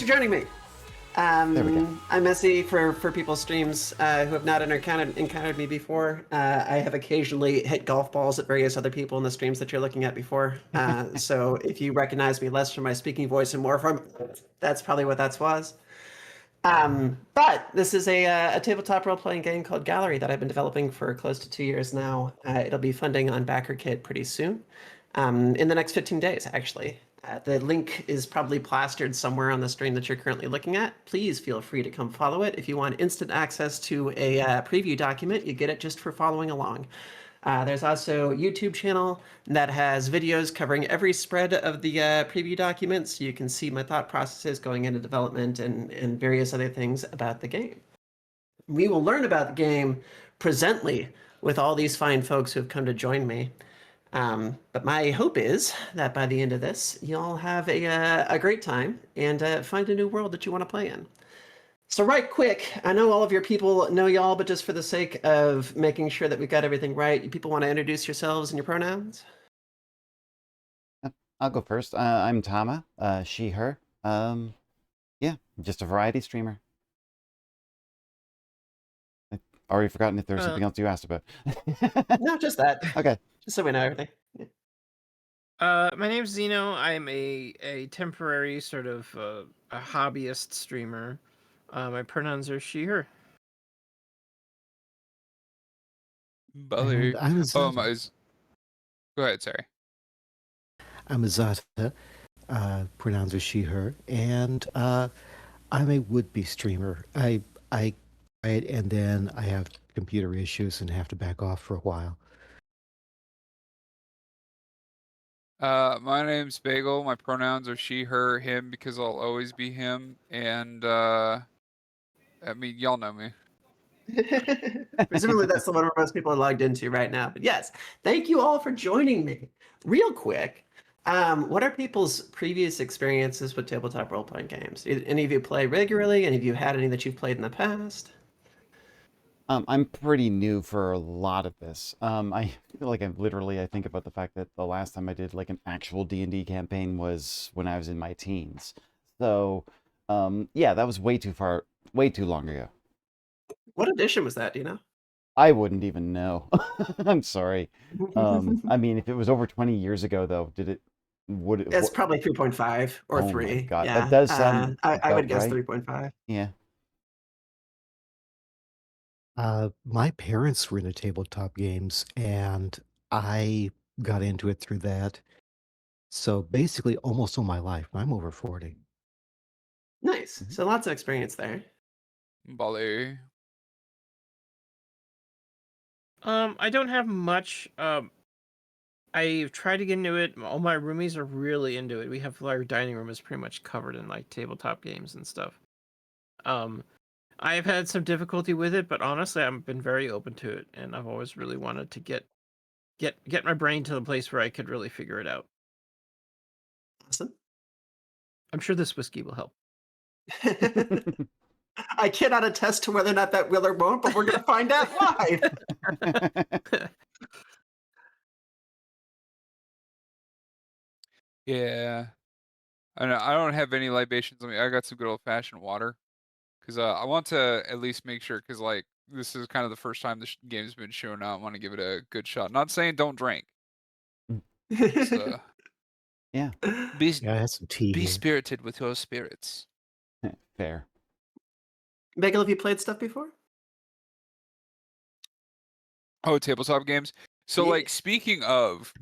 for joining me. There we go. I'm Messy for people's streams who have not encountered me before. I have occasionally hit golf balls at various other people in the streams that you're looking at before. So if you recognize me less from my speaking voice and more from, that's probably what that was. But this is a tabletop role-playing game called Gallery that I've been developing for close to 2 years now. It'll be funding on Backerkit pretty soon, in the next 15 days, actually. The link is probably plastered somewhere on the stream that you're currently looking at. Please feel free to come follow it. If you want instant access to a preview document, you get it just for following along. There's also a YouTube channel that has videos covering every spread of the preview document, so you can see my thought processes going into development and various other things about the game. We will learn about the game presently with all these fine folks who have come to join me. But my hope is that by the end of this, you'll have a great time and find a new world that you want to play in. So right quick, I know all of your people know y'all, but just for the sake of making sure that we've got everything right, you people want to introduce yourselves and your pronouns? I'll go first. I'm Tama, she, her. Yeah, just a variety streamer. I've already forgotten if there was something else you asked about. No, just that. Okay. Just so we know everything. Yeah. My name's Zeno. I'm a temporary sort of a hobbyist streamer. My pronouns are she, her. Belly. I'm Go ahead, sorry. I'm Azata, pronouns are she, her, and I'm a would-be streamer. I and then I have computer issues and have to back off for a while. My name's Bagel. My pronouns are she, her, him, because I'll always be him. And I mean, y'all know me. Presumably that's the one where most people are logged into right now. But yes, thank you all for joining me. Real quick, what are people's previous experiences with tabletop role-playing games? Any of you play regularly? Any of you had any that you've played in the past? I'm pretty new for a lot of this. I feel like I think about the fact that the last time I did like an actual D&D campaign was when I was in my teens. So, yeah, that was way too long ago. What edition was that, do you know? I wouldn't even know. I'm sorry. I mean, if it was over 20 years ago, though, would it? It's probably 3.5 or Oh 3. my God, Yeah. that does sound I would guess right. 3.5. Yeah. My parents were into tabletop games, and I got into it through that. So basically, almost all my life. I'm over 40. Nice. So lots of experience there. Belly. I don't have much. I've tried to get into it. All my roomies are really into it. We have our dining room is pretty much covered in like tabletop games and stuff. I've had some difficulty with it, but honestly, I've been very open to it, and I've always really wanted to get my brain to the place where I could really figure it out. Awesome. I'm sure this whiskey will help. I cannot attest to whether or not that will or won't, but we're going to find out live. Yeah. I know. I don't have any libations. I mean, I got some good old-fashioned water. Because I want to at least make sure, because, like, this is kind of the first time this game's been shown out. I want to give it a good shot. Not saying don't drink. Just, Yeah. Yeah, I had some tea be here. spirited with your spirits. Fair. Bagel, have you played stuff before? Oh, tabletop games. So, Yeah. like, speaking of,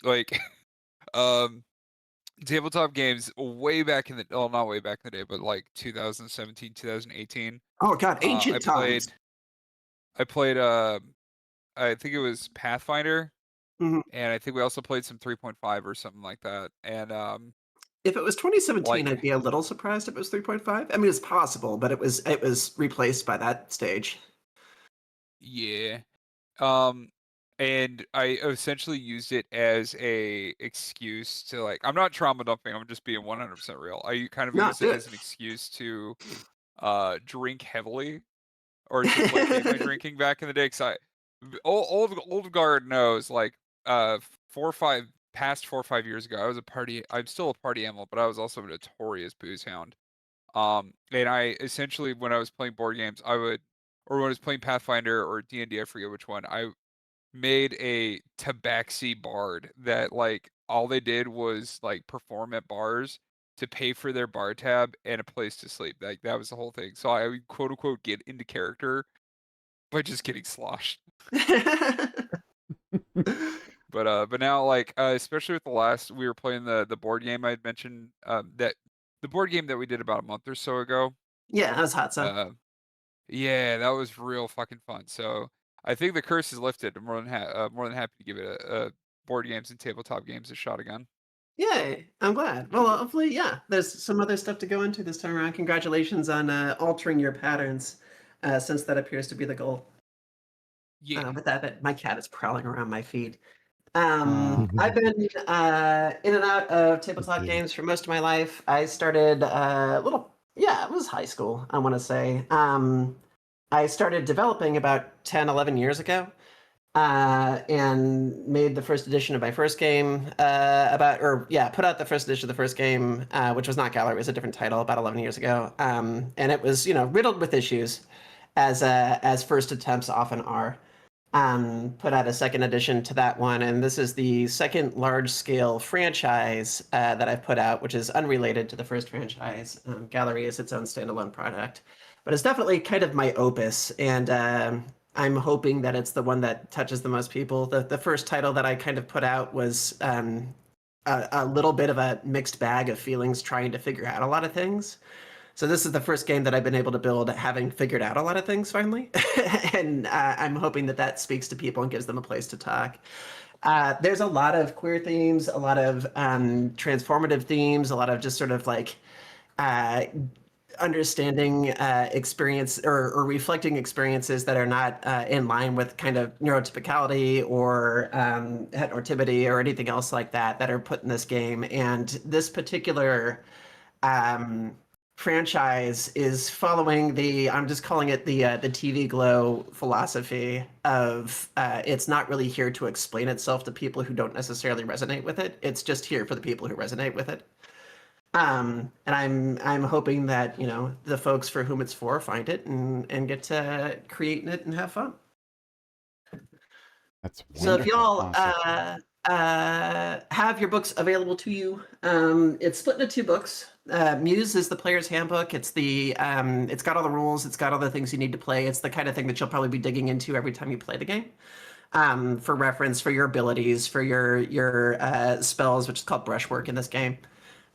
like, tabletop games, way back in the, well, not way back in the day, but like 2017, 2018. Oh God, ancient times. I played, I think it was Pathfinder, Mhm. and I think we also played some 3.5 or something like that. And If it was 2017, like- I'd be a little surprised if it was 3.5. I mean, it's possible, but it was replaced by that stage. yeah. And I essentially used it as a excuse to, like, I'm not trauma dumping, I'm just being 100% real. I kind of No, used do it it. as an excuse to drink heavily, or to placate my drinking back in the day. Because old guard knows, like, 4 or 5 years ago, I'm still a party animal, but I was also a notorious booze hound. And I essentially, when I was playing board games, or when I was playing Pathfinder or D&D, I forget which one, I made a tabaxi bard that like all they did was like perform at bars to pay for their bar tab and a place to sleep. Like that was the whole thing. So I would quote unquote get into character by just getting sloshed. But now like especially with the last we were playing the board game I had mentioned that the board game that we did about a month or so ago. Yeah, that was hot sauce. Yeah, that was real fucking fun. So I think the curse is lifted. I'm more than happy to give it a board games and tabletop games a shot again. Yay, I'm glad. Well, hopefully, yeah, there's some other stuff to go into this time around. Congratulations on altering your patterns, since that appears to be the goal. Yeah. With that, my cat is prowling around my feet. Uh, I've been in and out of tabletop Yeah. games for most of my life. I started it was high school, I want to say. I started developing about 10, 11 years ago, and made the first edition of my first game put out the first edition of the first game, which was not Gallery, it was a different title, about 11 years ago. And it was, riddled with issues, as first attempts often are. Put out a second edition to that one, and this is the second large-scale franchise that I've put out, which is unrelated to the first franchise. Gallery is its own standalone product, but it's definitely kind of my opus, and I'm hoping that it's the one that touches the most people. The first title that I kind of put out was a little bit of a mixed bag of feelings, trying to figure out a lot of things. So this is the first game that I've been able to build having figured out a lot of things finally. And I'm hoping that that speaks to people and gives them a place to talk. There's a lot of queer themes, a lot of transformative themes, a lot of just sort of like understanding experience or reflecting experiences that are not in line with kind of neurotypicality or heterotypity or anything else like that are put in this game. And this particular franchise is following I'm just calling it the TV Glow philosophy of it's not really here to explain itself to people who don't necessarily resonate with it. It's just here for the people who resonate with it. And I'm hoping that the folks for whom it's for find it and get to create it and have fun. That's wonderful. So if y'all Awesome. have your books available to you, it's split into 2 books. Muse is the player's handbook. It's it's got all the rules. It's got all the things you need to play. It's the kind of thing that you'll probably be digging into every time you play the game. For reference, for your abilities, for your spells, which is called brushwork in this game.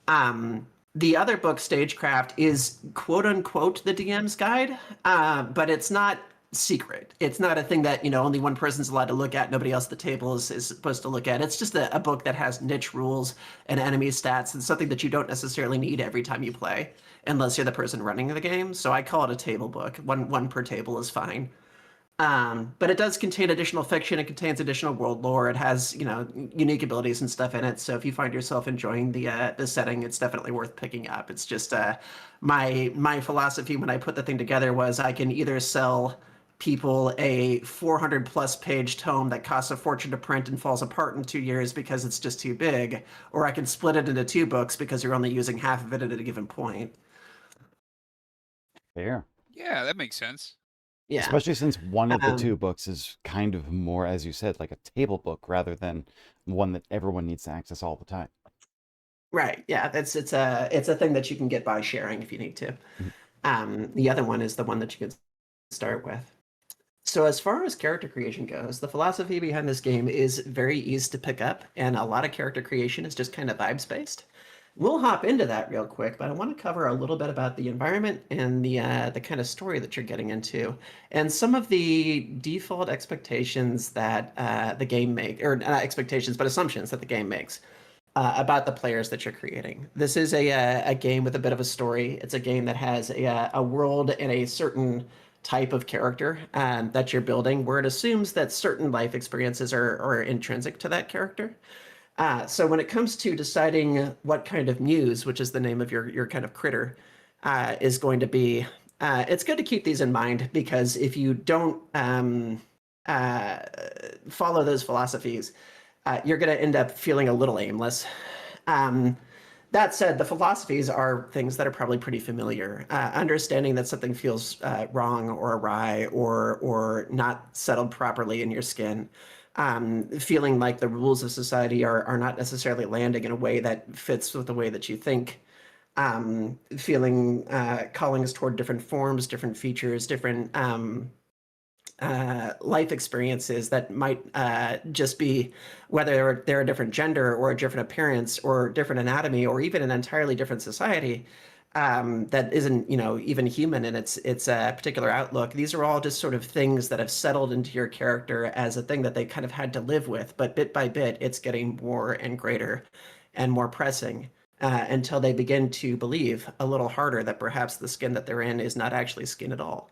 The other book, Stagecraft, is quote unquote the DM's guide, but it's not secret. It's not a thing that only one person's allowed to look at. Nobody else at the table is supposed to look at. It's just a book that has niche rules and enemy stats and something that you don't necessarily need every time you play, unless you're the person running the game. So I call it a table book. One per table is fine. But it does contain additional fiction. It contains additional world lore. It has, unique abilities and stuff in it. So if you find yourself enjoying the setting, it's definitely worth picking up. It's just my philosophy when I put the thing together was I can either sell people a 400 plus page tome that costs a fortune to print and falls apart in 2 years because it's just too big, or I can split it into 2 books because you're only using half of it at a given point. Fair. Yeah, that makes sense. Yeah. Especially since one of the Um, 2 books is kind of more, as you said, like a table book rather than one that everyone needs to access all the time. Right. Yeah. It's a thing that you can get by sharing if you need to. The other one is the one that you can start with. So as far as character creation goes, the philosophy behind this game is very easy to pick up, and a lot of character creation is just kind of vibes based. We'll hop into that real quick, but I want to cover a little bit about the environment and the kind of story that you're getting into, and some of the default expectations that the game makes, or not expectations, but assumptions that the game makes about the players that you're creating. This is a game with a bit of a story. It's a game that has a world and a certain type of character that you're building, where it assumes that certain life experiences are intrinsic to that character. So when it comes to deciding what kind of muse, which is the name of your kind of critter, is going to be, it's good to keep these in mind, because if you don't follow those philosophies, you're going to end up feeling a little aimless. That said, the philosophies are things that are probably pretty familiar. Understanding that something feels wrong or awry or not settled properly in your skin, feeling like the rules of society are not necessarily landing in a way that fits with the way that you think, feeling callings toward different forms, different features, different life experiences that might just be whether they're a different gender or a different appearance or different anatomy or even an entirely different society that isn't, even human in its particular outlook. These are all just sort of things that have settled into your character as a thing that they kind of had to live with, but bit by bit, it's getting more and greater and more pressing. Until they begin to believe a little harder that perhaps the skin that they're in is not actually skin at all.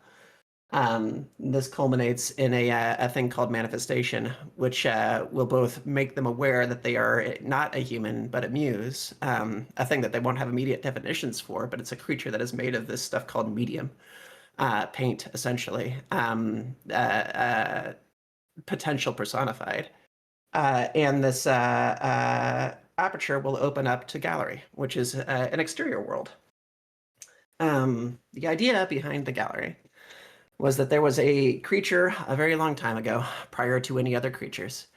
This culminates in a thing called manifestation, which will both make them aware that they are not a human, but a muse, a thing that they won't have immediate definitions for, but it's a creature that is made of this stuff called medium, paint, essentially, potential personified. And this aperture will open up to gallery, which is an exterior world. The idea behind the gallery was that there was a creature a very long time ago, prior to any other creatures,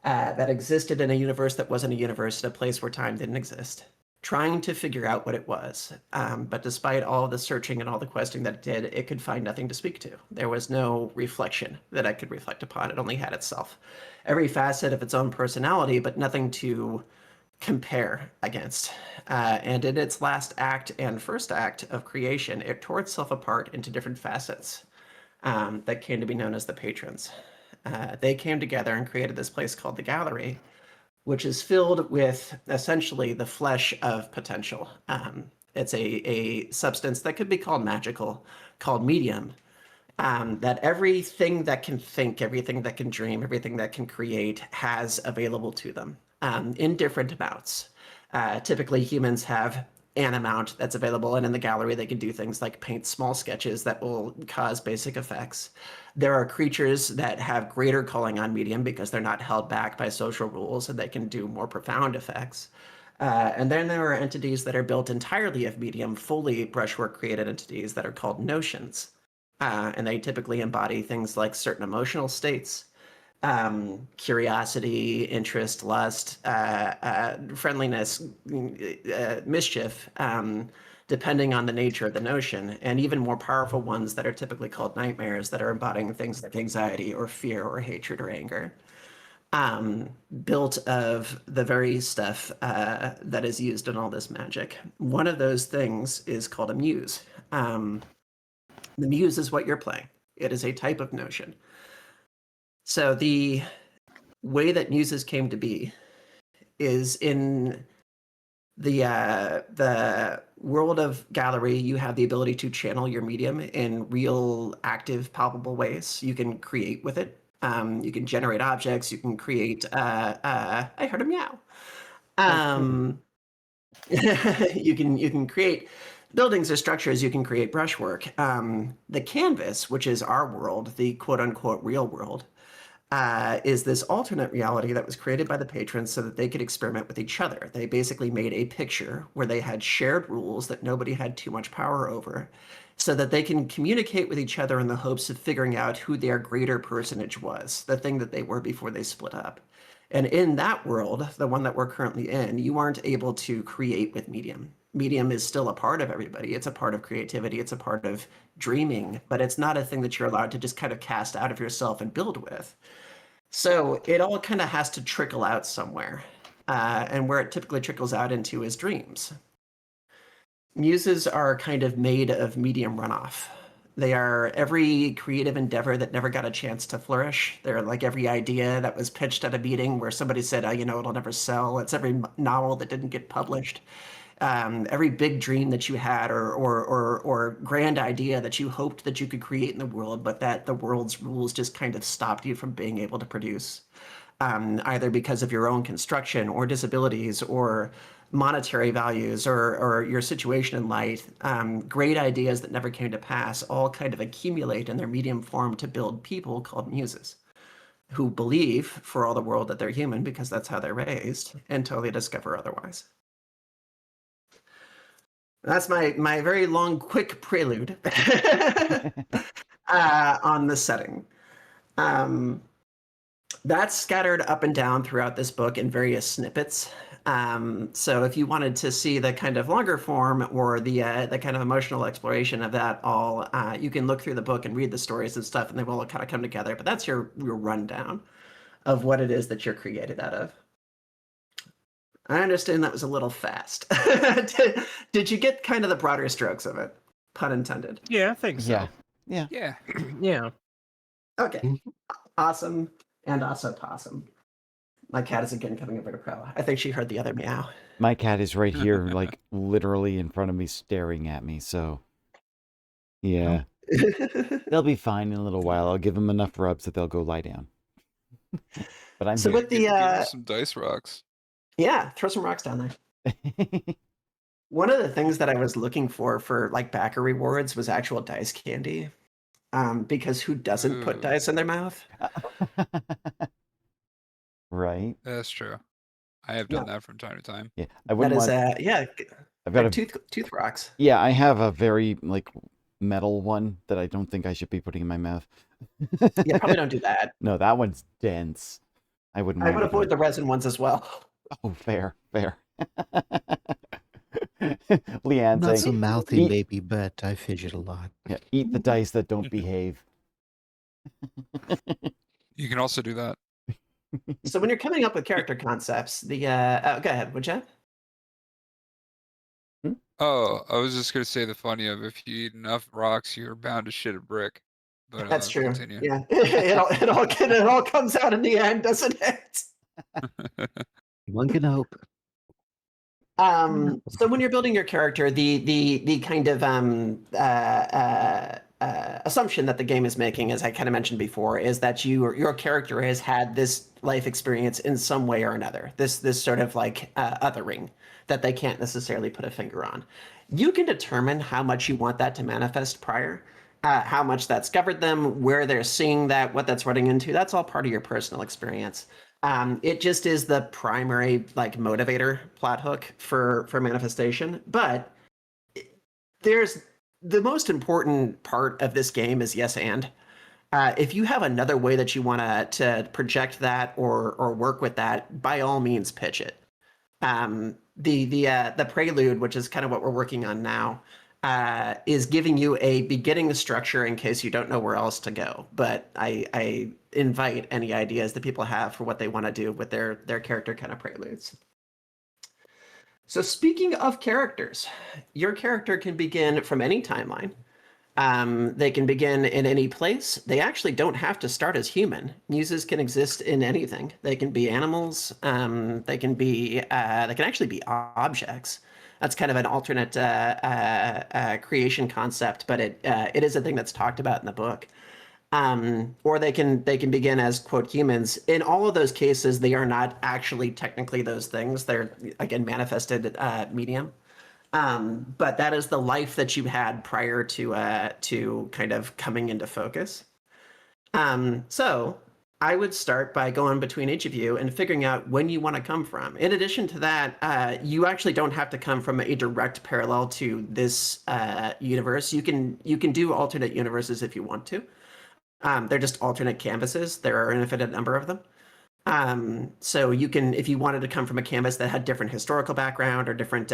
that existed in a universe that wasn't a universe, in a place where time didn't exist, trying to figure out what it was. But despite all the searching and all the questing that it did, it could find nothing to speak to. There was no reflection that it could reflect upon. It only had itself. Every facet of its own personality, but nothing to compare against. And in its last act and first act of creation, it tore itself apart into different facets that came to be known as the patrons. They came together and created this place called the gallery, which is filled with essentially the flesh of potential. It's a substance that could be called magical, called medium, that everything that can think, everything that can dream, everything that can create has available to them in different amounts. Typically, humans have an amount that's available, and in the gallery they can do things like paint small sketches that will cause basic effects. There are creatures that have greater calling on medium because they're not held back by social rules and they can do more profound effects. And then there are entities that are built entirely of medium, fully brushwork created entities that are called notions. And they typically embody things like certain emotional states, curiosity, interest, lust, friendliness, mischief, depending on the nature of the notion, and even more powerful ones that are typically called nightmares that are embodying things like anxiety or fear or hatred or anger, built of the very stuff that is used in all this magic. One of those things is called a muse. The muse is what you're playing. It is a type of notion. So the way that muses came to be is in the world of gallery. You have the ability to channel your medium in real, active, palpable ways. You can create with it. You can generate objects. You can create. I heard a meow. You can create buildings or structures. You can create brushwork. The canvas, which is our world, the quote unquote real world, is this alternate reality that was created by the patrons so that they could experiment with each other. They basically made a picture where they had shared rules that nobody had too much power over, so that they can communicate with each other in the hopes of figuring out who their greater personage was, the thing that they were before they split up. And in that world, the one that we're currently in, you aren't able to create with medium. Medium is still a part of everybody. It's a part of creativity. It's a part of dreaming, but it's not a thing that you're allowed to just kind of cast out of yourself and build with. So it all kind of has to trickle out somewhere. And where it typically trickles out into is dreams. Muses are kind of made of medium runoff. They are every creative endeavor that never got a chance to flourish. They're like every idea that was pitched at a meeting where somebody said, it'll never sell. It's every novel that didn't get published. Every big dream that you had or grand idea that you hoped that you could create in the world, but that the world's rules just kind of stopped you from being able to produce, either because of your own construction or disabilities or monetary values or your situation in life. Great ideas that never came to pass all kind of accumulate in their medium form to build people called muses, who believe for all the world that they're human because that's how they're raised until they discover otherwise. That's my very long, quick prelude on the setting. That's scattered up and down throughout this book in various snippets. So if you wanted to see the kind of longer form or the kind of emotional exploration of that all, you can look through the book and read the stories and stuff, and they will all kind of come together. But that's your rundown of what it is that you're created out of. I understand that was a little fast. Did you get kind of the broader strokes of it? Pun intended. Yeah, I think so. Yeah. Yeah. Yeah. Okay. Awesome. And also possum. My cat is again coming over to Pro. I think she heard the other meow. My cat is right here, like literally in front of me, staring at me. So, yeah, they'll be fine in a little while. I'll give them enough rubs that they'll go lie down. But I'm So here. with the Give them some dice rocks. yeah, throw some rocks down there. One of the things that I was looking for like backer rewards was actual dice candy. Because who doesn't put Ooh. dice in their mouth? Right? That's true. I have done that from time to time. Yeah, I That wouldn't is want. yeah, I've got like a. tooth rocks. Yeah, I have a very like metal one that I don't think I should be putting in my mouth. Yeah, probably don't do that. No, that one's dense. I wouldn't I want would to. avoid the resin ones as well. Oh, fair. Leanne Not so saying, mouthy, eat, maybe, but I fidget a lot. yeah, eat the dice that don't behave. You can also do that. So when you're coming up with character concepts, the go ahead, would you? Oh, I was just gonna say the funny of if you eat enough rocks, you're bound to shit a brick. But That's true. continue. Yeah, it all comes out in the end, doesn't it? One can hope. So when you're building your character, the kind of assumption that the game is making, as I kind of mentioned before, is that your character has had this life experience in some way or another. This sort of like othering that they can't necessarily put a finger on. You can determine how much you want that to manifest prior, how much that's covered them, where they're seeing that, what that's running into. That's all part of your personal experience. It just is the primary like motivator plot hook for manifestation. But there's the most important part of this game is yes and. If you have another way that you want to project that or work with that, by all means pitch it. The prelude, which is kind of what we're working on now, is giving you a beginning structure in case you don't know where else to go. But I invite any ideas that people have for what they want to do with their character kind of preludes. So speaking of characters, your character can begin from any timeline. They can begin in any place. They actually don't have to start as human. Muses can exist in anything. They can be animals. They can actually be objects. That's kind of an alternate creation concept, but it is a thing that's talked about in the book. Or they can begin as quote humans. In all of those cases, they are not actually technically those things. They're again manifested medium. But that is the life that you had prior to kind of coming into focus. So I would start by going between each of you and figuring out when you want to come from. In addition to that, you actually don't have to come from a direct parallel to this universe. You can do alternate universes if you want to. They're just alternate canvases. There are an infinite number of them. So you can, if you wanted to come from a canvas that had different historical background or different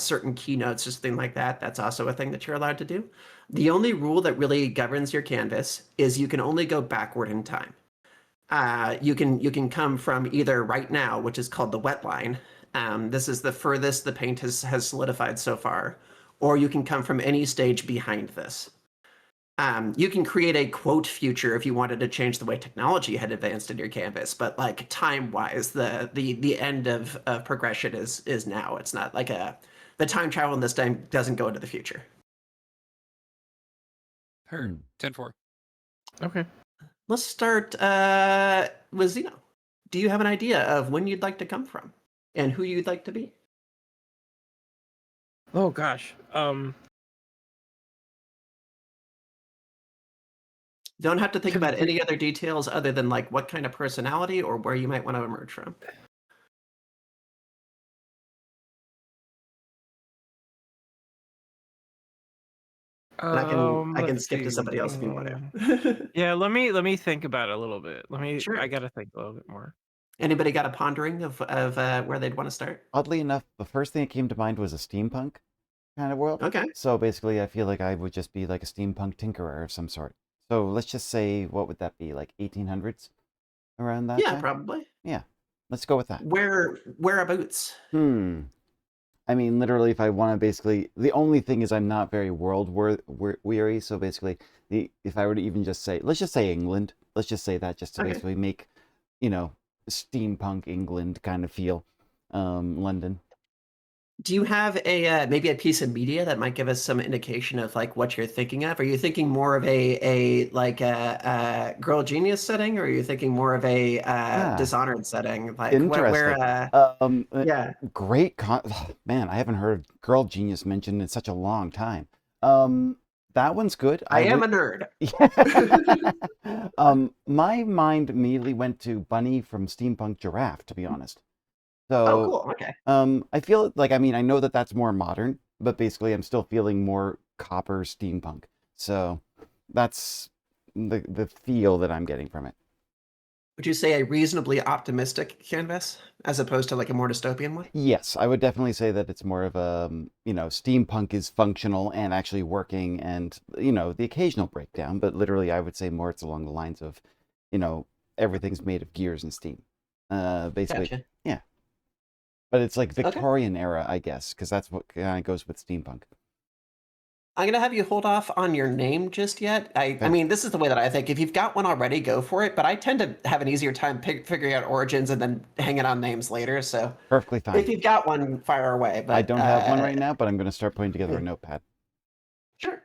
certain keynotes or something like that, that's also a thing that you're allowed to do. The only rule that really governs your canvas is you can only go backward in time. You can come from either right now, which is called the wet line. This is the furthest the paint has solidified so far, or you can come from any stage behind this. You can create a quote future if you wanted to change the way technology had advanced in your canvas, but like time-wise, the end of progression is now. It's not like the time travel in this time doesn't go into the future. Heard. 10-4. Okay. Let's start with Zeno. Do you have an idea of when you'd like to come from and who you'd like to be? Oh gosh. Don't have to think about any other details other than like what kind of personality or where you might want to emerge from. And I can Let's skip to see. somebody else if you want to. Yeah, let me think about it a little bit. Sure. I gotta think a little bit more. Anybody got a pondering of where they'd want to start? Oddly enough, the first thing that came to mind was a steampunk kind of world. Okay. So basically, I feel like I would just be like a steampunk tinkerer of some sort. So let's just say, what would that be, like 1800s, around that Yeah, time? probably. Yeah, let's go with that. Whereabouts? I mean, literally, if I want to basically, the only thing is I'm not very weary. So basically, if I were to even just say, let's just say England. Let's just say that just to Okay. basically make, steampunk England kind of feel, London. Do you have a maybe a piece of media that might give us some indication of like what you're thinking of? Are you thinking more of a like a girl genius setting, or are you thinking more of a Dishonored setting? Like where Interesting. yeah. Great man, I haven't heard Girl Genius mentioned in such a long time. That one's good. I am a nerd. My mind immediately went to Bunny from Steampunk Giraffe, to be honest. Oh, So, cool. Okay. I feel like, I mean, I know that that's more modern, but basically I'm still feeling more copper steampunk. So that's the feel that I'm getting from it. Would you say a reasonably optimistic canvas as opposed to like a more dystopian one? Yes, I would definitely say that it's more of a, steampunk is functional and actually working and, the occasional breakdown, but literally I would say more it's along the lines of, everything's made of gears and steam. Basically, Gotcha. yeah. But it's like Okay. Victorian era, I guess, because that's what kind of goes with steampunk. I'm gonna have you hold off on your name just yet. I Okay. mean, this is the way that I think. If you've got one already, go for it. But I tend to have an easier time figuring out origins and then hanging on names later. So Perfectly fine. if you've got one, fire away. But I don't have one right now, but I'm going to start putting together a notepad. Sure.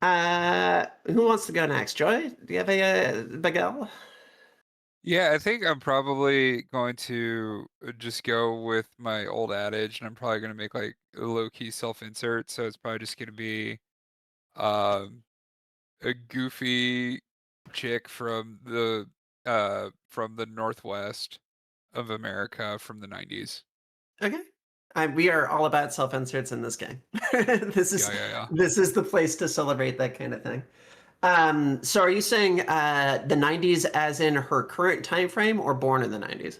Who wants to go next? Joy, do you have a Bagel? Yeah, I think I'm probably going to just go with my old adage, and I'm probably going to make like a low-key self-insert. So it's probably just going to be um, a goofy chick from the Northwest of America from the 90s. Okay. We are all about self-inserts in this game. This is Yeah. this is the place to celebrate that kind of thing. So are you saying the 90s as in her current time frame or born in the 90s?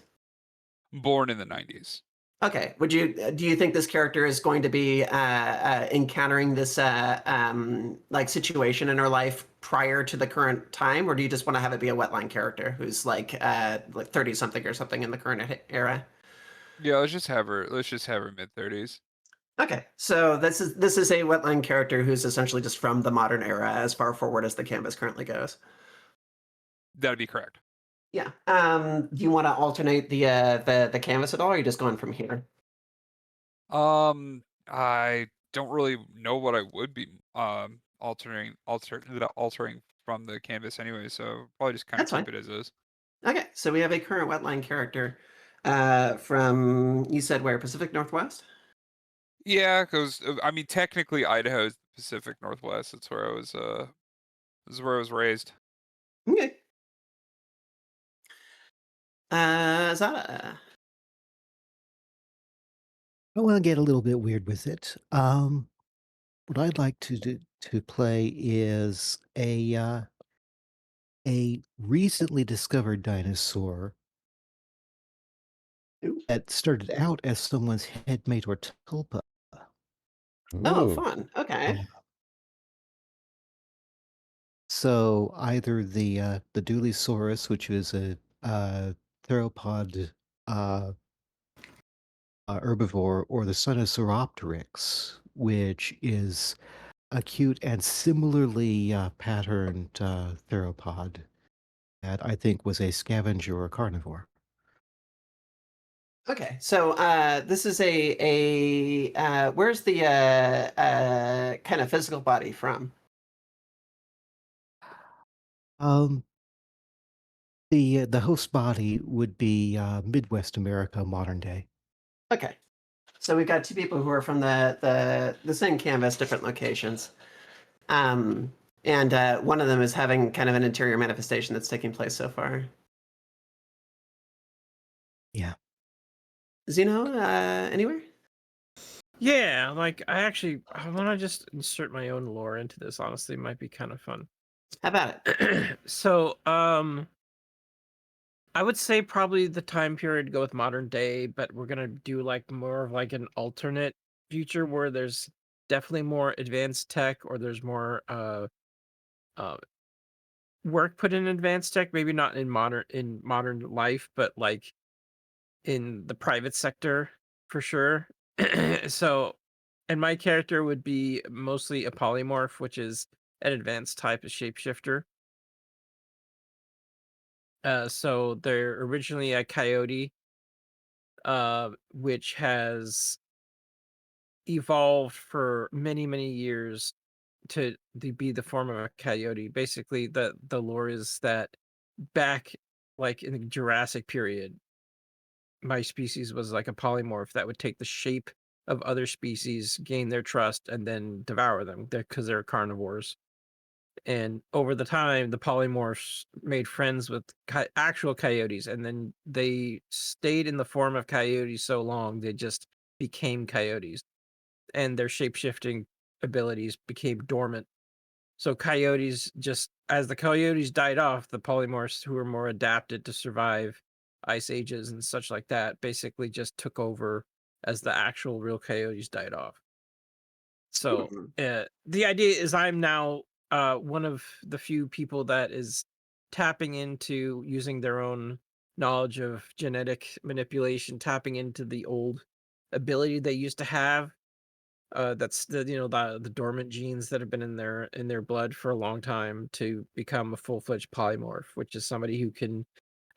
Born in the 90s. Okay. Do you think this character is going to be encountering this like situation in her life prior to the current time, or do you just want to have it be a wetline character who's like 30 something or something in the current era? Yeah, let's just have her mid-30s. Okay, so this is a wetline character who's essentially just from the modern era as far forward as the canvas currently goes. That'd be correct. Yeah. Do you want to alternate the canvas at all, or are you just going from here? I don't really know what I would be altering from the canvas anyway, so probably just kind of That's keep fine. it as is. Okay, so we have a current wetline character from, you said where, Pacific Northwest? Yeah, because I mean technically Idaho is the Pacific Northwest. That's where I was this is where I was raised. Okay. Zada. I want to get a little bit weird with it. What I'd like to play is a recently discovered dinosaur Ooh. that started out as someone's headmate or tulpa. Oh, Ooh. fun. Okay. So either the Dulisaurus, which is a theropod herbivore, or the Sinosauropteryx, which is a cute and similarly patterned theropod that I think was a scavenger or carnivore. Okay, so this is where's the kind of physical body from? Um, the host body would be Midwest America, modern day. Okay, so we've got two people who are from the same canvas, different locations, and one of them is having kind of an interior manifestation that's taking place so far. Yeah. Zeno, anywhere? Yeah, like I want to just insert my own lore into this. Honestly, it might be kind of fun. How about it? So, I would say probably the time period go with modern day, but we're gonna do like more of like an alternate future where there's definitely more advanced tech or there's more uh work put in advanced tech, maybe not in modern life, but like in the private sector for sure. So, and my character would be mostly a polymorph, which is an advanced type of shapeshifter. So they're originally a coyote, which has evolved for many, many years to be the form of a coyote. Basically, the lore is that back like in the Jurassic period, my species was like a polymorph that would take the shape of other species, gain their trust, and then devour them because they're carnivores. And over the time, the polymorphs made friends with actual coyotes, and then they stayed in the form of coyotes so long they just became coyotes, and their shape shifting abilities became dormant. So coyotes just as the coyotes died off, the polymorphs who were more adapted to survive ice ages and such like that basically just took over as the actual real coyotes died off. So Hmm. the idea is I'm now one of the few people that is tapping into using their own knowledge of genetic manipulation, tapping into the old ability they used to have. That's the dormant genes that have been in their blood for a long time to become a full-fledged polymorph, which is somebody who can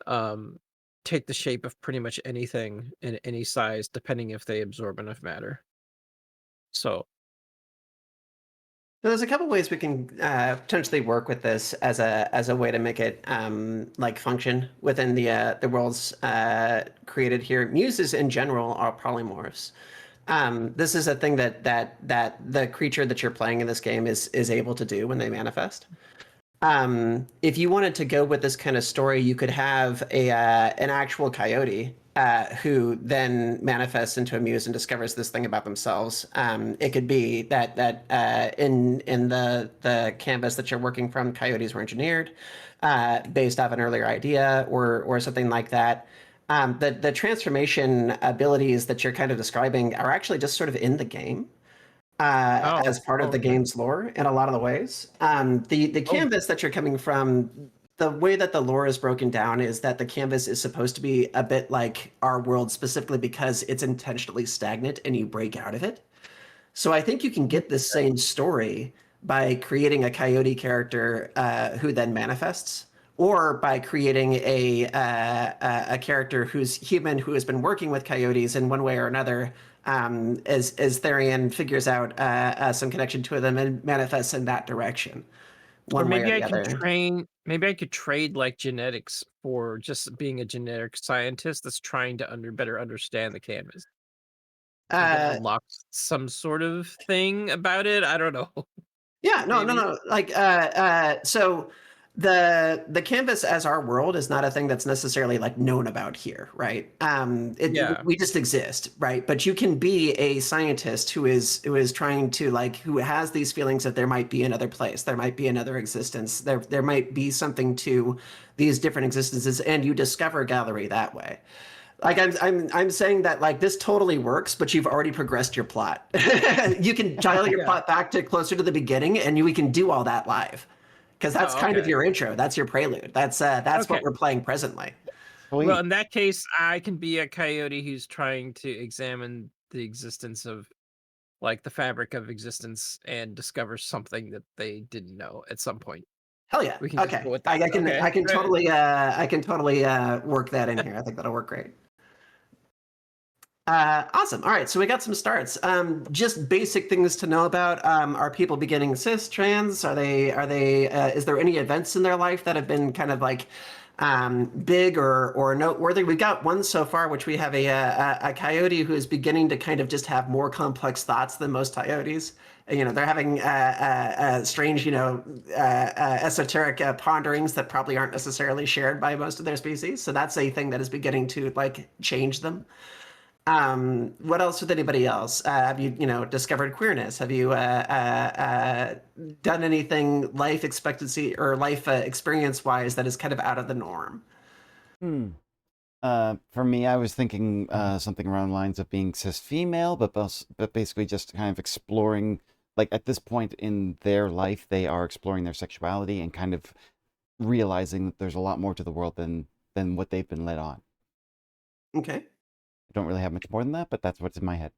um, take the shape of pretty much anything in any size, depending if they absorb enough matter. So So there's a couple ways we can potentially work with this as a way to make it like function within the worlds created here. Muses in general are polymorphs. This is a thing that the creature that you're playing in this game is able to do when they manifest. If you wanted to go with this kind of story, you could have an actual coyote who then manifests into a muse and discovers this thing about themselves. It could be that in the canvas that you're working from, coyotes were engineered based off an earlier idea or something like that. The transformation abilities that you're kind of describing are actually just sort of in the game as part of the okay. game's lore in a lot of the ways. The Oh, canvas that you're coming from, the way that the lore is broken down is that the canvas is supposed to be a bit like our world specifically because it's intentionally stagnant and you break out of it. So I think you can get this same story by creating a coyote character who then manifests, or by creating a character who's human who has been working with coyotes in one way or another. As Therian figures out some connection to them and manifests in that direction, or one way or the other. maybe I could trade like genetics for just being a genetic scientist that's trying to better understand the canvas. I can Uh, unlock some sort of thing about it. I don't know. Yeah, no, no, Maybe. no. Like, so the canvas as our world is not a thing that's necessarily like known about here, right? Yeah. We just exist, right? But you can be a scientist who is trying to like who has these feelings that there might be another place, there might be another existence, there might be something to these different existences, and you discover gallery that way. Like I'm saying that like this totally works, but you've already progressed your plot. You can dial your Yeah. plot back to closer to the beginning, and we can do all that live, because that's Oh, kind of okay. your intro. That's your prelude. That's Okay. what we're playing presently. Well, Sweet. in that case, I can be a coyote who's trying to examine the existence of like the fabric of existence and discover something that they didn't know at some point. Hell yeah. We can just Okay. go with I, that. I can Okay. I can All right. totally work that in here. I think that'll work great. Awesome. All right, so we got some starts. Just basic things to know about. Are people beginning cis, trans? Are they? Is there any events in their life that have been kind of like big or noteworthy? We've got one so far, which we have a coyote who is beginning to kind of just have more complex thoughts than most coyotes. You know, they're having strange, esoteric ponderings that probably aren't necessarily shared by most of their species. So that's a thing that is beginning to like change them. What else with anybody else? Have you, discovered queerness? Have you done anything life expectancy or life experience wise that is kind of out of the norm? Hmm. For me, I was thinking something around lines of being cis female, but basically just kind of exploring, like at this point in their life, they are exploring their sexuality and kind of realizing that there's a lot more to the world than what they've been led on. Okay. I don't really have much more than that, but that's what's in my head.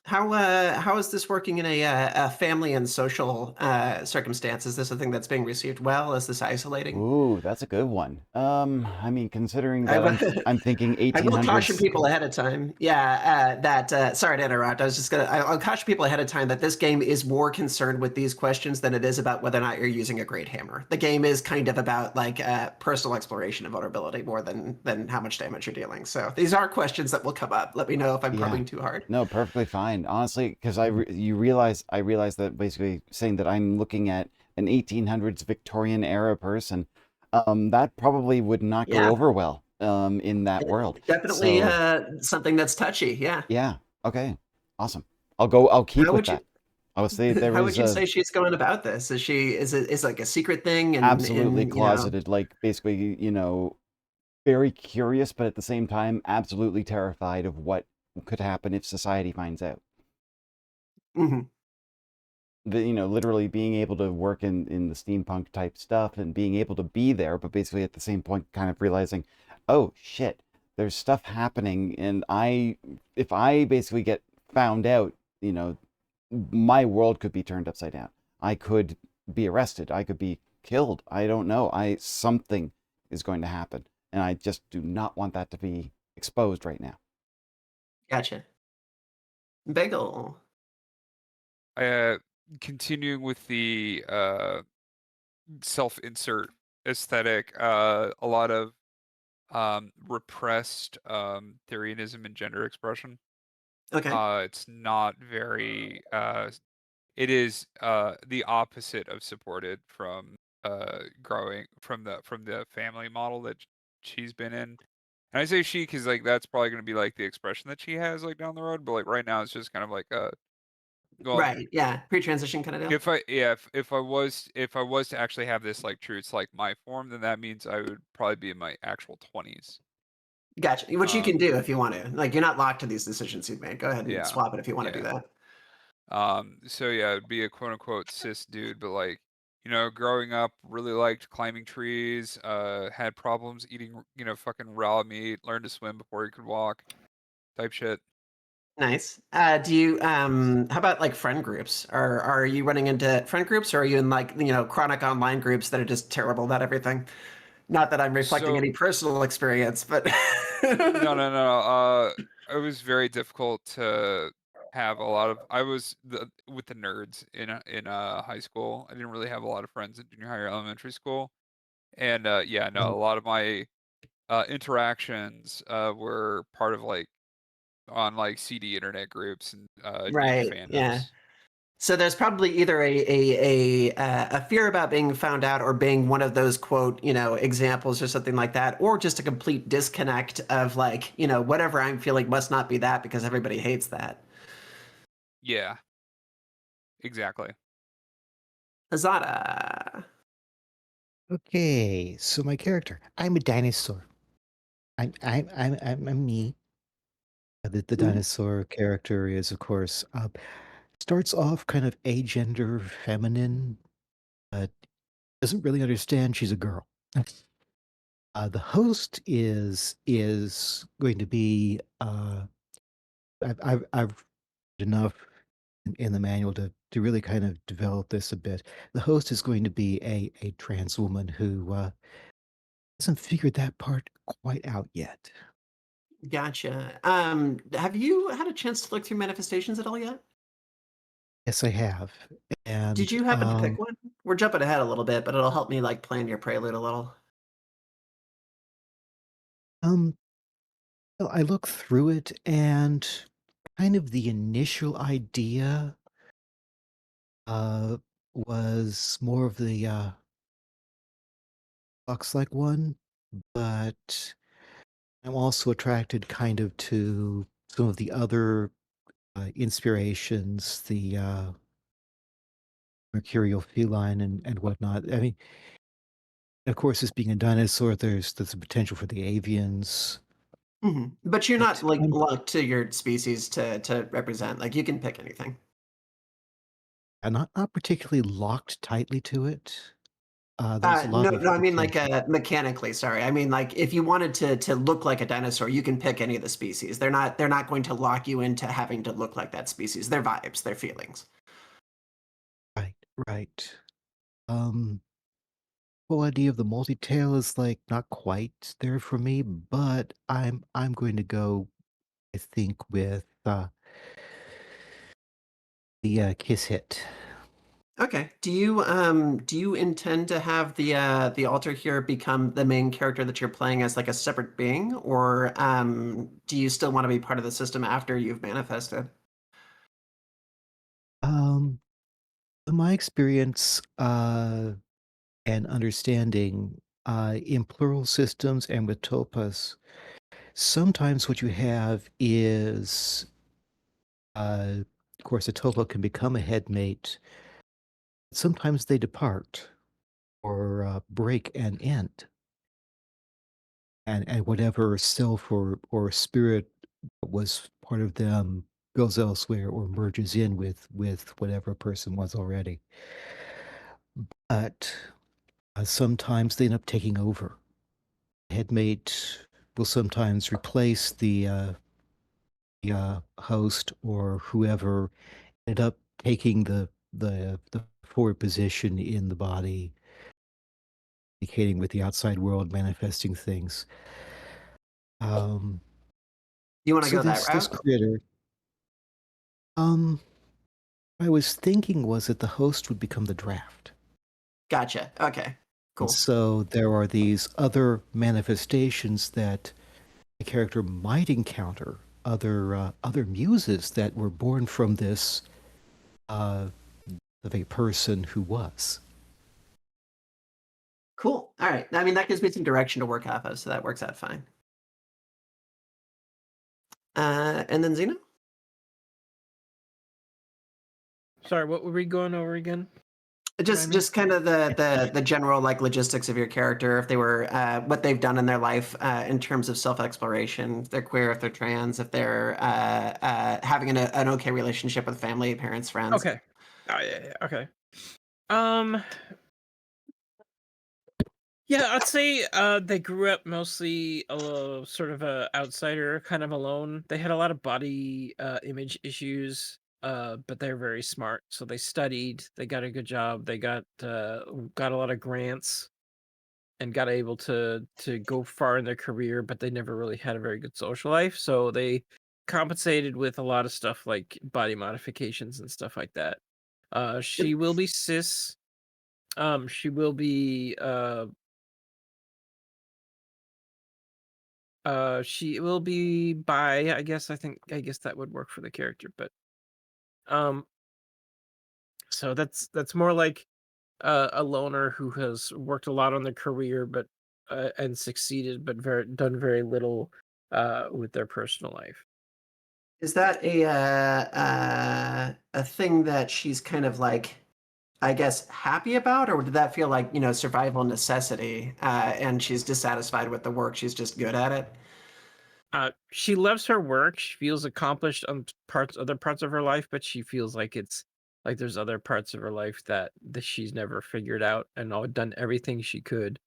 How is this working in a family and social circumstance? Is this a thing that's being received well? Is this isolating? Ooh, that's a good one. I mean, considering I, that will- I'm thinking I will caution 1800s. people ahead of time. Yeah, that. Sorry to interrupt. I'll caution people ahead of time that this game is more concerned with these questions than it is about whether or not you're using a great hammer. The game is kind of about like personal exploration and vulnerability more than how much damage you're dealing. So these are questions that will come up. Let me know if I'm Yeah. probing too hard. No, perfectly fine. Honestly, because I realize that basically saying that I'm looking at an 1800s Victorian era person, that probably would not go Yeah, over well, in that world. definitely So something that's touchy. Yeah. yeah, okay, awesome. I'll keep How with would you? that. I would say there How is would you a say she's going about this? Is like a secret thing absolutely and closeted, like basically, very curious, but at the same time, absolutely terrified of what could happen if society finds out. mhm. Literally being able to work in the steampunk type stuff and being able to be there, but basically at the same point kind of realizing, oh shit, there's stuff happening, and if I basically get found out, my world could be turned upside down. I could be arrested. I could be killed. I don't know. Something is going to happen, and I just do not want that to be exposed right now. Gotcha. Bagel. Uh, Continuing with the self-insert aesthetic, a lot of repressed Therianism and gender expression. Okay. It's not very it is the opposite of supported from growing from the family model that she's been in. And I say she because like that's probably going to be like the expression that she has like down the road, but like right now it's just kind of like well, Right. Yeah. Pre-transition kind of deal. if I if I was to actually have this like true it's like my form, then that means I would probably be in my actual 20s. Gotcha. Which you can Um do if you want to. Like you're not locked to these decisions you've made. Go ahead and yeah. swap it if you want to do Yeah. that. So yeah, it'd be a quote unquote cis dude, but like, growing up, really liked climbing trees, had problems eating, fucking raw meat, learned to swim before he could walk, type shit. Nice. Do you how about like friend groups? Are you running into friend groups or are you in like, chronic online groups that are just terrible about everything? Not that I'm reflecting So any personal experience, but no, no, no. It was very difficult to have a lot of. I was with the nerds in high school. I didn't really have a lot of friends in junior high or elementary school, and yeah, no, a lot of my interactions were part of like on like CD internet groups and geek right, yeah. fandoms. So there's probably either a fear about being found out or being one of those quote, examples or something like that, or just a complete disconnect of like, whatever I'm feeling must not be that because everybody hates that. Yeah, exactly. Azada. Okay, so my character, I'm a dinosaur. I'm me. The Mhm. dinosaur character is, of course, starts off kind of agender feminine, but doesn't really understand she's a girl. The host is going to be I've read enough in the manual to really kind of develop this a bit. The host is going to be a trans woman who hasn't figured that part quite out yet. Gotcha. Have you had a chance to look through manifestations at all yet? Yes, I have, Did and you happen to pick one? We're jumping ahead a little bit, but it'll help me like plan your prelude a little. um, well, I look through it, and kind of the initial idea uh was more of the box like one, but I'm also attracted kind of to some of the other inspirations, the mercurial feline and whatnot. I mean, of course, as being a dinosaur, there's the potential for the avians. But you're not But like locked to your species to represent. Like you can pick anything. I'm not particularly locked tightly to it. There's a lot No, of I mean like potential. mechanically. Sorry, I mean like if you wanted to look like a dinosaur, you can pick any of the species. They're not going to lock you into having to look like that species. They're vibes, they're feelings. Right, right. Whole idea of the multi-tail is like not quite there for me, but I'm going to go, I think, with the kiss hit. Okay. Do you intend to have the altar here become the main character that you're playing as like a separate being, or do you still want to be part of the system after you've manifested? Um, in my experience and understanding in plural systems and with topas, sometimes what you have is, of course, a topa can become a headmate. Sometimes they depart or break and end, and whatever self or spirit that was part of them goes elsewhere or merges in with whatever a person was already. But sometimes they end up taking over. Headmate will sometimes replace the host or whoever ended up taking the forward position in the body, communicating with the outside world, manifesting things. Um, You want to so go that this route? critter, um, what I was thinking was that the host would become the draft. Gotcha. Okay. And Cool. so there are these other manifestations that the character might encounter, other muses that were born from this uh, of a person who was. Cool. All right. I mean, that gives me some direction to work off of, so that works out fine. And then Xena? Sorry, what were we going over again? Just Remind me? just kind of the general like logistics of your character, if they were what they've done in their life in terms of self-exploration, if they're queer, if they're trans, if they're having an okay relationship with family, parents, friends. Okay. Oh yeah. Okay. Um. Yeah, I'd say they grew up mostly sort of a outsider, kind of alone. They had a lot of body image issues, but they're very smart. So they studied, they got a good job, they got a lot of grants and got able to go far in their career, but they never really had a very good social life. So they compensated with a lot of stuff like body modifications and stuff like that. She will be cis. She will be she will be bi, I guess. I guess that would work for the character, but um so that's more like a loner who has worked a lot on their career but and succeeded but done very little with their personal life. Is that a thing that she's kind of like, I guess, happy about, or did that feel like, survival necessity, and she's dissatisfied with the work, she's just good at it? She loves her work. She feels accomplished on other parts of her life, but she feels like it's like there's other parts of her life that she's never figured out and done everything she could.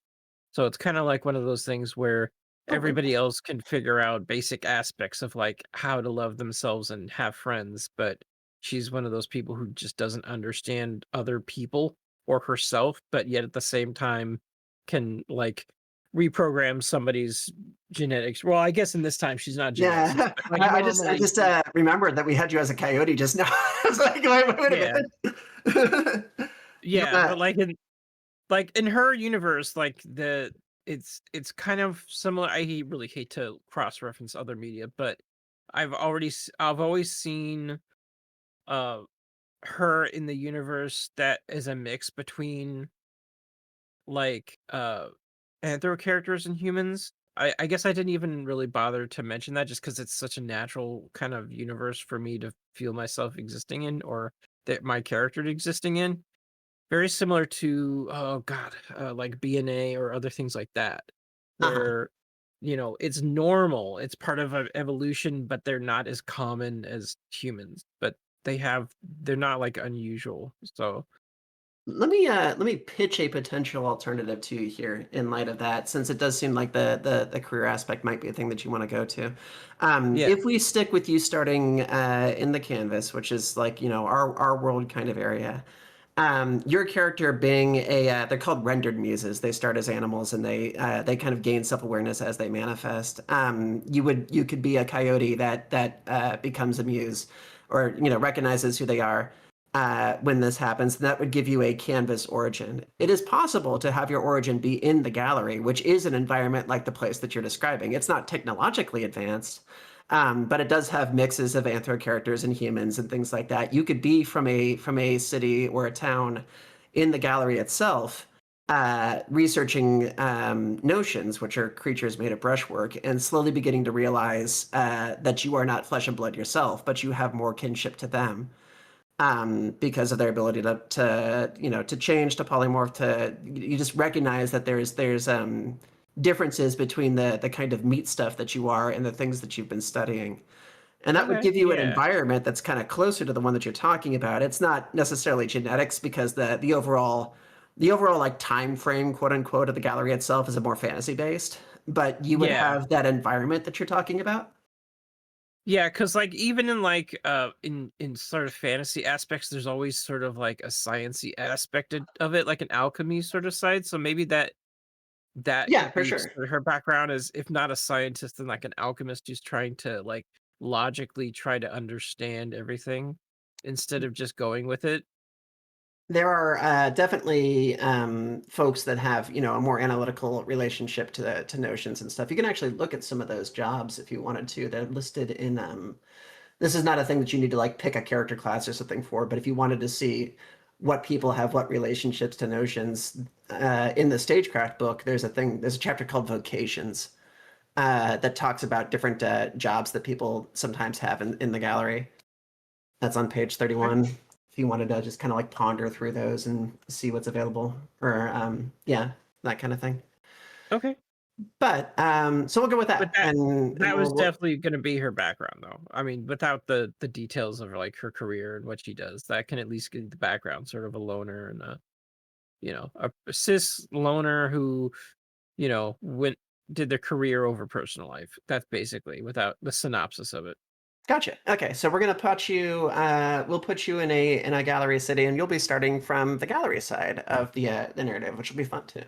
So it's kind of like one of those things where Okay. everybody else can figure out basic aspects of like how to love themselves and have friends, but she's one of those people who just doesn't understand other people or herself, but yet at the same time can like reprogram somebody's genetics. Well, I guess in this time she's not a geneticist, Yeah, but like I just normally, remembered that we had you as a coyote just now. I was like, wait yeah, a minute. You yeah, wanna- but like in her universe, like it's kind of similar. Really hate to cross reference other media, but I've always seen uh her in the universe that is a mix between like anthro characters and humans. I guess I didn't even really bother to mention that just because it's such a natural kind of universe for me to feel myself existing in, or that my character existing in. Very similar to, oh god, like BNA or other things like that, Uh-huh. where, it's normal, it's part of a evolution, but they're not as common as humans, but they're not, like, unusual, so Let me pitch a potential alternative to you here in light of that, since it does seem like the career aspect might be a thing that you want to go to. yeah. If we stick with you starting in the canvas, which is like our world kind of area, your character being they're called rendered muses. They start as animals and they kind of gain self-awareness as they manifest. You could be a coyote that becomes a muse, or recognizes who they are when this happens. That would give you a canvas origin. It is possible to have your origin be in the gallery, which is an environment like the place that you're describing. It's not technologically advanced, but it does have mixes of anthro characters and humans and things like that. You could be from a city or a town in the gallery itself, researching notions, which are creatures made of brushwork, and slowly beginning to realize that you are not flesh and blood yourself, but you have more kinship to them, because of their ability to change, to polymorph, you just recognize that there's differences between the kind of meat stuff that you are and the things that you've been studying. And that would Okay, give you an yeah. environment that's kind of closer to the one that you're talking about. It's not necessarily genetics, because the overall like time frame, quote unquote, of the gallery itself is a more fantasy based, but you would Yeah. have that environment that you're talking about. Yeah, because like even in like in sort of fantasy aspects, there's always sort of like a sciencey aspect of it, like an alchemy sort of side. So maybe that Yeah, could for be sure. sort of her background, is if not a scientist, then like an alchemist who's trying to like logically try to understand everything instead of just going with it. There are definitely folks that have, a more analytical relationship to notions and stuff. You can actually look at some of those jobs if you wanted to. They're listed in. This is not a thing that you need to like pick a character class or something for, but if you wanted to see what people have, what relationships to notions, in the Stagecraft book, there's a chapter called Vocations, that talks about different jobs that people sometimes have in the gallery. That's on page Okay. 31. If you wanted to just kind of like ponder through those and see what's available, or yeah, that kind of thing. Okay. But so we'll go with But that, and that was we'll definitely going to be her background, though. I mean, without the details of like her career and what she does, that can at least get the background, sort of a loner and a cis loner who went did their career over personal life. That's basically without the synopsis of it. Gotcha. Okay, so we're gonna put you. We'll put you in a gallery city, and you'll be starting from the gallery side of the narrative, which will be fun too.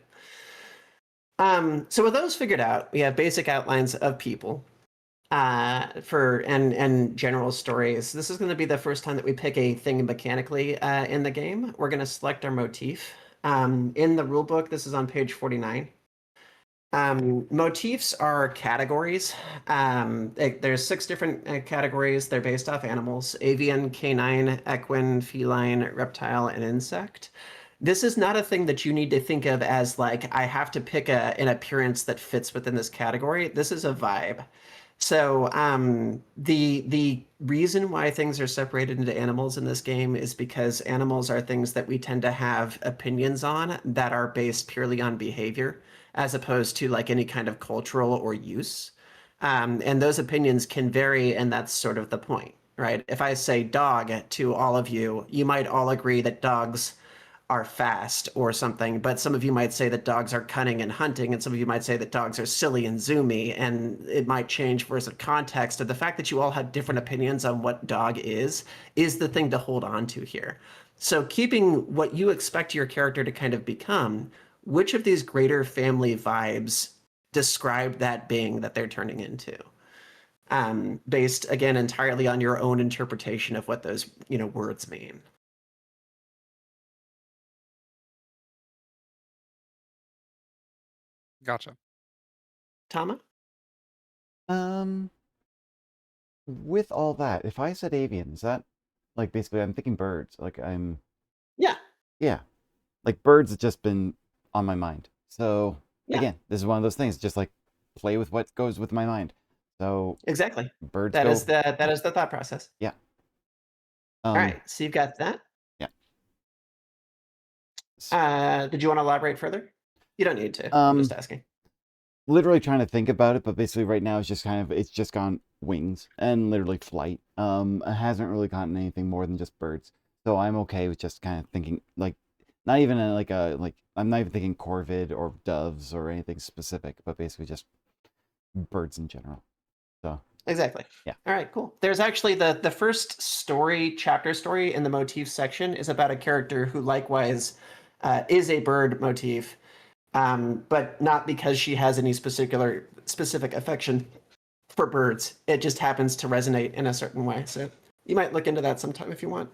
So with those figured out, we have basic outlines of people, for and general stories. This is going to be the first time that we pick a thing mechanically in the game. We're going to select our motif. In the rulebook, this is on page 49. Motifs are categories. There's 6 different categories. They're based off animals: avian, canine, equine, feline, reptile, and insect. This is not a thing that you need to think of as like, I have to pick an appearance that fits within this category. This is a vibe. So the reason why things are separated into animals in this game is because animals are things that we tend to have opinions on that are based purely on behavior, as opposed to like any kind of cultural or use. And those opinions can vary, and that's sort of the point, right? If I say dog to all of you, you might all agree that dogs are fast or something, but some of you might say that dogs are cunning and hunting, and some of you might say that dogs are silly and zoomy, and it might change versus context. And the fact that you all have different opinions on what dog is the thing to hold on to here. So keeping what you expect your character to kind of become, which of these greater family vibes describe that being that they're turning into? Based again entirely on your own interpretation of what those words mean. Gotcha. Tama? Um, with all that, if I said avian, is that like basically I'm thinking birds? Like Yeah. yeah, like birds have just been on my mind. So Yeah. again, this is one of those things, just like play with what goes with my mind. So Exactly. birds That go. is the thought process. Yeah. All right. So you've got that. Did you want to elaborate further? You don't need to. I'm just asking. Literally trying to think about it, but basically right now it's just gone wings and literally flight. It hasn't really gotten anything more than just birds. So I'm okay with just kind of thinking like not even I'm not even thinking corvid or doves or anything specific, but basically just birds in general. So Exactly. Yeah. All right, cool. There's actually the first chapter story in the motif section is about a character who likewise is a bird motif, but not because she has any specific affection for birds. It just happens to resonate in a certain way. So you might look into that sometime if you want.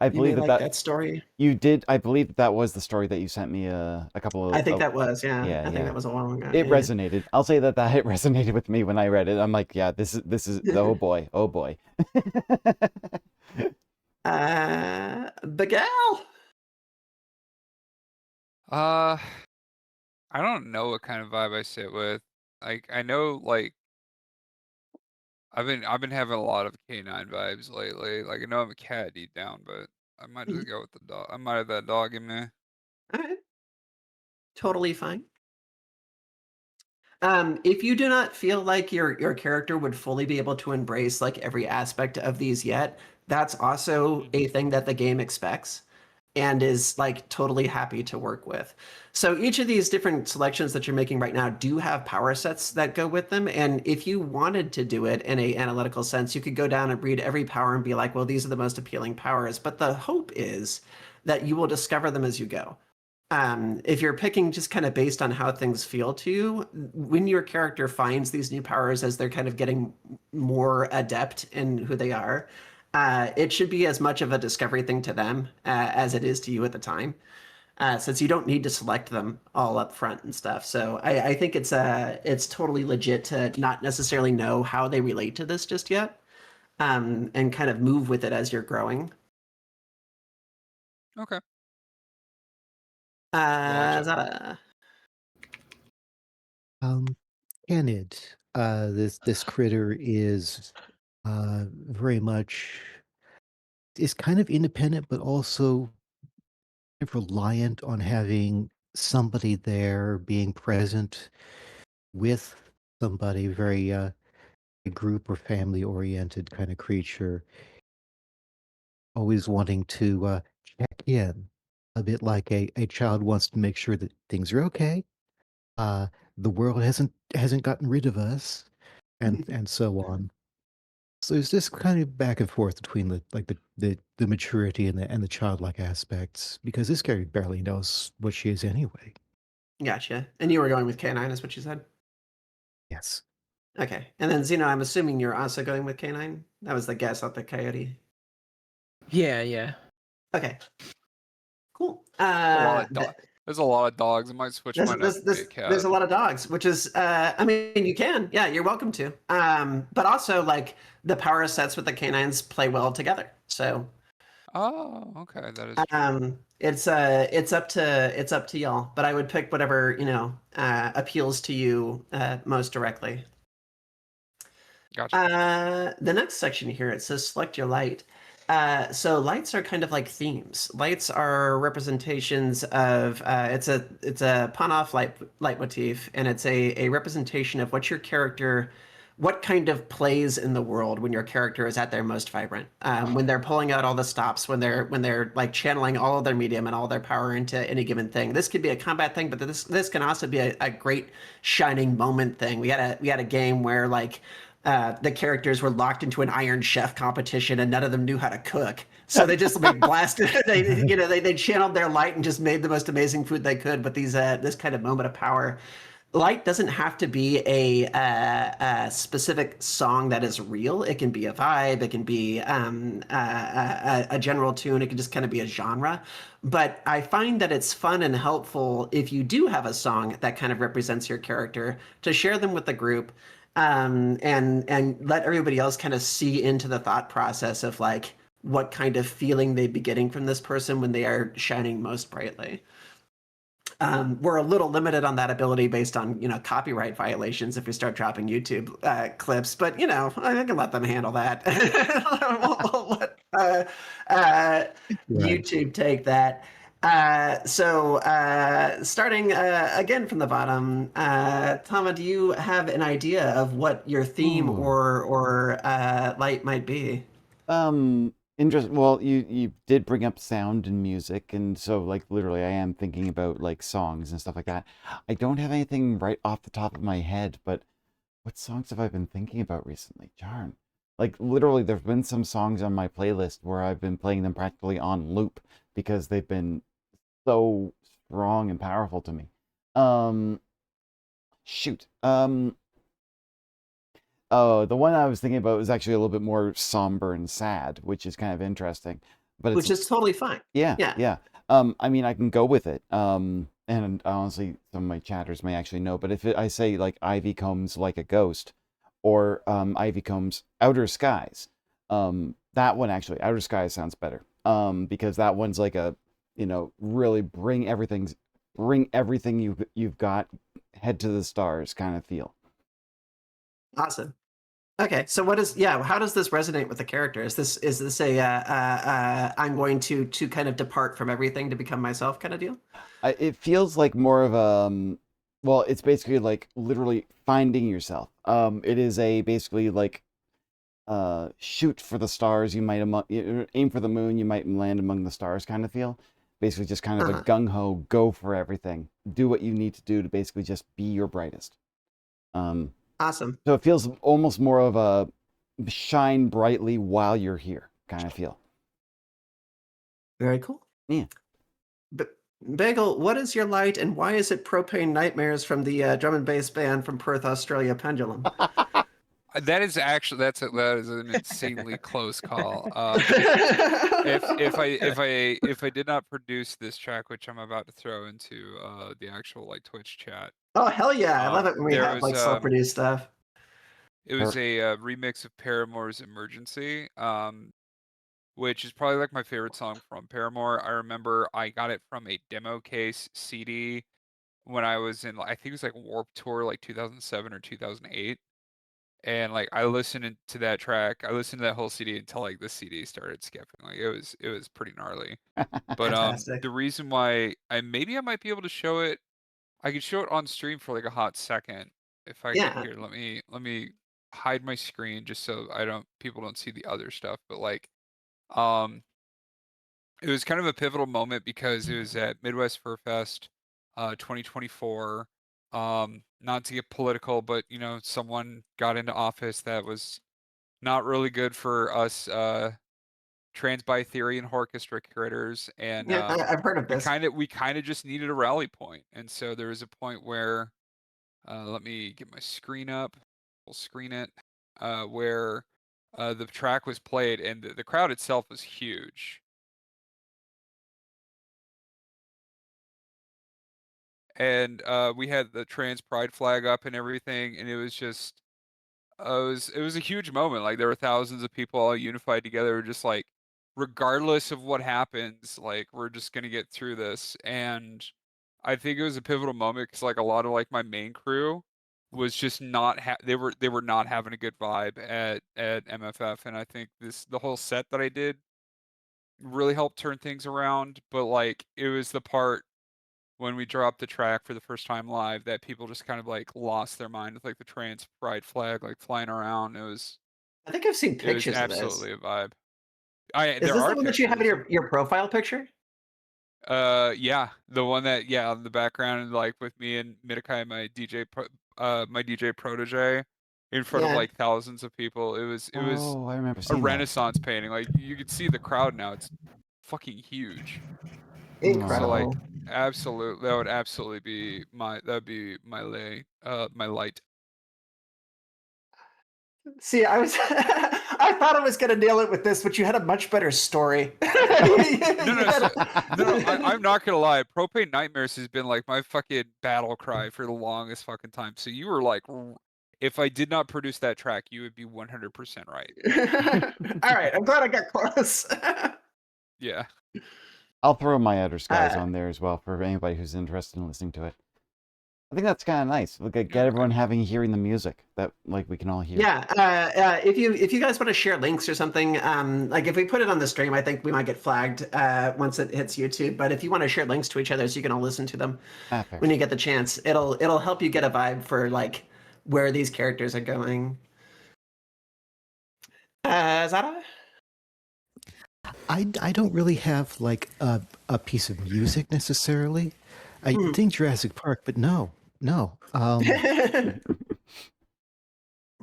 I You believe may like that story. you did. I believe that was the story that you sent me a couple of. I think that was, yeah. Yeah, I think that was a while ago. It yeah. resonated. I'll say that it resonated with me when I read it. I'm like, yeah, this is oh boy. Bagal. I don't know what kind of vibe I sit with. Like I know like I've been having a lot of canine vibes lately. Like I know I'm a cat deep down, but I might just go with the dog. I might have that dog in me. All right. Totally fine. If you do not feel like your character would fully be able to embrace like every aspect of these yet, that's also a thing that the game expects and is like totally happy to work with. So each of these different selections that you're making right now do have power sets that go with them. And if you wanted to do it in a analytical sense, you could go down and read every power and be like, well, these are the most appealing powers. But the hope is that you will discover them as you go. If you're picking just kind of based on how things feel to you, when your character finds these new powers as they're kind of getting more adept in who they are, it should be as much of a discovery thing to them as it is to you at the time, since you don't need to select them all up front and stuff. So I think it's totally legit to not necessarily know how they relate to this just yet, and kind of move with it as you're growing. Okay. Zara. Canid. This critter is very much is kind of independent, but also reliant on having somebody there, being present with somebody. Very a group or family oriented kind of creature. Always wanting to check in, a bit like a child wants to make sure that things are okay. Uh, the world hasn't gotten rid of us, and so on. So it's this kind of back and forth between the maturity and the childlike aspects, because this character barely knows what she is anyway. Gotcha. And you were going with K9, is what you said? Yes. Okay. And then Zeno, I'm assuming you're also going with K9? That was the guess at the coyote. Yeah. Okay. Cool. There's a lot of dogs. I might switch mine up to be a cat. There's a lot of dogs, which is, I mean, you can. Yeah, you're welcome to. But also, like, the power sets with the canines play well together. So. Oh, okay. That is true. It's up to y'all. But I would pick whatever, appeals to you most directly. Gotcha. The next section here, it says select your light. So lights are kind of like themes. Lights are representations of it's a pun-off leitmotif, and it's a representation of what kind of plays in the world when your character is at their most vibrant. When they're pulling out all the stops, when they're like channeling all of their medium and all their power into any given thing. This could be a combat thing, but this can also be a great shining moment thing. We had a game where like the characters were locked into an Iron Chef competition and none of them knew how to cook. So they just like blasted. They channeled their light and just made the most amazing food they could. But this kind of moment of power. Light doesn't have to be a specific song that is real. It can be a vibe. It can be a general tune. It can just kind of be a genre. But I find that it's fun and helpful if you do have a song that kind of represents your character to share them with the group. And let everybody else kind of see into the thought process of like what kind of feeling they'd be getting from this person when they are shining most brightly. We're a little limited on that ability based on, copyright violations if we start dropping YouTube clips, but, I can let them handle that. We'll let Right. YouTube take that. Starting again from the bottom, Tama, do you have an idea of what your theme Ooh. or light might be? Interesting. Well, you did bring up sound and music, and so like literally, I am thinking about like songs and stuff like that. I don't have anything right off the top of my head, but what songs have I been thinking about recently? Darn. Like literally, there've been some songs on my playlist where I've been playing them practically on loop because they've been so strong and powerful to me. Um, shoot. Oh, the one I was thinking about was actually a little bit more somber and sad, which is kind of interesting. But it's Which is totally fine. yeah, Yeah. yeah. I mean, I can go with it. And honestly, some of my chatters may actually know, but if I say like Ivy Combs like a ghost, or Ivy Combs Outer Skies, that one actually Outer Skies sounds better. Because that one's like a, really bring everything you've got, head to the stars kind of feel. Awesome. Okay, so how does this resonate with the character? Is this a I'm going to kind of depart from everything to become myself kind of deal? It feels like more of a, well, it's basically like literally finding yourself. It is a basically like shoot for the stars. You might aim for the moon. You might land among the stars kind of feel. Basically, just kind of a gung ho, go for everything. Do what you need to do to basically just be your brightest. Awesome. So it feels almost more of a shine brightly while you're here kind of feel. Very cool. Yeah. Bagel, what is your light, and why is it Propane Nightmares from the drum and bass band from Perth, Australia, Pendulum? That is an insanely close call. If I did not produce this track, which I'm about to throw into the actual like Twitch chat. Oh hell yeah! I love it when we have like self-produced stuff. It was a remix of Paramore's Emergency, which is probably like my favorite song from Paramore. I remember I got it from a demo case CD when I was in, I think it was like Warped Tour, like 2007 or 2008. And like I listened to that track, I listened to that whole CD until like the CD started skipping. Like it was pretty gnarly. But Fantastic. the reason why I might be able to show it, I could show it on stream for like a hot second. If I Yeah. here, let me hide my screen just so people don't see the other stuff. But like it was kind of a pivotal moment because it was at Midwest Fur Fest 2024. Not to get political, but someone got into office that was not really good for us trans bi theory and orchestra critters, and Yeah, I've heard of this. we kind of just needed a rally point. And so there was a point where let me get my screen up, we'll screen it, where the track was played and the crowd itself was huge. And we had the trans pride flag up and everything, and it was just it was a huge moment. Like there were thousands of people all unified together, just like regardless of what happens, like we're just gonna get through this. And I think it was a pivotal moment because like a lot of like my main crew was just not they were not having a good vibe at MFF. And I think the whole set that I did really helped turn things around. But like it was the part when we dropped the track for the first time live that people just kind of like lost their mind with like the trans pride flag like flying around. I think I've seen It was pictures of this. absolutely a vibe. Is There this are the one that you have in pictures. your profile picture? Yeah, the one that in the background, like with me and Midakai, my DJ protege, in front of Yeah. like thousands of people. It was Oh, I remember a seeing that. Renaissance painting. Like you could see the crowd now. It's fucking huge. Incredible. So like absolutely, that would absolutely be my my light. See, I was I thought I was gonna nail it with this, but you had a much better story. No, I'm not gonna lie. Propane Nightmares has been like my fucking battle cry for the longest fucking time. So you were like, if I did not produce that track, you would be 100% right. All right, I'm glad I got close. Yeah. I'll throw my Outer Skies Uh, on there as well for anybody who's interested in listening to it. I think that's kind of nice. Look, get everyone hearing the music that like we can all hear. Yeah, if you guys want to share links or something, like if we put it on the stream, I think we might get flagged once it hits YouTube. But if you want to share links to each other so you can all listen to them Fair. when you get the chance, it'll help you get a vibe for like where these characters are going. Zara? I don't really have like a piece of music necessarily. I think Jurassic Park, but no.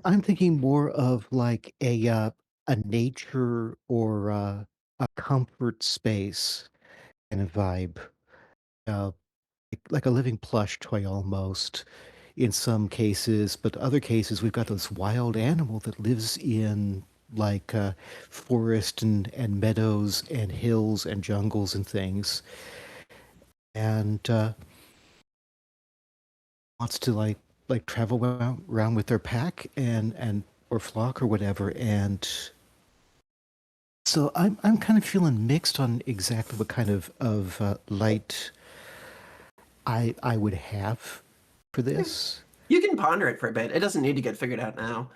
I'm thinking more of like a nature or a comfort space kind of vibe, uh, like a living plush toy almost. In some cases, but other cases, we've got this wild animal that lives in like forest and meadows and hills and jungles and things, and wants to like travel around with their pack and or flock or whatever. And so I'm kind of feeling mixed on exactly what kind of light I would have for this. You can ponder it for a bit. It doesn't need to get figured out now.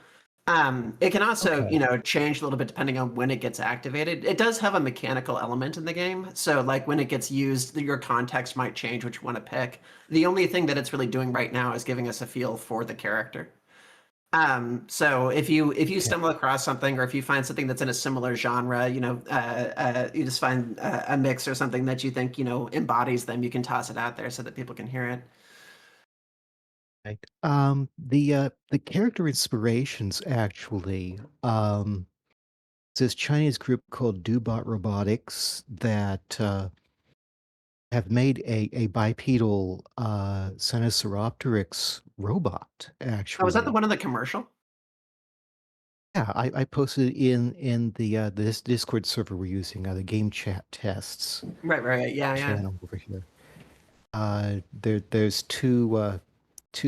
It can also, Okay. change a little bit depending on when it gets activated. It does have a mechanical element in the game. So like when it gets used, your context might change which one to pick. The only thing that it's really doing right now is giving us a feel for the character. So if you stumble across something or if you find something that's in a similar genre, you just find a mix or something that you think, embodies them, you can toss it out there so that people can hear it. Right. The character inspirations actually, this Chinese group called Dubot Robotics that have made a bipedal Sinosauropteryx robot. Oh, was that the Actually, one in the commercial? yeah, I posted it in the this Discord server we're using, the game chat tests Right. Yeah. channel over here. There's two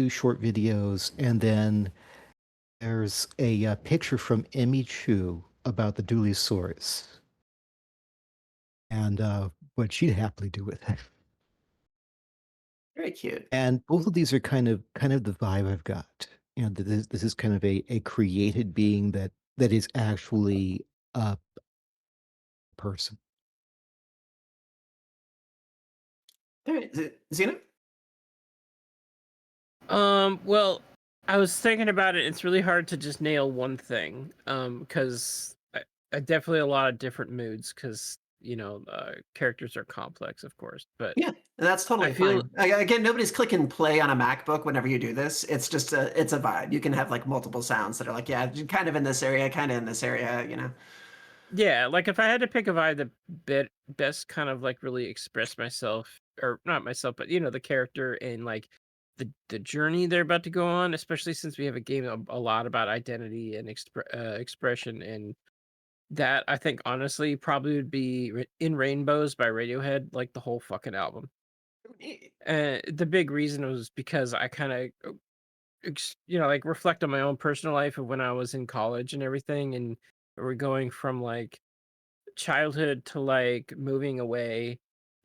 short videos, and then there's a picture from Emmy Chu about the Dulisaurus and what she'd happily do with it. Very cute. And both of these are kind of the vibe I've got. This is kind of a created being that is actually a person. All right. Xena? Well, I was thinking about it. It's really hard to just nail one thing. Because I definitely a lot of different moods. Because characters are complex, of course. But Yeah, that's totally I feel fine. Again, nobody's clicking play on a MacBook whenever you do this. It's just it's a vibe. You can have like multiple sounds that are like, yeah, kind of in this area, kind of in this area. yeah, like if I had to pick a vibe that best kind of like really express myself, or not myself, but the character and like the journey they're about to go on, especially since we have a game a lot about identity and expression, and that I think honestly probably would be In Rainbows by Radiohead, like the whole fucking album. Neat. The big reason was because I kind of like reflect on my own personal life of when I was in college and everything, and we're going from like childhood to like moving away,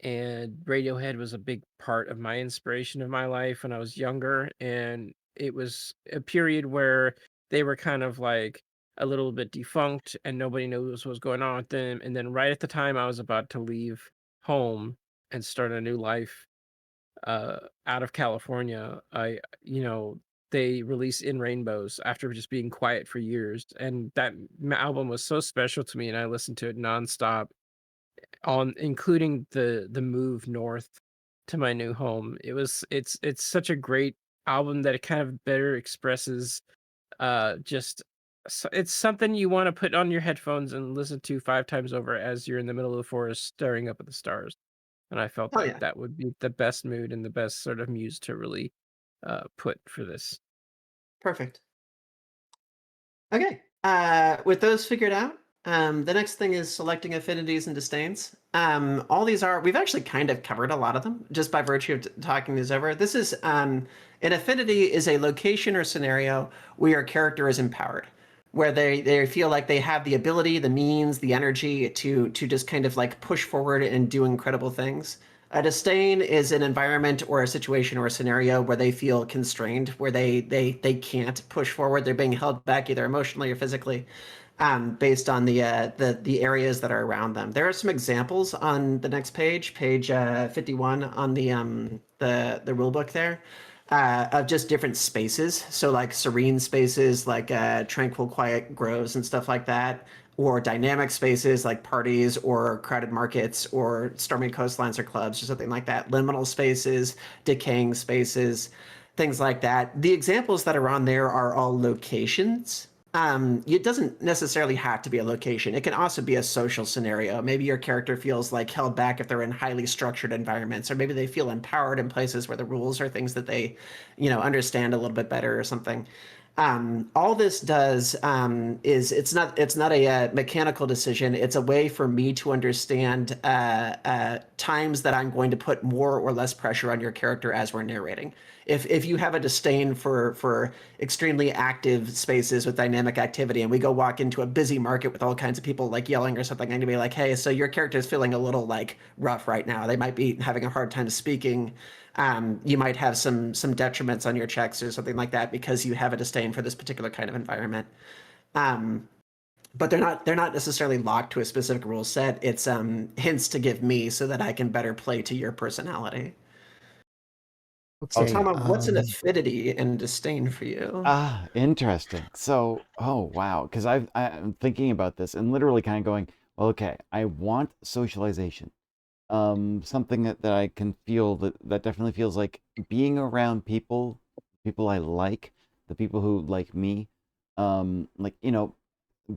and Radiohead was a big part of my inspiration of my life when I was younger, and it was a period where they were kind of like a little bit defunct and nobody knows what was going on with them, and then right at the time I was about to leave home and start a new life out of California, they released In Rainbows after just being quiet for years, and that album was so special to me, and I listened to it nonstop, on including the move north to my new home. It's such a great album that it kind of better expresses just it's something you want to put on your headphones and listen to 5 times over as you're in the middle of the forest staring up at the stars. And I felt Oh like yeah, that would be the best mood and the best sort of muse to really put for this. perfect. Okay. With those figured out, the next thing is selecting affinities and disdains. All these we've actually kind of covered a lot of them just by virtue of talking these over. This is an affinity is a location or scenario where your character is empowered. where they feel like they have the ability, the means, the energy to just kind of like push forward and do incredible things. A disdain is an environment or a situation or a scenario where they feel constrained, where they can't push forward. They're being held back either emotionally or physically, based on the areas that are around them. There are some examples on the next page, page 51 on the rule book there, of just different spaces. So like serene spaces, like tranquil, quiet groves and stuff like that, or dynamic spaces like parties or crowded markets or stormy coastlines or clubs or something like that. Liminal spaces, decaying spaces, things like that. The examples that are on there are all locations. It doesn't necessarily have to be a location. It can also be a social scenario. Maybe your character feels like held back if they're in highly structured environments, or maybe they feel empowered in places where the rules are things that they, understand a little bit better or something. All this does is it's not a mechanical decision. It's a way for me to understand times that I'm going to put more or less pressure on your character as we're narrating. If you have a disdain for extremely active spaces with dynamic activity, and we go walk into a busy market with all kinds of people like yelling or something, I'm gonna be like, hey, so your character is feeling a little like rough right now. They might be having a hard time speaking. You might have some detriments on your checks or something like that because you have a disdain for this particular kind of environment. But they're not necessarily locked to a specific rule set. It's hints to give me so that I can better play to your personality. So Okay. Tama, what's an affinity and disdain for you? Interesting. So, oh wow, because I'm thinking about this and literally kind of going, well, okay, I want socialization. Something that I can feel that definitely feels like being around people I like, the people who like me. Like,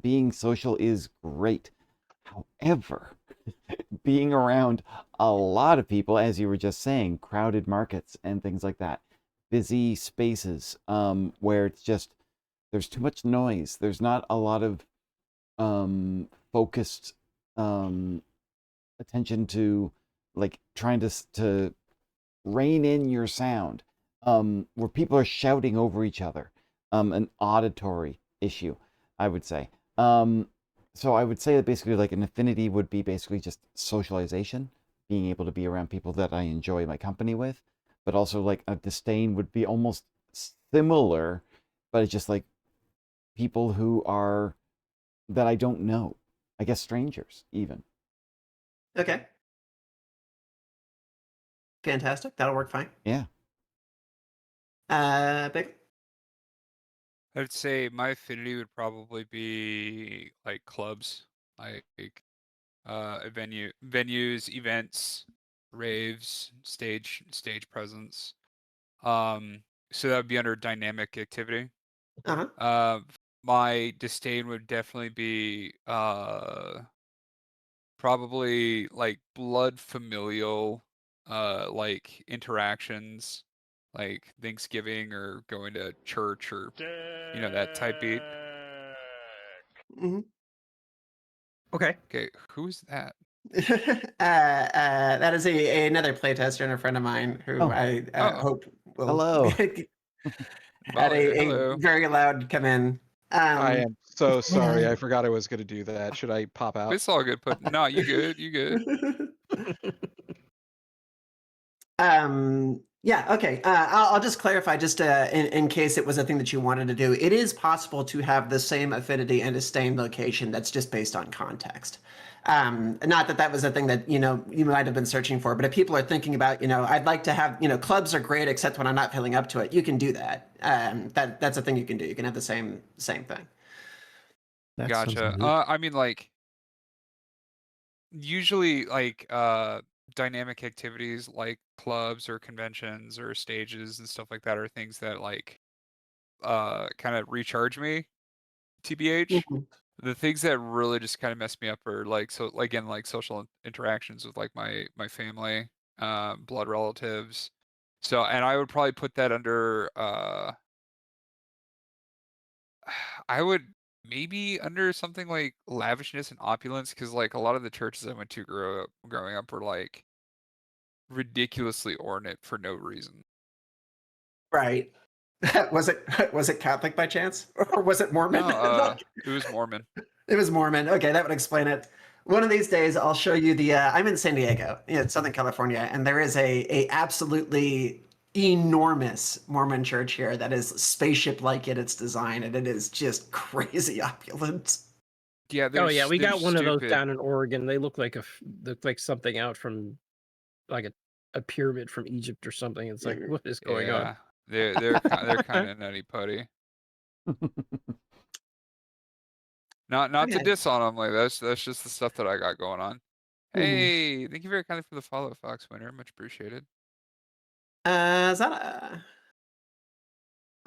being social is great. However, being around a lot of people, as you were just saying, crowded markets and things like that, busy spaces, where it's just there's too much noise. There's not a lot of focused attention to like trying to rein in your sound, where people are shouting over each other, an auditory issue, I would say. So I would say that basically like an affinity would be basically just socialization, being able to be around people that I enjoy my company with, but also like a disdain would be almost similar, but it's just like people who are that I don't know. I guess strangers even. Okay, fantastic. That'll work fine. Yeah. Big. I'd say my affinity would probably be like clubs, like venues, events, raves, stage presence. So that would be under dynamic activity. Uh-huh. My disdain would definitely be probably like blood familial like interactions, like Thanksgiving or going to church or that type beat. Hmm. Okay. Okay, who's that? That is another playtester and a friend of mine who Oh. I Oh, hope will Hello. had a hello. very loud come in. I am so sorry. Yeah. I forgot I was going to do that. Should I pop out? It's all good. But no, you good. You good. Yeah, okay. I'll just clarify, just in case it was a thing that you wanted to do. It is possible to have the same affinity and disdain location that's just based on context. Not that that was a thing that you might have been searching for, but if people are thinking about, I'd like to have, clubs are great except when I'm not feeling up to it, you can do that. That's a thing you can do. You can have the same thing. That sounds Gotcha. neat. I mean, like usually, like dynamic activities like clubs or conventions or stages and stuff like that are things that like kind of recharge me. TBH. Mhm. The things that really just kind of mess me up are like again like social interactions with like my family, blood relatives. So and I would probably put that under I would maybe under something like lavishness and opulence because like a lot of the churches I went to growing up were like ridiculously ornate for no reason. Right. Was it Catholic by chance, or was it Mormon? No, it was Mormon. It was Mormon. Okay, that would explain it. One of these days, I'll show you the. I'm in San Diego, Southern California, and there is a absolutely enormous Mormon church here that is spaceship-like in its design, and it is just crazy opulent. Yeah. Oh yeah, we they're got one of those stupid. down in Oregon. They look like something out from like a pyramid from Egypt or something. It's like, what is going on? Yeah, they're kind of nutty putty. Not to Okay. diss on them, like that's just the stuff that I got going on. Hey, thank you very kindly for the follow, Fox Winner. Much appreciated. Is that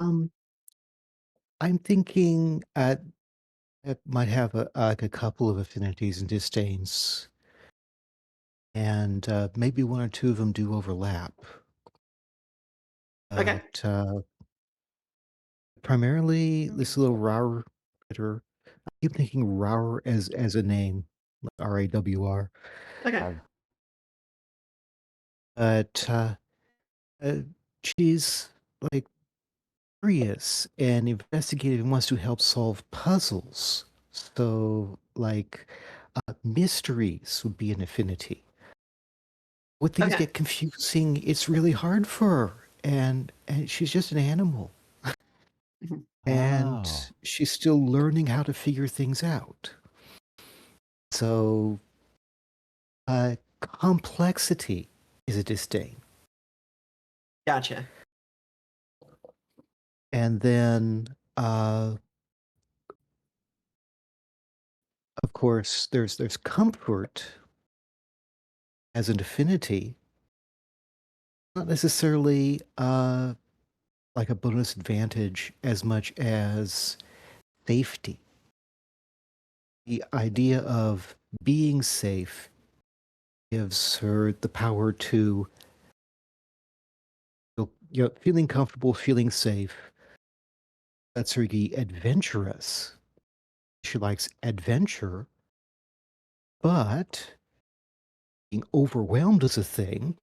a... I'm thinking it might have like a couple of affinities and disdains, and maybe one or two of them do overlap. Okay. But primarily, this little Rawr critter. I keep thinking Rawr as a name, like RAWR. Okay. But she's like curious and investigative and wants to help solve puzzles. So, like, mysteries would be an affinity. When things Okay. get confusing, it's really hard for her, and she's just an animal, and Oh. she's still learning how to figure things out. So, complexity is a disdain. Gotcha. And then, of course, there's comfort as an affinity, not necessarily like a bonus advantage as much as safety. The idea of being safe gives her the power to, feeling comfortable, feeling safe. Lets her be adventurous. She likes adventure, but being overwhelmed is a thing.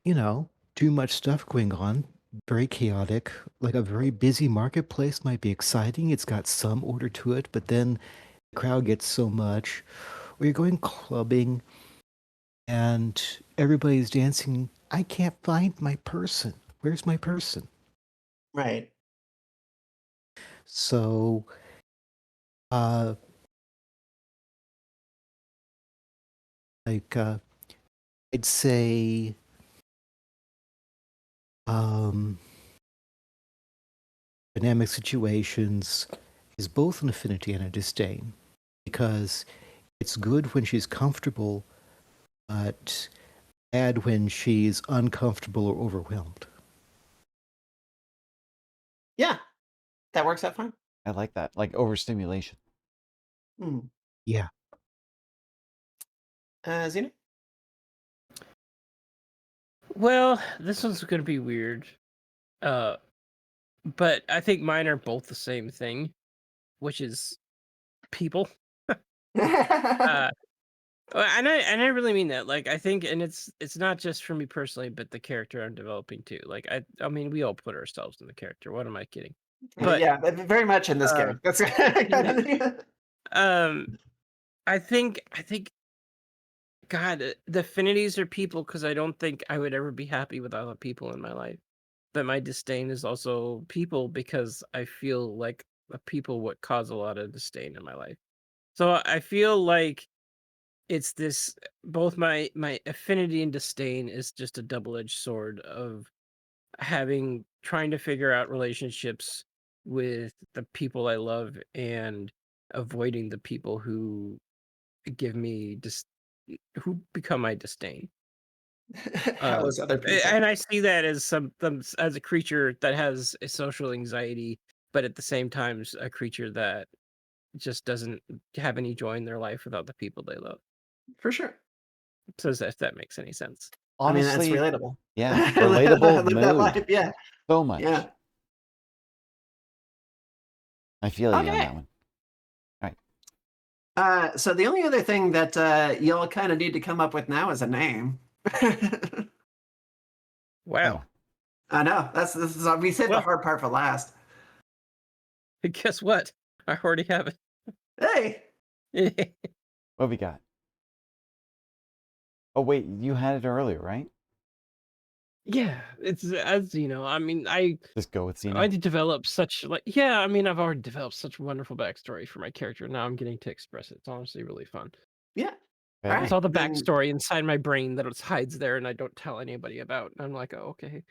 Too much stuff going on, very chaotic. Like a very busy marketplace might be exciting. It's got some order to it, but then the crowd gets so much. Or you're going clubbing and everybody's dancing. I can't find my person. Where's my person? Right. So, like, I'd say, dynamic situations is both an affinity and a disdain, because it's good when she's comfortable, but bad when she's uncomfortable or overwhelmed. Yeah, that works out fine. I like that. Like overstimulation. Yeah. Xena? Well, this one's going to be weird. But I think mine are both the same thing, which is people. And I really mean that. Like, I think, and it's not just for me personally, but the character I'm developing too. Like, I mean, we all put ourselves in the character. What am I kidding? But yeah, very much in this game. That's I think, God, the affinities are people, because I don't think I would ever be happy with other people in my life. But my disdain is also people, because I feel like people would cause a lot of disdain in my life. So I feel like it's this, both my affinity and disdain is just a double-edged sword of trying to figure out relationships with the people I love and avoiding the people who give me who become my disdain. How is other people? And I see that as as a creature that has a social anxiety, but at the same time a creature that just doesn't have any joy in their life without the people they love. For sure. So if that makes any sense. Honestly, I mean, that's relatable. yeah, I relatable live that mood. life, yeah. So much. Yeah. I feel you on Okay. that one. All right. So the only other thing that y'all kind of need to come up with now is a name. Wow. I know. This is we saved the Well- hard part for last. Guess what? I already have Hey, it. What have we got? Oh wait, you had it earlier, right? Yeah, it's as you know. I mean, I Just go with I Xena. did develop such yeah. I mean, I've already developed such wonderful backstory for my character. Now I'm getting to express it. It's honestly really fun. yeah. Okay. All It's right. all the then backstory inside my brain that it hides there, and I don't tell anybody about. And I'm like, oh, okay.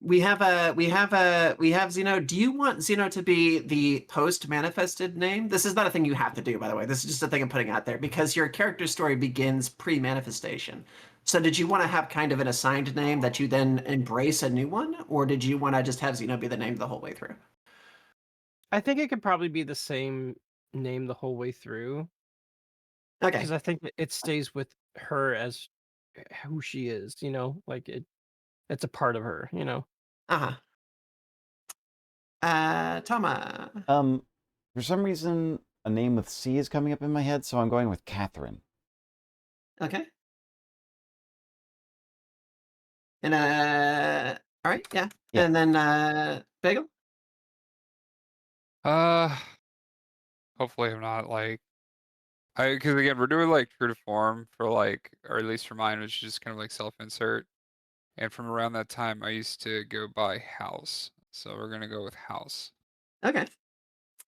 we have Zeno. Do you want Zeno to be the post manifested name? This is not a thing you have to do, by the way. This is just a thing I'm putting out there because your character story begins pre manifestation. So did you want to have kind of an assigned name that you then embrace a new one, or did you want to just have Zeno be the name the whole way through? I think it could probably be the same name the whole way through Okay. because I think it stays with her as who she is. You know, like it's a part of her. You know. Uh-huh. Tama. For some reason, a name with C is coming up in my head, so I'm going with Catherine. Okay. And all right, yeah. Yeah. And then Bagel. Hopefully I'm not like because again we're doing like true to form for like, or at least for mine, which is just kind of like self-insert. And from around that time, I used to go by House, so we're gonna go with House. Okay.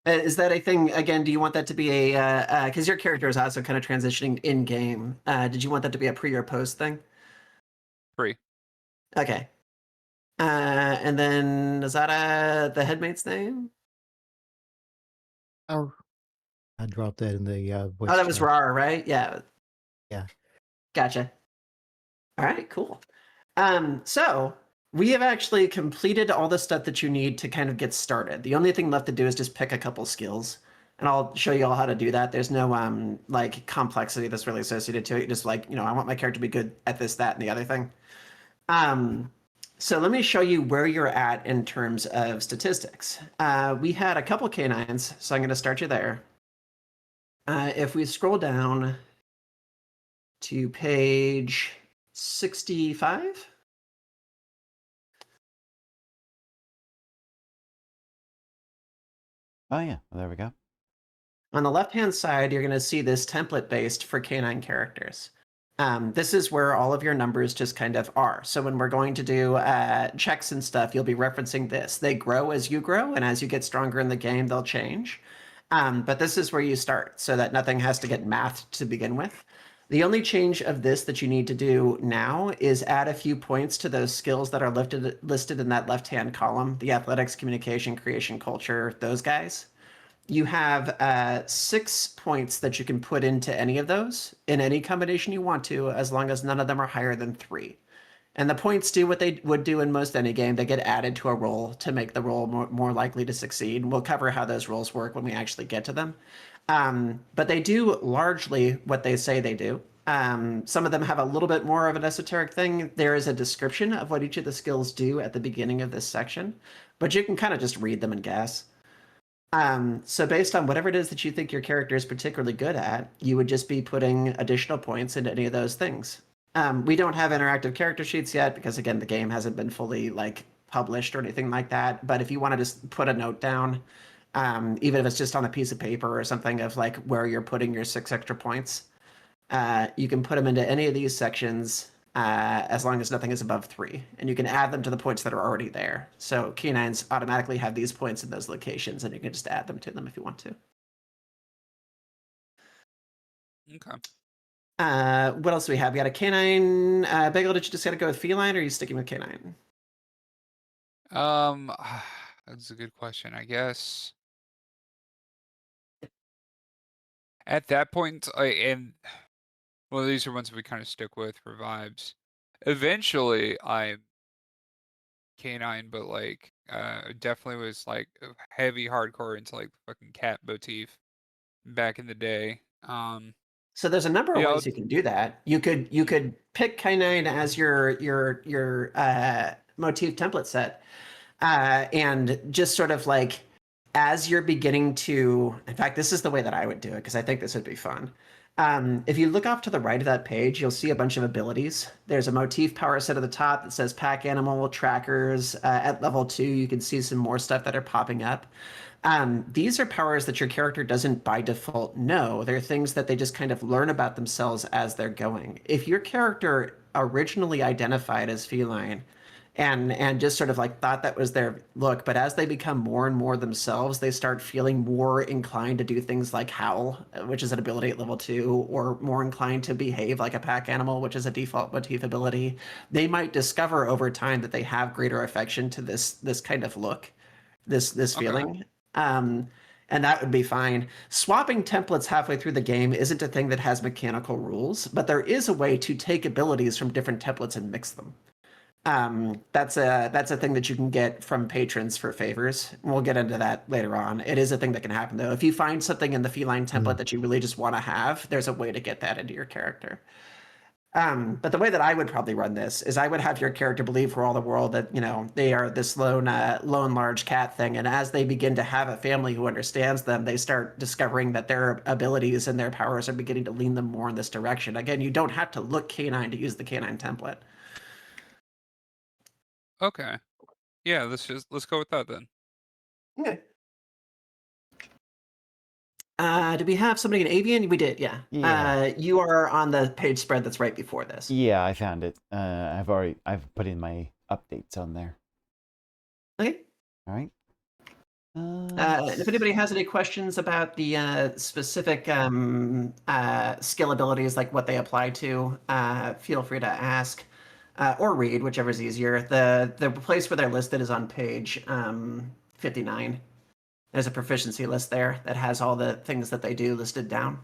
Is that a thing again? Do you want that to be a because your character is also kind of transitioning in game? Did you want that to be a pre or post thing? Free. Okay. And then is that the headmate's name? Oh, I dropped that in the voice Oh, that was chat. Rar, right? Yeah. Yeah. Gotcha. All right, cool. So we have actually completed all the stuff that you need to kind of get started. The only thing left to do is just pick a couple skills, and I'll show you all how to do that. There's no like complexity that's really associated to it. Just like, I want my character to be good at this, that, and the other thing. So let me show you where you're at in terms of statistics. We had a couple canines, so I'm going to start you there. If we scroll down to page 65. Oh yeah, well, there we go. On the left-hand side, you're going to see this template based for canine characters. This is where all of your numbers just kind of are. So when we're going to do checks and stuff, you'll be referencing this. They grow as you grow, and as you get stronger in the game, they'll change. But this is where you start, so that nothing has to get mathed to begin with. The only change of this that you need to do now is add a few points to those skills that are listed in that left-hand column, the athletics, communication, creation, culture, those guys. You have 6 points that you can put into any of those in any combination you want to, as long as none of them are higher than 3. And the points do what they would do in most any game. They get added to a roll to make the roll more likely to succeed. We'll cover how those rolls work when we actually get to them. But they do largely what they say they do. Some of them have a little bit more of an esoteric thing. There is a description of what each of the skills do at the beginning of this section, but you can kind of just read them and guess. So based on whatever it is that you think your character is particularly good at, you would just be putting additional points into any of those things. We don't have interactive character sheets yet because, again, the game hasn't been fully published or anything like that. But if you want to just put a note down, even if it's just on a piece of paper or something of where you're putting your 6 extra points, you can put them into any of these sections as long as nothing is above 3. And you can add them to the points that are already there. So canines automatically have these points in those locations, and you can just add them to them if you want to. Okay. What else do we have? We got a canine. Bagel, did you just got to go with feline, or are you sticking with canine? That's a good question. I guess at that point, and well, these are ones we kind of stick with for vibes. Eventually, I'm canine, but definitely was heavy hardcore into the fucking cat motif back in the day. So there's a number of Yeah, ways you can do that. You could pick canine as your motif template set, and just sort of as you're beginning to. In fact, this is the way that I would do it because I think this would be fun. If you look off to the right of that page, you'll see a bunch of abilities. There's a motif power set at the top that says pack animal trackers. At level 2, you can see some more stuff that are popping up. These are powers that your character doesn't by default know. They're things that they just kind of learn about themselves as they're going. If your character originally identified as feline, and just sort of like thought that was their look, but as they become more and more themselves, they start feeling more inclined to do things like howl, which is an ability at level 2, or more inclined to behave like a pack animal, which is a default motif ability. They might discover over time that they have greater affection to this kind of look, this Okay. feeling. And that would be fine. Swapping templates halfway through the game isn't a thing that has mechanical rules, but there is a way to take abilities from different templates and mix them. That's a thing that you can get from patrons for favors. We'll get into that later on. It is a thing that can happen though. If you find something in the feline template that you really just want to have, there's a way to get that into your character. But the way that I would probably run this is I would have your character believe for all the world that, you know, they are this lone large cat thing. And as they begin to have a family who understands them, they start discovering that their abilities and their powers are beginning to lean them more in this direction. Again, you don't have to look canine to use the canine template. Okay. Yeah, let's go with that then. Okay. Did we have somebody in avian? We did, yeah. Yeah. You are on the page spread that's right before this. Yeah, I found it. I've put in my updates on there. Okay. All right. If anybody has any questions about the specific skill abilities, like what they apply to, feel free to ask or read, whichever's easier. The place where they're listed is on page 59. There's a proficiency list there that has all the things that they do listed down.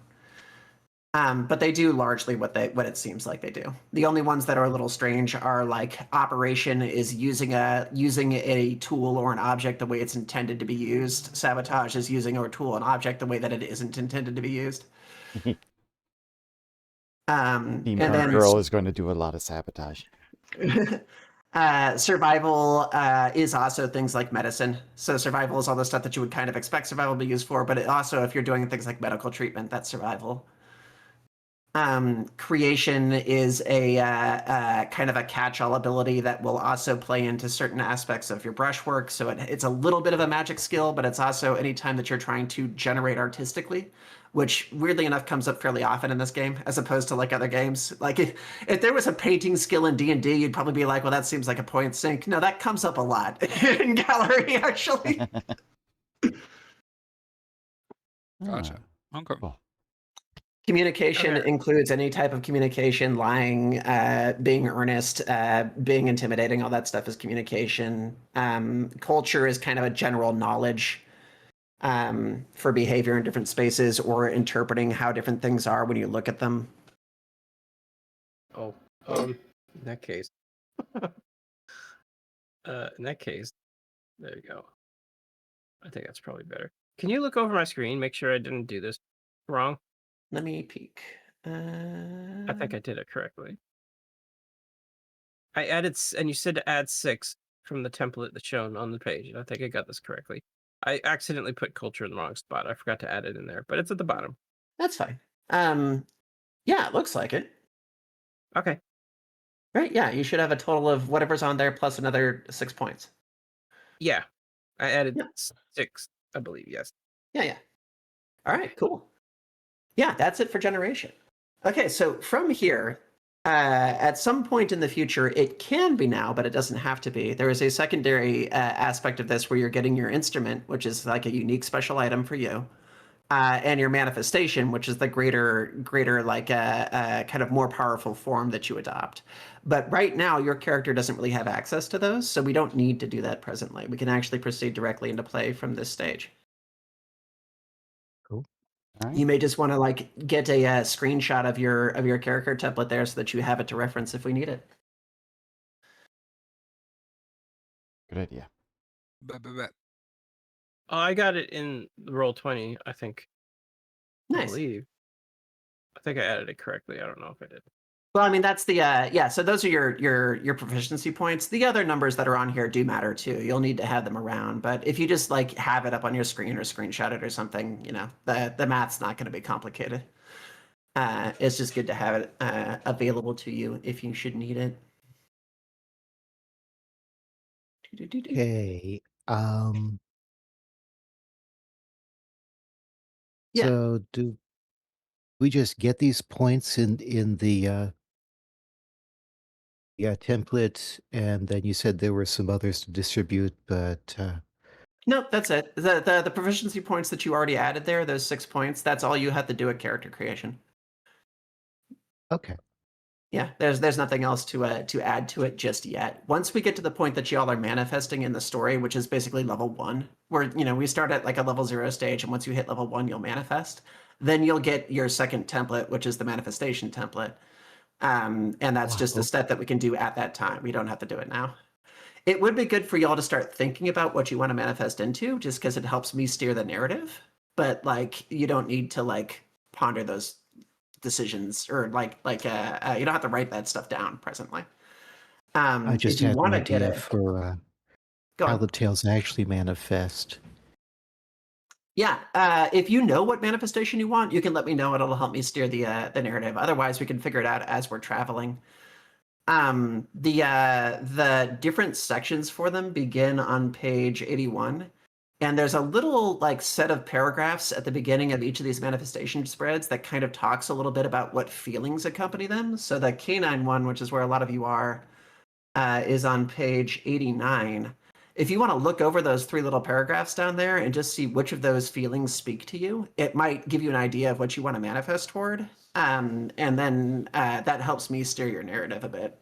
But they do largely what it seems like they do. The only ones that are a little strange are like operation is using a tool or an object the way it's intended to be used. Sabotage is using a tool and object the way that it isn't intended to be used. Team And Burn then Girl is going to do a lot of sabotage. survival is also things like medicine. So survival is all the stuff that you would kind of expect survival to be used for, but it also, if you're doing things like medical treatment, that's survival. Creation is a kind of a catch-all ability that will also play into certain aspects of your brushwork. So it's a little bit of a magic skill, but it's also anytime that you're trying to generate artistically, which weirdly enough comes up fairly often in this game, as opposed to like other games. Like if there was a painting skill in D&D, you'd probably be like, well, that seems like a point sink. No, that comes up a lot in Gallery, actually. Gotcha. Okay. Cool. Communication Okay. includes any type of communication, lying, being earnest, being intimidating, all that stuff is communication. Culture is kind of a general knowledge for behavior in different spaces or interpreting how different things are when you look at them. Oh, in that case. In that case, there you go. I think that's probably better. Can you look over my screen, make sure I didn't do this wrong? Let me peek. I think I did it correctly. I added, and you said to add 6 from the template that's shown on the page, and I think I got this correctly. I accidentally put culture in the wrong spot. I forgot to add it in there, but it's at the bottom. That's fine. Yeah, it looks like it. Okay. Right, yeah, you should have a total of whatever's on there plus another 6 points. Yeah. I added Yeah. 6, I believe, yes. Yeah. All right, cool. Yeah, that's it for generation. Okay, so from here, at some point in the future, it can be now, but it doesn't have to be. There is a secondary aspect of this where you're getting your instrument, which is like a unique special item for you, and your manifestation, which is the greater like kind of more powerful form that you adopt. But right now, your character doesn't really have access to those, so we don't need to do that presently. We can actually proceed directly into play from this stage. Cool. All right. You may just want to like get a screenshot of your character template there so that you have it to reference if we need it. Good idea. Bet, bet, bet. Oh, I got it in the Roll20, I think. I Nice. believe. I think I added it correctly. I don't know if I did. Well, I mean, that's the yeah. So those are your proficiency points. The other numbers that are on here do matter too. You'll need to have them around, but if you just like have it up on your screen or screenshot it or something, you know, the math's not going to be complicated. It's just good to have it available to you if you should need it. Okay. Yeah. So do we just get these points in the template, and then you said there were some others to distribute, but No, that's it. The proficiency points that you already added there, those 6 points, that's all you have to do at character creation. okay. Yeah, there's nothing else to add to it just yet. Once we get to the point that y'all are manifesting in the story, which is basically level 1, where we start at like a level 0 stage, and once you hit level 1, you'll manifest. Then you'll get your second template, which is the manifestation template, and that's just a Wow. step that we can do at that time. We don't have to do it now. It would be good for y'all to start thinking about what you want to manifest into, just because it helps me steer the narrative. But like, you don't need to like ponder those decisions, or you don't have to write that stuff down presently. I just If you had an want to get idea it, for go how on. the tales actually manifest. Yeah, if you know what manifestation you want, you can let me know. It'll help me steer the narrative. Otherwise, we can figure it out as we're traveling. The different sections for them begin on page 81. And there's a little like set of paragraphs at the beginning of each of these manifestation spreads that kind of talks a little bit about what feelings accompany them. So the canine one, which is where a lot of you are, is on page 89. If you want to look over those 3 little paragraphs down there and just see which of those feelings speak to you, it might give you an idea of what you want to manifest toward. And then that helps me steer your narrative a bit.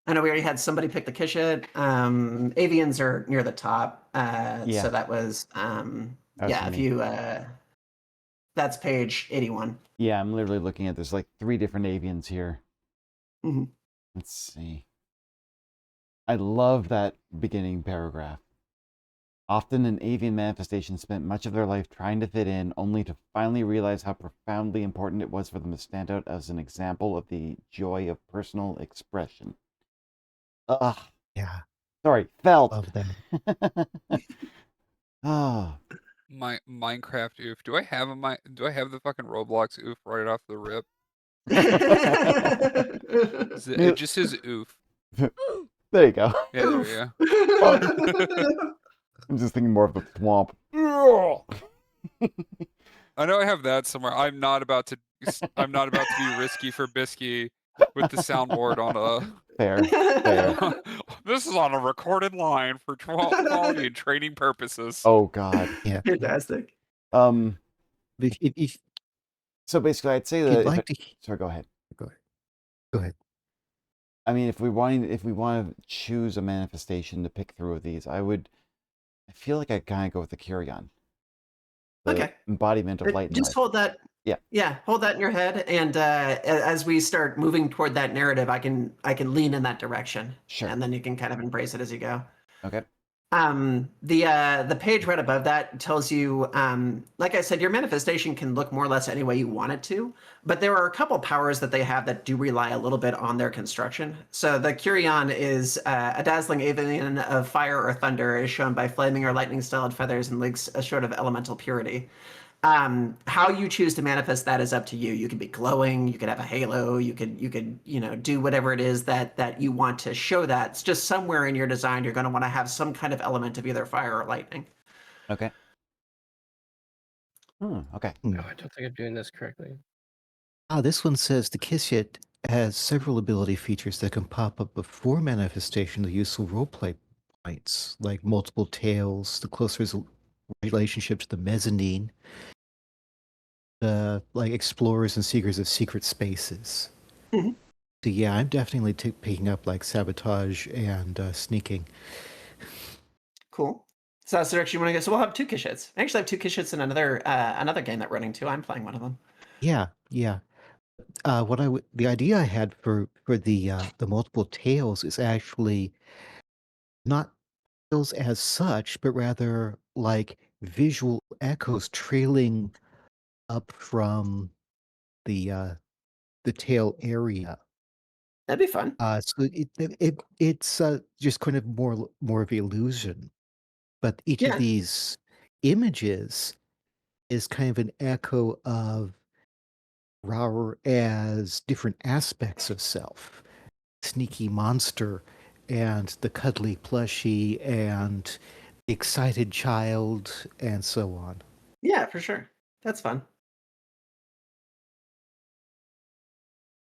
I know we already had somebody pick the Kishit. Avians are near the top. Yeah. So that was, yeah, if me. you, that's page 81. Yeah, I'm literally looking at, there's like 3 different avians here. Mhm. Let's see. I love that beginning paragraph. Often an avian manifestation spent much of their life trying to fit in, only to finally realize how profoundly important it was for them to stand out as an example of the joy of personal expression. Ugh. Yeah, Sorry, felt. love that. Oh, My Minecraft oof. Do I have the fucking Roblox oof right off the rip? It just says oof. there you go. Yeah, there we go. I'm just thinking more of the swamp. I know I have that somewhere. I'm not about to be risky for Bisky with the soundboard on a. Fair. This is on a recorded line for quality and training purposes. Oh God. Yeah. Fantastic. If So basically, I'd say you'd that. like to, Sorry, go ahead. go ahead. I mean, if we want to choose a manifestation to pick through of these, I feel like I kind of go with the Curion. The Okay. embodiment of light and Just life. hold that. Yeah. Yeah, hold that in your head, and as we start moving toward that narrative, I can lean in that direction, Sure. and then you can kind of embrace it as you go. Okay. The page right above that tells you, like I said, your manifestation can look more or less any way you want it to, but there are a couple powers that they have that do rely a little bit on their construction. So the Curion is a dazzling avian of fire or thunder, is shown by flaming or lightning-styled feathers and leaks a sort of elemental purity. How you choose to manifest that is up to you. You could be glowing, you could have a halo, you could do whatever it is that you want to show that. It's just somewhere in your design you're going to want to have some kind of element of either fire or lightning. Okay. Okay. No, I don't think I'm doing this correctly. This one says the Kishit has several ability features that can pop up before manifestation of useful roleplay points, like multiple tails, the closer relationship to the mezzanine, like explorers and seekers of secret spaces. Mhm. So yeah, I'm definitely picking up like sabotage and sneaking. Cool. So that's the direction you want to go. So we'll have 2 Kishits. I actually have 2 Kishits in another game that we're running too. I'm playing one of them. Yeah. The idea I had for the multiple tails is actually not tails as such, but rather like visual echoes trailing up from the tail area. That'd be fun. So it's just kind of more of illusion. but each Yeah. of these images is kind of an echo of Rauer as different aspects of self. Sneaky monster and the cuddly plushie and the excited child and so on. Yeah, for sure. That's fun.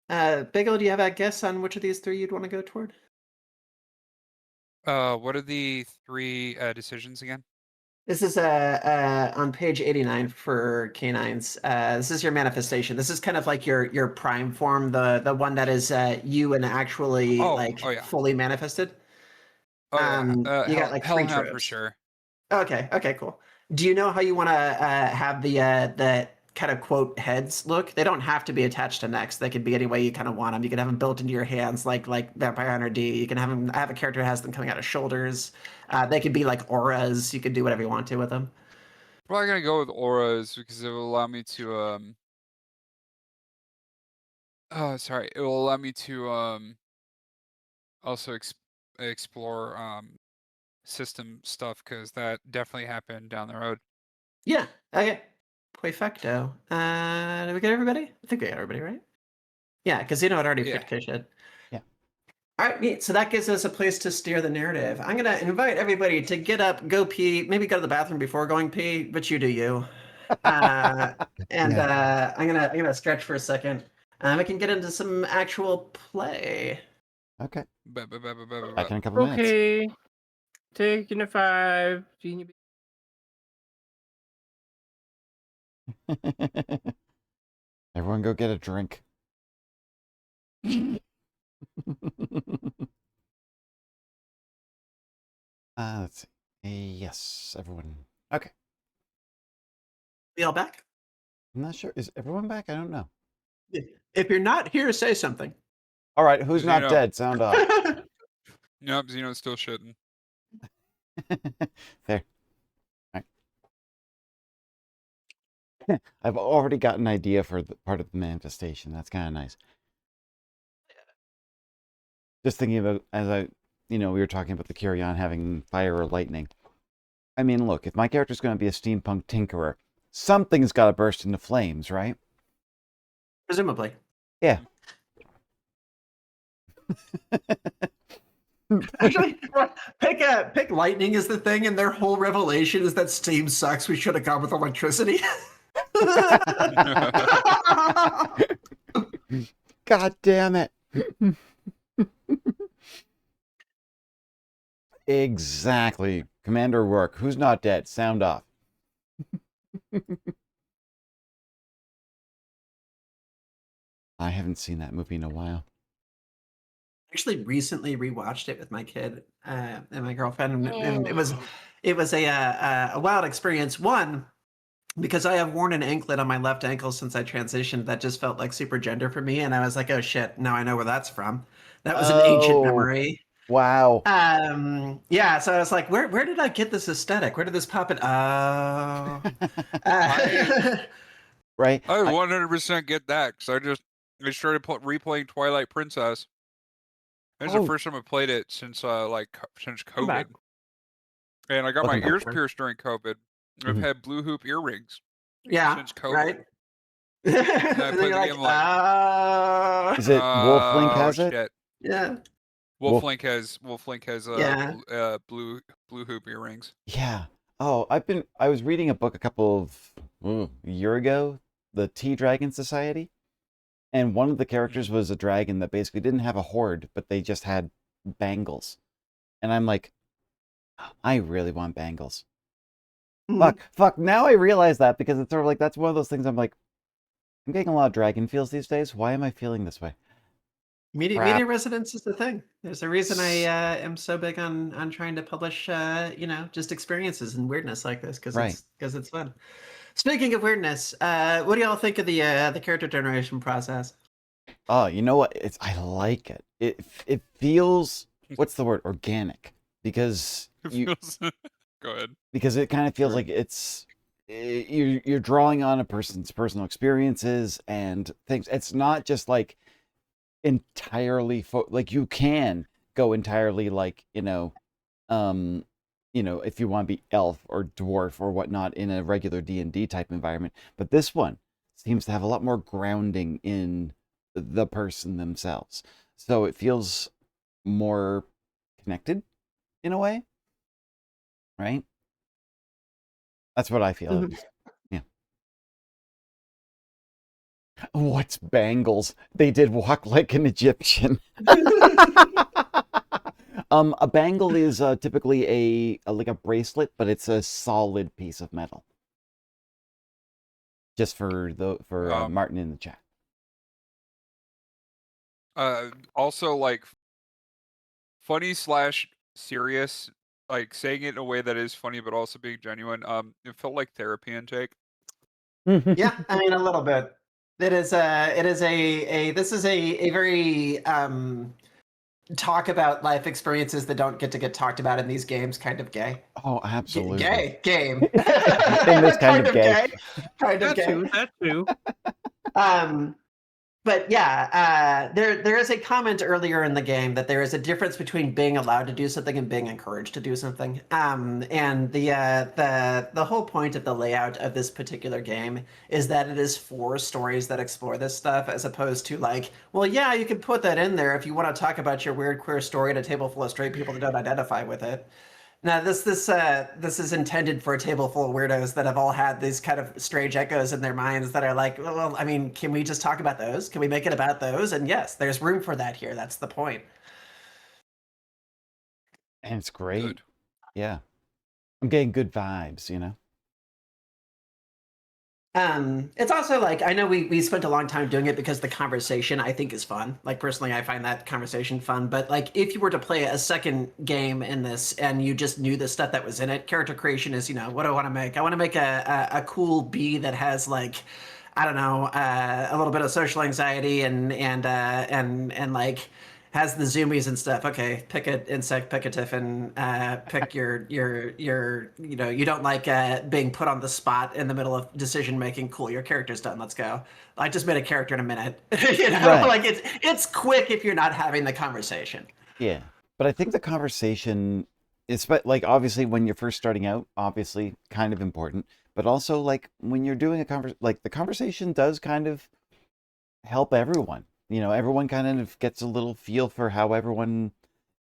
Bagel, do you have a guess on which of these three you'd want to go toward? What are the 3 decisions again? This is on page 89 for canines. This is your manifestation. This is kind of like your prime form, the one that is you and actually Oh, like oh yeah. fully manifested. Oh yeah. You got like 3 Hellhound for tropes. sure. Okay, cool. Do you know how you want to have the kind of quote heads look? They don't have to be attached to necks. They could be any way you kind of want them. You can have them built into your hands, like Vampire Hunter D. You can have them. I have a character who has them coming out of shoulders. They could be like auras. You can do whatever you want to with them. Probably gonna go with auras because it will allow me to Oh, sorry. It will allow me to also explore system stuff because that definitely happened down the road. Yeah. Okay. Perfecto. Did we get everybody? I think we got everybody, right? Yeah, because you know it already Yeah. picked shit. Yeah. All right, neat. So that gives us a place to steer the narrative. I'm gonna invite everybody to get up, go pee, maybe go to the bathroom before going pee, but you do you. I'm gonna stretch for a second. We can get into some actual play. Okay. Ba- ba- ba- ba- ba- ba- Back ba. in a couple minutes. Okay. Taking a 5. Everyone go get a drink. Let's see. Yes, everyone. Okay. We all back? I'm not sure. Is everyone back? I don't know. If you're not here, say something. All right, who's not Zeno. dead? Sound off. Nope, Xeno's still shitting. There. All right. I've already got an idea for the part of the manifestation. That's kind of nice. Just thinking about as we were talking about the Kyrian having fire or lightning. I mean, look, if my character's going to be a steampunk tinkerer, something's got to burst into flames, right? Presumably. Yeah. Actually, pick lightning is the thing, and their whole revelation is that steam sucks. We should have gone with electricity. God damn it. Exactly. Commander Rourke, who's not dead? Sound off. I haven't seen that movie in a while. Actually, recently rewatched it with my kid and my girlfriend, and it was a wild experience. One, because I have worn an anklet on my left ankle since I transitioned, that just felt like super gender for me, and I was like, oh shit, now I know where that's from. That was an ancient memory. Wow. Yeah, so I was like, where did I get this aesthetic? Where did this pop in? Oh. Right. I 100% get that because I started replaying Twilight Princess. It's the first time I played it since since COVID, and I got my ears pierced during COVID. I've had blue hoop earrings. Yeah, since COVID. right. And I played the game like, is it Wolflink has shit. it? Yeah. Wolflink has Yeah. blue hoop earrings. Yeah. Oh, I was reading a book a year ago, the Tea Dragon Society, and one of the characters was a dragon that basically didn't have a horde, but they just had bangles. And I'm like, I really want bangles. Fuck, now I realize that because it's sort of like, that's one of those things I'm like, I'm getting a lot of dragon feels these days. Why am I feeling this way? Media resonance is the thing. There's a reason I am so big on trying to publish, just experiences and weirdness like this because it's fun. Speaking of weirdness, what do y'all think of the character generation process? Oh, you know what? I like it. It feels, what's the word? Organic, because Go ahead. Because it kind of feels like you're drawing on a person's personal experiences and things. It's not just like entirely like you can go entirely like if you want to be elf or dwarf or whatnot in a regular D&D type environment. But this one seems to have a lot more grounding in the person themselves. So it feels more connected in a way, right? That's what I feel. Mhm. Yeah. What's bangles? They did walk like an Egyptian. A bangle is typically like a bracelet, but it's a solid piece of metal. Just for Martin in the chat. Also, like, funny / serious, like saying it in a way that is funny but also being genuine. It felt like therapy intake. Yeah, I mean a little bit. This is a very talk about life experiences that don't get to get talked about in these games kind of gay. Oh, absolutely. Gay game. In this kind of gay. Kind of gay. That too. But yeah, there is a comment earlier in the game that there is a difference between being allowed to do something and being encouraged to do something. And the whole point of the layout of this particular game is that it is for stories that explore this stuff, as opposed to like, well, yeah, you can put that in there if you want to talk about your weird queer story at a table full of straight people that don't identify with it. Now, this is intended for a table full of weirdos that have all had these kind of strange echoes in their minds that are like, well, I mean, can we just talk about those? Can we make it about those? And yes, there's room for that here. That's the point. And it's great. Good. Yeah. I'm getting good vibes, It's also like, I know we spent a long time doing it because the conversation I think is fun. Like personally, I find that conversation fun. But like if you were to play a second game in this and you just knew the stuff that was in it, character creation is, what do I want to make? I want to make a cool bee that has like, I don't know, a little bit of social anxiety and like has the zoomies and stuff. Okay, pick an insect, pick a tiffin, pick your you don't like being put on the spot in the middle of decision making. Cool, your character's done. Let's go. I just made a character in a minute. Right. Like it's quick if you're not having the conversation. Yeah. But I think the conversation is like obviously when you're first starting out, obviously kind of important, but also like when you're doing the conversation does kind of help everyone. Everyone kind of gets a little feel for how everyone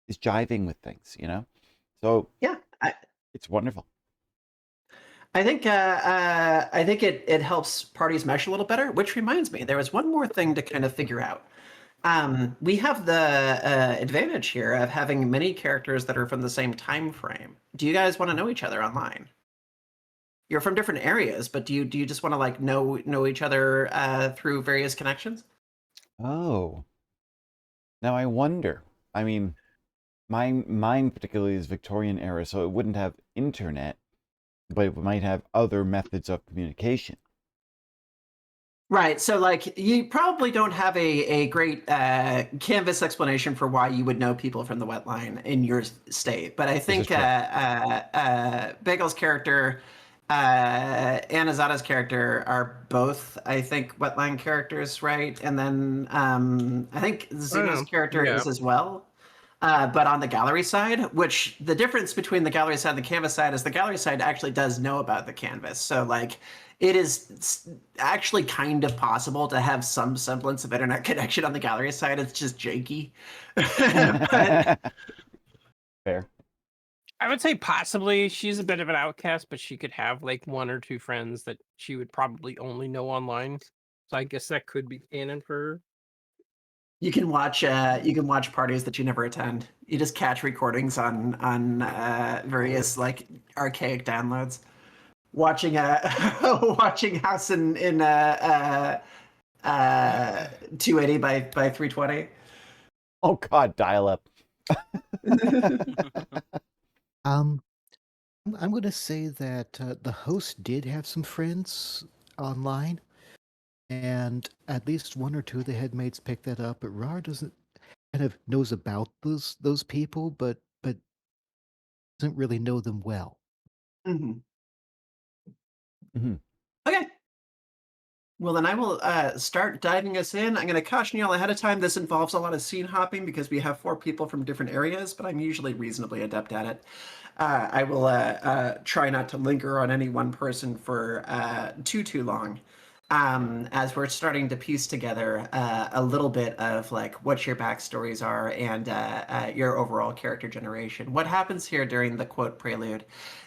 is jiving with things, So yeah, it's wonderful. I think it helps parties mesh a little better. Which reminds me, there was one more thing to kind of figure out. We have the advantage here of having many characters that are from the same time frame. Do you guys want to know each other online? You're from different areas, but do you just want to like know each other through various connections? Oh. Now I wonder. I mean, mine particularly is Victorian era, so it wouldn't have internet, but it might have other methods of communication. Right. So, like, you probably don't have a great canvas explanation for why you would know people from the wetline in your state. But I think Bagel's character and Azada's character are both, I think, wetline characters, right? And then I think Zuno's character is as well. But on the gallery side, which the difference between the gallery side and the canvas side is the gallery side actually does know about the canvas. So, like, it is actually kind of possible to have some semblance of internet connection on the gallery side. It's just janky. But, fair. I would say possibly she's a bit of an outcast, but she could have like one or two friends that she would probably only know online. So I guess that could be canon for her. you can watch parties that you never attend. You just catch recordings on various like archaic downloads. Watching watching House in 280 by 320. Oh God, dial up. I'm going to say that the host did have some friends online, and at least one or two of the headmates picked that up. But Rar doesn't kind of knows about those people, but doesn't really know them well. Mm-hmm. Mm-hmm. Okay. Well, then I will start diving us in. I'm going to caution you all ahead of time. This involves a lot of scene hopping because we have 4 people from different areas, but I'm usually reasonably adept at it. I will try not to linger on any one person for too long. As we're starting to piece together a little bit of like what your backstories are and your overall character generation. What happens here during the quote prelude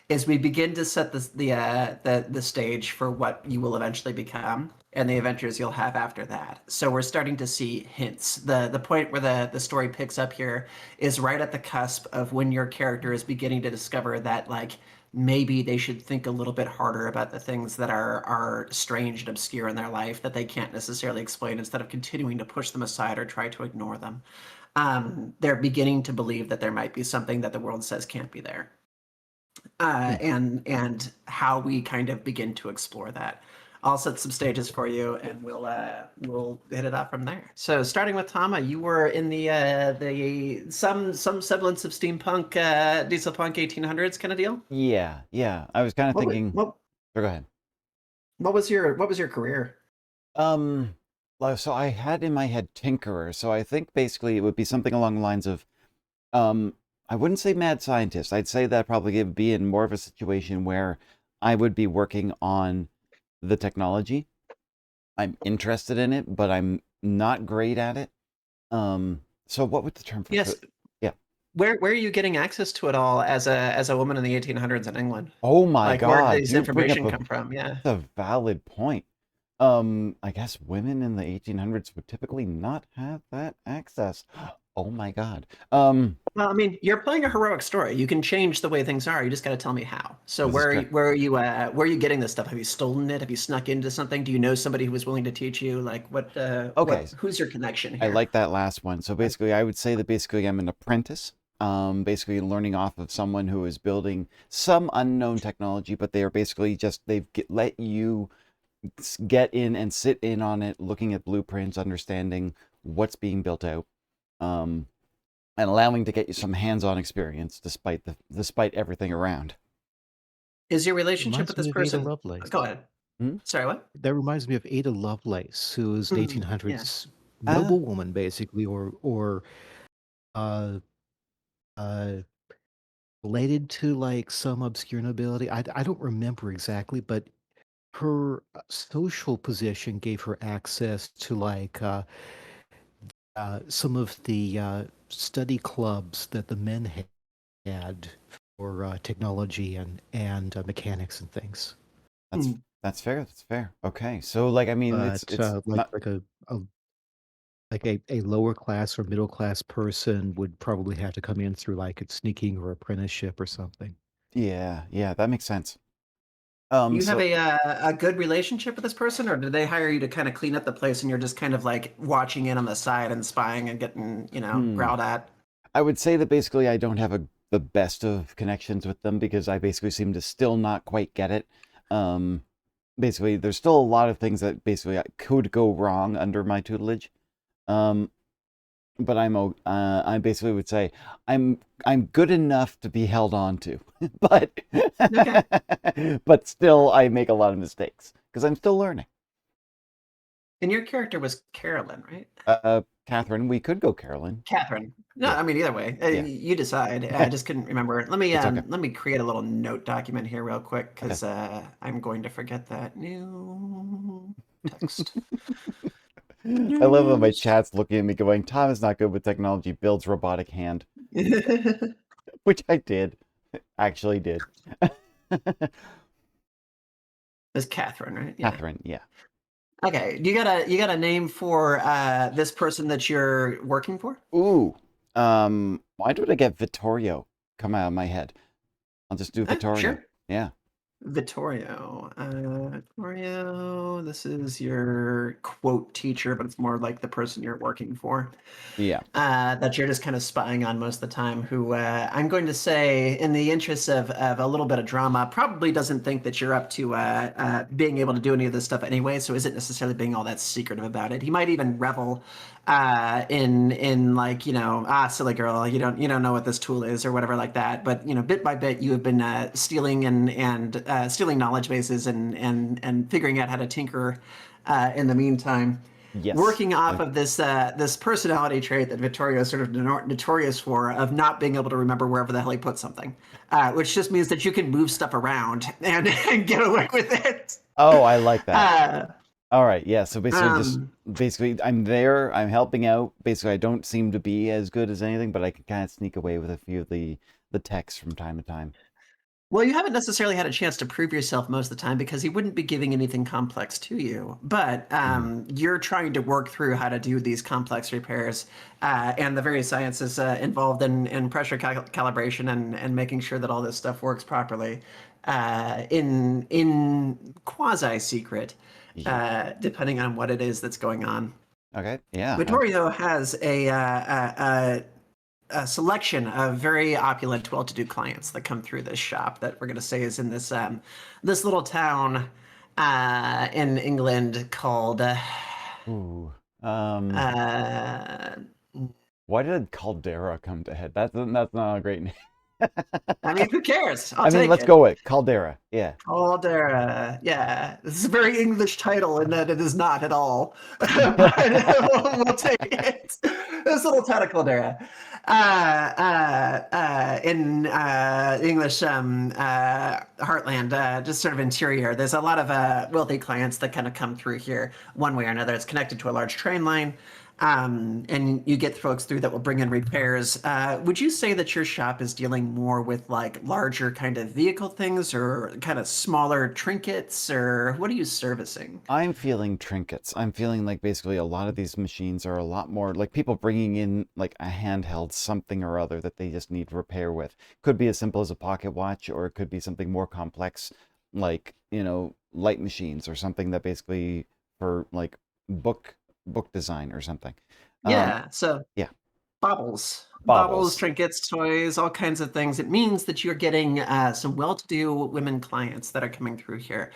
is we begin to set the stage for what you will eventually become and the adventures you'll have after that. So we're starting to see hints. The point where the story picks up here is right at the cusp of when your character is beginning to discover that like maybe they should think a little bit harder about the things that are strange and obscure in their life that they can't necessarily explain instead of continuing to push them aside or try to ignore them. They're beginning to believe that there might be something that the world says can't be there. And how we kind of begin to explore that. I'll set some stages for you, and we'll hit it off from there. So, starting with Tama, you were in the some semblance of steampunk, diesel punk 1800s kind of deal. Yeah, yeah. I was kind of thinking. What Go ahead. was your career? So I had in my head tinkerer. So I think basically it would be something along the lines of, I wouldn't say mad scientist. I'd say that probably would be in more of a situation where I would be working on the technology. I'm interested in it, but I'm not great at it. So what would the term for Yes. Yeah. Where are you getting access to it all as a woman in the 1800s in England? Oh my Like God. where did this you bring up information come from? Yeah. That's a valid point. I guess women in the 1800s would typically not have that access. Oh my God. Well, I mean, you're playing a heroic story. You can change the way things are. You just got to tell me how. So This is where are you getting this stuff? Have you stolen it? Have you snuck into something? Do you know somebody who was willing to teach you? Like Okay. Who's your connection I here? like that last one. So basically, I would say that basically I'm an apprentice. Basically learning off of someone who is building some unknown technology, but they are basically just let you get in and sit in on it, looking at blueprints, understanding what's being built out, and allowing to get you some hands-on experience despite everything around. Is your relationship with Reminds this me of Ada person? Lovelace. Go ahead. Sorry, what? That reminds me of Ada Lovelace, who is an Mhm, 1800s Ah. noblewoman, basically, or uh, uh, related to like some obscure nobility. I don't remember exactly, but her social position gave her access to like some of the study clubs that the men had for technology and mechanics and things. That's Mm. that's fair. That's fair. Okay, so like I mean, But it's not. like a lower class or middle class person would probably have to come in through like a sneaking or apprenticeship or something. Yeah, yeah, that makes sense. Do you have So a good relationship with this person, or did they hire you to kind of clean up the place and you're just kind of like watching in on the side and spying and getting, growled at? I would say that basically I don't have the best of connections with them because I basically seem to still not quite get it. Basically, there's still a lot of things that basically could go wrong under my tutelage. But I basically would say I'm good enough to be held on to, but but still I make a lot of mistakes because I'm still learning. And your character was Carolyn, right? Catherine, we could go Carolyn. Catherine. No, Yeah. I mean either way. Yeah. You decide. I just couldn't remember. Let me It's okay. let me create a little note document here real quick because I'm going to forget that new text. I love that my chat's looking at me going, Tom is not good with technology, builds robotic hand. Which I did. Actually did. It's Catherine, right? Yeah. Catherine, yeah. Okay. You got a name for this person that you're working for? Ooh. Why did I get Vittorio come out of my head? I'll just do Vittorio. Sure. Yeah. Vittorio. Vittorio, this is your quote teacher, but it's more like the person you're working for. Yeah. That you're just kind of spying on most of the time, who I'm going to say, in the interest of a little bit of drama, probably doesn't think that you're up to being able to do any of this stuff anyway, so isn't necessarily being all that secretive about it. He might even revel in like, silly girl, you don't know what this tool is or whatever like that. But bit by bit, you have been stealing and stealing knowledge bases and figuring out how to tinker in the meantime. Yes. Working off of this this personality trait that Vittorio is sort of notorious for, of not being able to remember wherever the hell he put something, which just means that you can move stuff around and get away with it. Oh, I like that. All right, yeah. So basically, I'm there. I'm helping out. Basically, I don't seem to be as good as anything, but I can kind of sneak away with a few of the texts from time to time. Well, you haven't necessarily had a chance to prove yourself most of the time because he wouldn't be giving anything complex to you. But you're trying to work through how to do these complex repairs and the various sciences involved in pressure calibration and making sure that all this stuff works properly in quasi-secret, depending on what it is that's going on. Okay, yeah. Vittorio has a selection of very opulent, well-to-do clients that come through this shop that we're going to say is in this this little town in England called. Why did Caldera come to head? That's not a great name. I mean, who cares? Let's go with Caldera. Yeah. Caldera. Yeah, this is a very English title in that it is not at all. But we'll take it. This little town of Caldera. In English heartland, just sort of interior, there's a lot of wealthy clients that kind of come through here one way or another. It's connected to a large train line. And you get folks through that will bring in repairs. Would you say that your shop is dealing more with like larger kind of vehicle things or kind of smaller trinkets, or what are you servicing? I'm feeling trinkets. I'm feeling like basically a lot of these machines are a lot more like people bringing in like a handheld something or other that they just need repair with. Could be as simple as a pocket watch, or it could be something more complex like, light machines or something that basically for like book design or something. Yeah. Baubles, trinkets, toys, all kinds of things. It means that you're getting some well-to-do women clients that are coming through here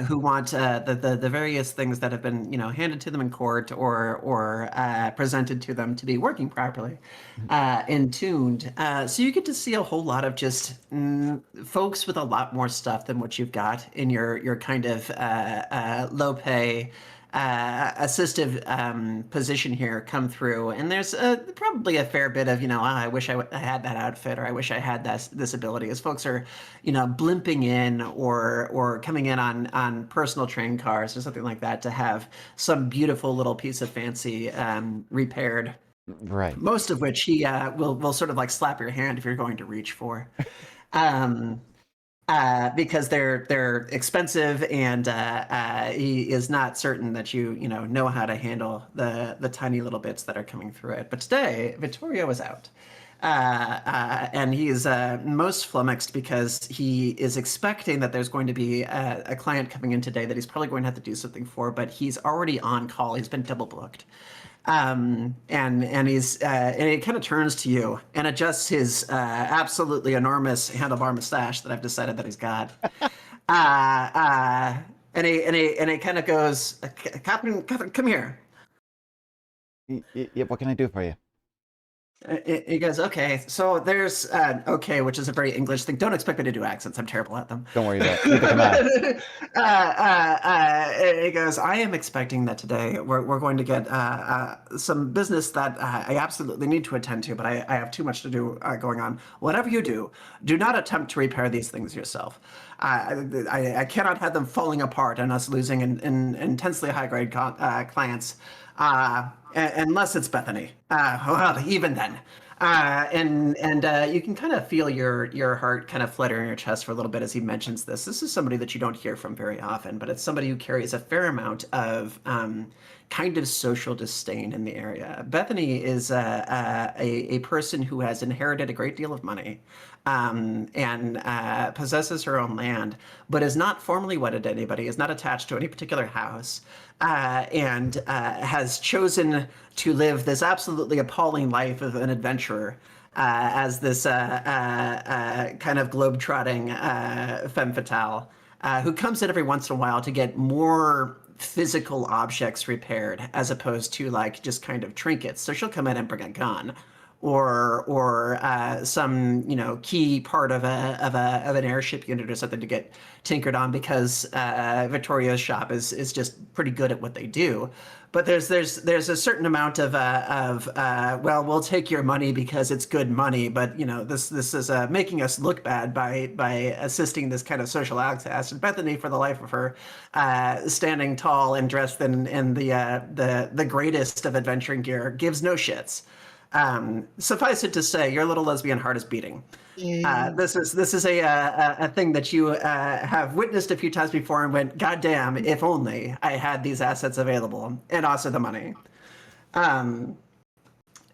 who want the various things that have been handed to them in court or presented to them to be working properly and tuned. So you get to see a whole lot of just folks with a lot more stuff than what you've got in your kind of low pay assistive position here come through, and there's probably a fair bit of I wish I had that outfit, or I wish I had this ability, as folks are blimping in or coming in on personal train cars or something like that to have some beautiful little piece of fancy repaired, right, most of which he will sort of like slap your hand if you're going to reach for. Because they're expensive, and he is not certain that you know how to handle the tiny little bits that are coming through it. But today, Vittorio is out, and he is most flummoxed because he is expecting that there's going to be a client coming in today that he's probably going to have to do something for, but he's already on call. He's been double booked. And he's and he kind of turns to you and adjusts his absolutely enormous handlebar mustache that I've decided that he's got. And he kind of goes, Captain, come here. Yeah, what can I do for you? He goes, okay, so there's okay, which is a very English thing. Don't expect me to do accents. I'm terrible at them. Don't worry about it. He goes, I am expecting that today we're going to get some business that I absolutely need to attend to, but I have too much to do going on. Whatever you do not attempt to repair these things yourself. I cannot have them falling apart and us losing in intensely high-grade clients. Unless it's Bethany. Well, even then. And you can kind of feel your heart kind of flutter in your chest for a little bit as he mentions this. This is somebody that you don't hear from very often, but it's somebody who carries a fair amount of kind of social disdain in the area. Bethany is a person who has inherited a great deal of money and possesses her own land, but is not formally wedded to anybody, is not attached to any particular house, and has chosen to live this absolutely appalling life of an adventurer as this kind of globe-trotting femme fatale who comes in every once in a while to get more physical objects repaired as opposed to like just kind of trinkets. So she'll come in and bring a gun or some key part of an airship unit or something to get tinkered on, because Vittorio's shop is just pretty good at what they do. But there's a certain amount of well, we'll take your money because it's good money, but this is making us look bad by assisting this kind of social outcast. And Bethany, for the life of her, standing tall and dressed in the greatest of adventuring gear, gives no shits. Suffice it to say, your little lesbian heart is beating. This is a thing that you have witnessed a few times before and went, God damn, if only I had these assets available, and also the money. The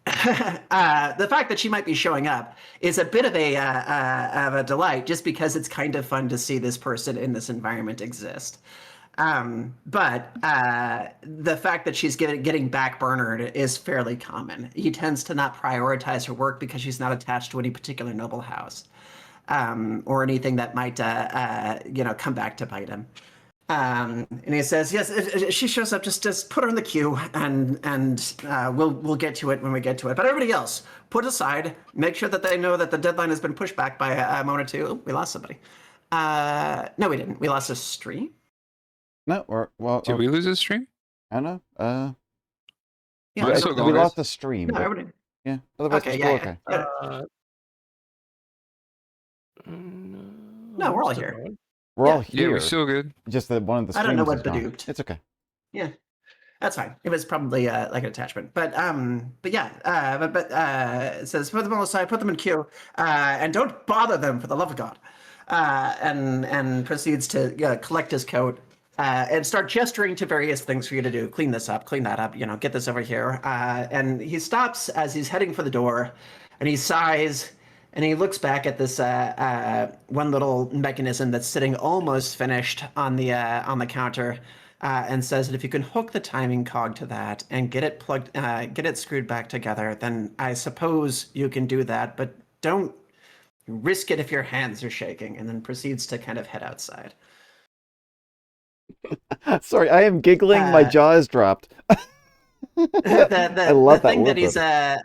fact that she might be showing up is a bit of a delight, just because it's kind of fun to see this person in this environment exist. But the fact that she's getting backburnered is fairly common. He tends to not prioritize her work because she's not attached to any particular noble house, or anything that might come back to bite him. And he says, yes, if she shows up, just put her in the queue, and we'll get to it when we get to it. But everybody else, put aside, make sure that they know that the deadline has been pushed back by a moment or two. Ooh, we lost somebody. No, we didn't. We lost a stream. No, well, Did we lose a stream? I don't know. Yeah, Mine's I still think going, we guys. lost the stream. No, But, everybody. yeah, otherwise Okay, it's yeah, still okay. No, we're all I'm still here. going. We're all Yeah, here. we're still good. Just that one of the I don't know streams what is gone. Badooped. It's okay. Yeah, that's fine. It was probably like an attachment, but yeah, it says put them all aside, put them in queue, and don't bother them for the love of God. And proceeds to collect his coat. And start gesturing to various things for you to do. Clean this up, clean that up, get this over here. And he stops as he's heading for the door, and he sighs, and he looks back at this one little mechanism that's sitting almost finished on the counter, and says that if you can hook the timing cog to that and get it plugged, get it screwed back together, then I suppose you can do that, but don't risk it if your hands are shaking. And then proceeds to kind of head outside. Sorry, I am giggling. My jaw is dropped. I love the thing that that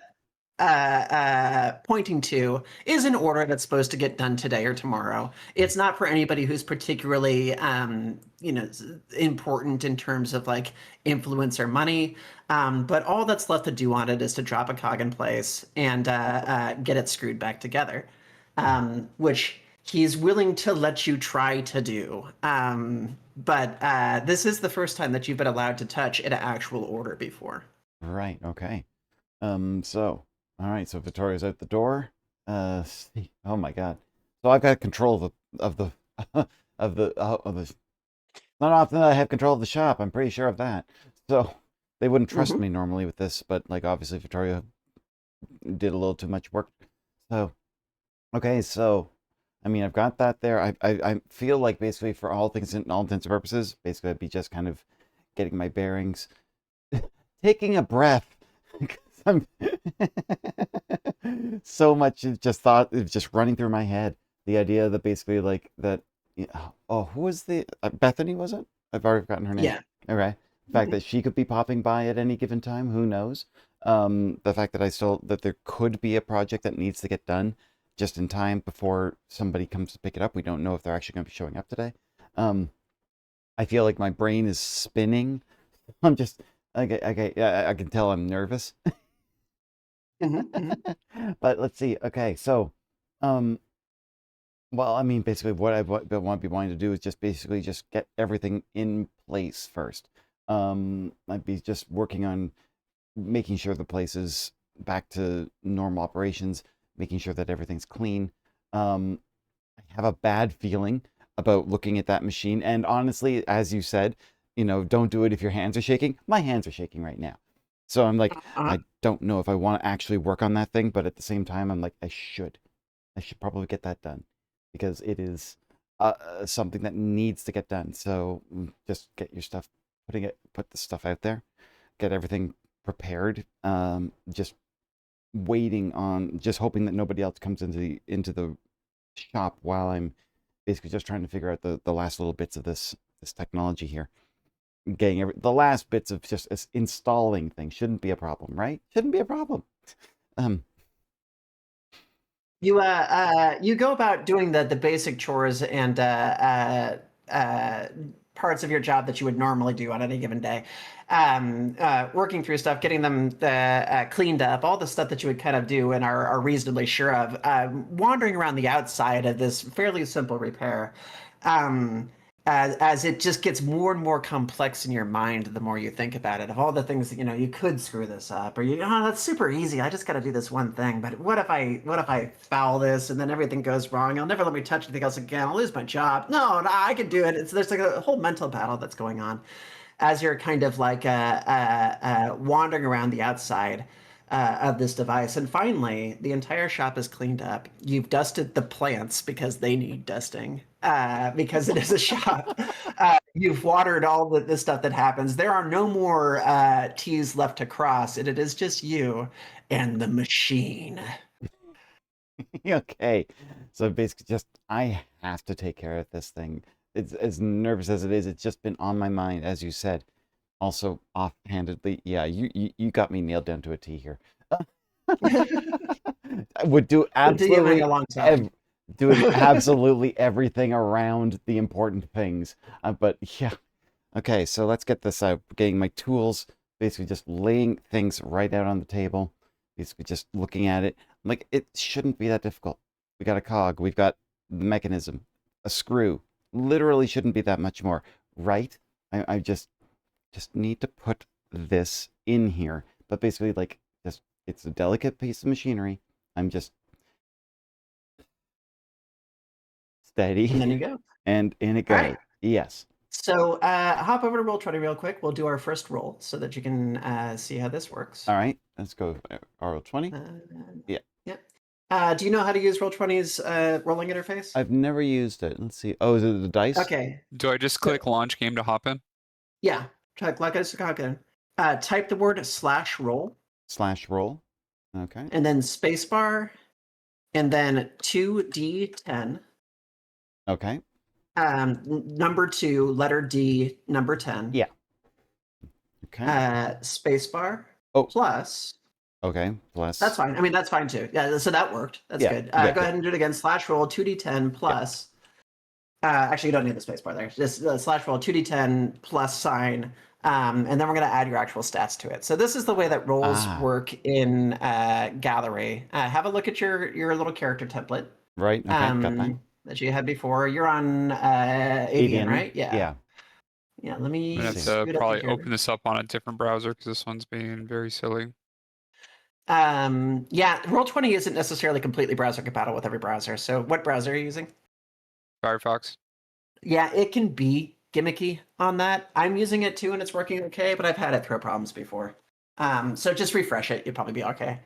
he's pointing to is an order that's supposed to get done today or tomorrow. It's not for anybody who's particularly important in terms of like influence or money, but all that's left to do on it is to drop a cog in place and get it screwed back together, which he's willing to let you try to do. But this is the first time that you've been allowed to touch an actual order before. Right. Okay. So, all right. So Vittorio's out the door. Oh my God. So I've got control of the of the. Not often that I have control of the shop. I'm pretty sure of that. So they wouldn't trust me normally with this, but like obviously Vittorio did a little too much work. So, okay. So, I mean, I've got that there. I feel like basically for all things and all intents and purposes, basically I'd be just kind of getting my bearings, taking a breath. I'm so much just thought, just running through my head. The idea that basically like that. Oh, who was the Bethany? Was it? I've already forgotten her name. Yeah. Okay. The fact that she could be popping by at any given time, who knows? The fact that that there could be a project that needs to get done just in time before somebody comes to pick it up. We don't know if they're actually going to be showing up today. I feel like my brain is spinning. I'm just okay. I can tell I'm nervous. But let's see. Okay, so, well, I mean, basically, what I want to be wanting to do is just basically just get everything in place first. I'd be just working on making sure the place is back to normal operations, making sure that everything's clean. I have a bad feeling about looking at that machine. And honestly, as you said, don't do it if your hands are shaking. My hands are shaking right now. So I'm like, I don't know if I want to actually work on that thing, but at the same time, I'm like, I should probably get that done because it is something that needs to get done. So just get your stuff, put the stuff out there, get everything prepared. Just waiting on, just hoping that nobody else comes into the shop while I'm basically just trying to figure out the last little bits of this technology here. Getting the last bits of just installing things shouldn't be a problem, right? Shouldn't be a problem. you go about doing the basic chores and parts of your job that you would normally do on any given day, working through stuff, getting them cleaned up, all the stuff that you would kind of do and are reasonably sure of. Wandering around the outside of this fairly simple repair. As it just gets more and more complex in your mind the more you think about it, of all the things that you could screw this up, or that's super easy, I just got to do this one thing, but what if I foul this and then everything goes wrong, they'll never let me touch anything else again, I'll lose my job. No, I can do it. There's like a whole mental battle that's going on as you're kind of like wandering around the outside of this device. And finally, the entire shop is cleaned up. You've dusted the plants because they need dusting, because it is a shop. You've watered all the stuff that happens. There are no more T's left to cross. It is just you and the machine. Okay. So basically I have to take care of this thing. It's as nervous as it is. It's just been on my mind, as you said. Also, offhandedly, yeah, you got me nailed down to a T here. I would do absolutely doing absolutely everything around the important things. But yeah, okay. So let's get this out. Getting my tools, basically just laying things right out on the table. Basically just looking at it. Like, it shouldn't be that difficult. We got a cog. We've got the mechanism, a screw. Literally shouldn't be that much more, right? I just need to put this in here. But basically, like, it's a delicate piece of machinery. I'm just steady. And then you go. And in it goes. Right. Yes. So hop over to Roll20 real quick. We'll do our first roll so that you can see how this works. All right. Let's go Roll20. Yeah. Do you know how to use Roll20's rolling interface? I've never used it. Let's see. Oh, is it the dice? Okay. Do I just click launch game to hop in? Yeah. Type the word /roll. /roll. Okay. And then spacebar. And then 2D10. Okay. Number 2, letter D, number 10. Yeah. Okay. Spacebar. Oh. Plus. Okay. Plus. That's fine. I mean, that's fine too. Yeah. So that worked. That's good. Go ahead and do it again. /roll 2D10 plus. Actually, you don't need the spacebar there. Just /roll 2D10 plus sign. And then we're going to add your actual stats to it. So this is the way that rolls work in Gallerie. Have a look at your little character template. Right. Okay. Got that. That you had before. You're on Avian, right? Yeah. Yeah. Let me. I'm gonna have to probably open this up on a different browser because this one's being very silly. Yeah, Roll20 isn't necessarily completely browser compatible with every browser. So what browser are you using? Firefox. Yeah, it can be gimmicky on that. I'm using it too and it's working okay, but I've had it throw problems before. So just refresh it. You'll probably be okay.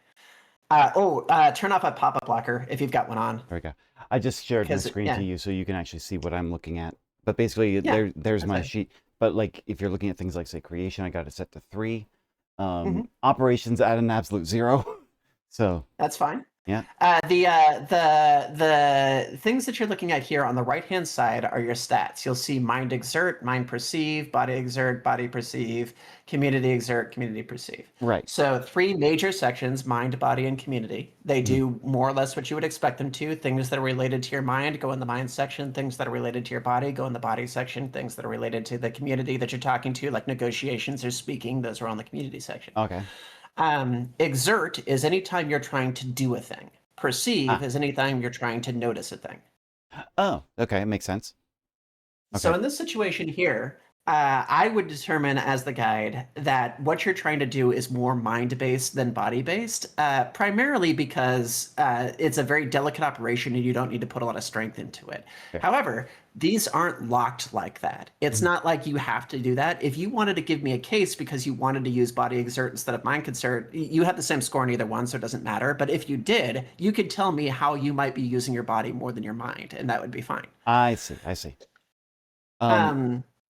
Turn off a pop-up blocker if you've got one on. There we go. I just shared my screen to you so you can actually see what I'm looking at. But basically, there's my sheet. But like, if you're looking at things like, say, creation, I got it set to 3. Operations at an absolute 0. So that's fine. Yeah. The things that you're looking at here on the right hand side are your stats. You'll see mind exert, mind perceive, body exert, body perceive, community exert, community perceive. Right. So 3 major sections: mind, body, and community. They do more or less what you would expect them to. Things that are related to your mind go in the mind section. Things that are related to your body go in the body section. Things that are related to the community that you're talking to, like negotiations or speaking, those are on the community section. Okay. Exert is anytime you're trying to do a thing. Perceive is anytime you're trying to notice a thing. Oh, okay. It makes sense. Okay. So in this situation here, I would determine as the guide that what you're trying to do is more mind-based than body-based, primarily because it's a very delicate operation and you don't need to put a lot of strength into it. Okay. However, these aren't locked like that. It's not like you have to do that. If you wanted to give me a case because you wanted to use body exert instead of mind exert, you have the same score in either one, so it doesn't matter. But if you did, you could tell me how you might be using your body more than your mind, and that would be fine. I see.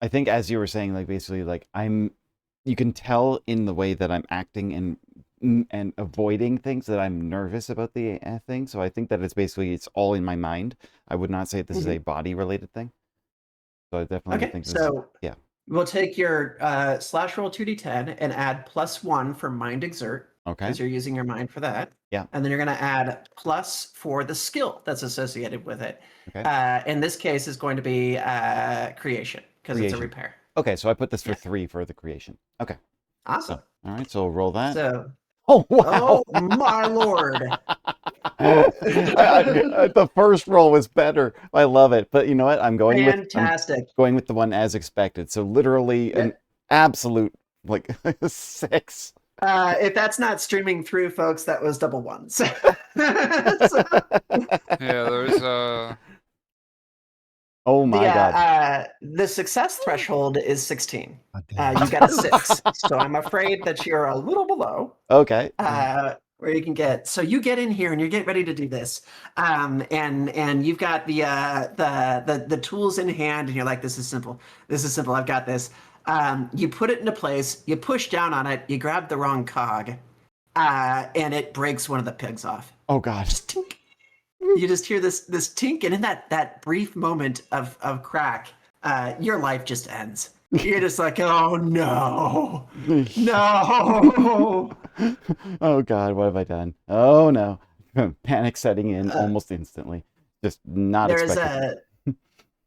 I think as you were saying, like, basically, like, you can tell in the way that I'm acting and avoiding things that I'm nervous about the thing. So I think that it's all in my mind. I would not say this is a body related thing. So I definitely think this we'll take your /roll 2d10 and add +1 for mind exert. Okay. because you're using your mind for that. Yeah. And then you're going to add plus for the skill that's associated with it. Okay. In this case, is going to be creation because it's a Creation. repair. Okay, so I put this for Yeah. 3 for the creation. Okay. Awesome. All right, so roll that. So, Oh, wow. oh my lord. The first roll was better. I love it. But you know what? I'm going Fantastic. with the one as expected. So literally an absolute like 6. If that's not streaming through, folks, that was double ones. Yeah, there's Oh my god. The success threshold is 16. God damn it. You got a 6, so I'm afraid that you're a little below. Okay. Where you can get, so you get in here and you're getting ready to do this, and you've got the tools in hand, and you're like, this is simple. I've got this. You put it into place. You push down on it. You grab the wrong cog, and it breaks one of the pegs off. Oh god. Just tink. You just hear this tink, and in that brief moment of crack, your life just ends. You're just like, oh no, no. Oh god, what have I done? Oh no. Panic setting in almost instantly. Just not expected.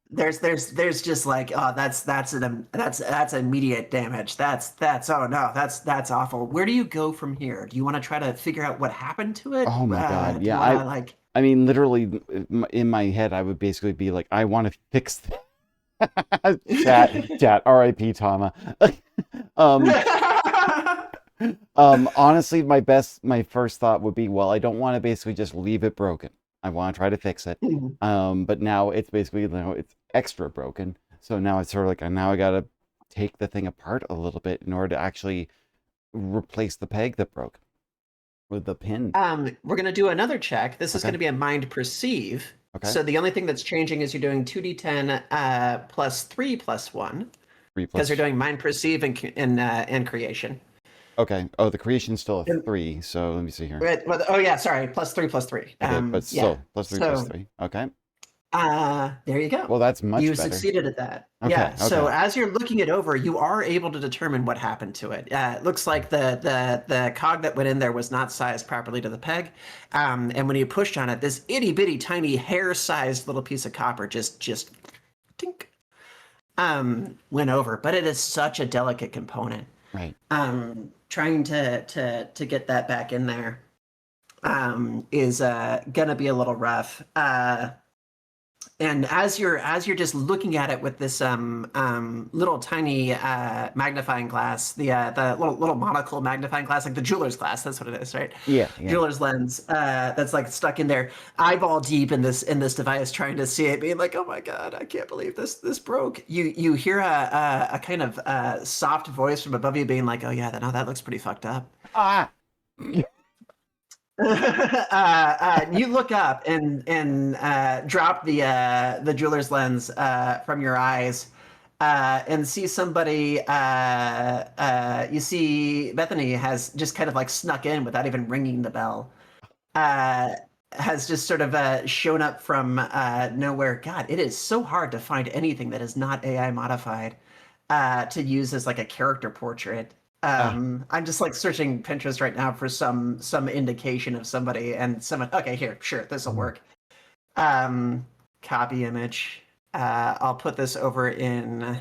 There's just like, oh, that's immediate damage. That's oh no, that's awful. Where do you go from here? Do you want to try to figure out what happened to it? Oh my god. Do you Yeah, wanna, I mean, literally, in my head, I would basically be like, I want to fix this. Chat, R.I.P. Tama. Honestly, my first thought would be, well, I don't want to basically just leave it broken. I want to try to fix it. But now it's basically, it's extra broken. So now it's sort of like, now I got to take the thing apart a little bit in order to actually replace the peg that broke with the pin. We're going to do another check. This is going to be a mind perceive. Okay. So the only thing that's changing is you're doing 2d10 plus 3 plus 1. 3 plus. Because you're doing mind perceive and creation. Okay. Oh, the creation's still a 3. So let me see here. Oh yeah, sorry. Plus 3 plus 3. Okay, but still plus 3 plus 3. Okay. There you go. Well, that's much better. You succeeded at that. Okay, Yeah. So okay. as you're looking it over, you are able to determine what happened to it. It looks like the cog that went in there was not sized properly to the peg, and when you pushed on it, this itty bitty tiny hair-sized little piece of copper just tink, went over. But it is such a delicate component. Right. Trying to get that back in there is gonna be a little rough. And as you're just looking at it with this little tiny magnifying glass, the little monocle magnifying glass, like the jeweler's glass, that's what it is, right? Yeah. Jeweler's lens that's like stuck in there, eyeball deep in this device, trying to see it, being like, oh my god, I can't believe this broke. You hear a kind of soft voice from above you being like, oh yeah, that looks pretty fucked up. You look up and drop the jeweler's lens from your eyes and see somebody. You see Bethany has just kind of like snuck in without even ringing the bell. Has just sort of shown up from nowhere. God, it is so hard to find anything that is not AI modified to use as like a character portrait. I'm just like searching Pinterest right now for some indication of somebody, and someone. Okay, here, sure, this will work. Copy image. I'll put this over in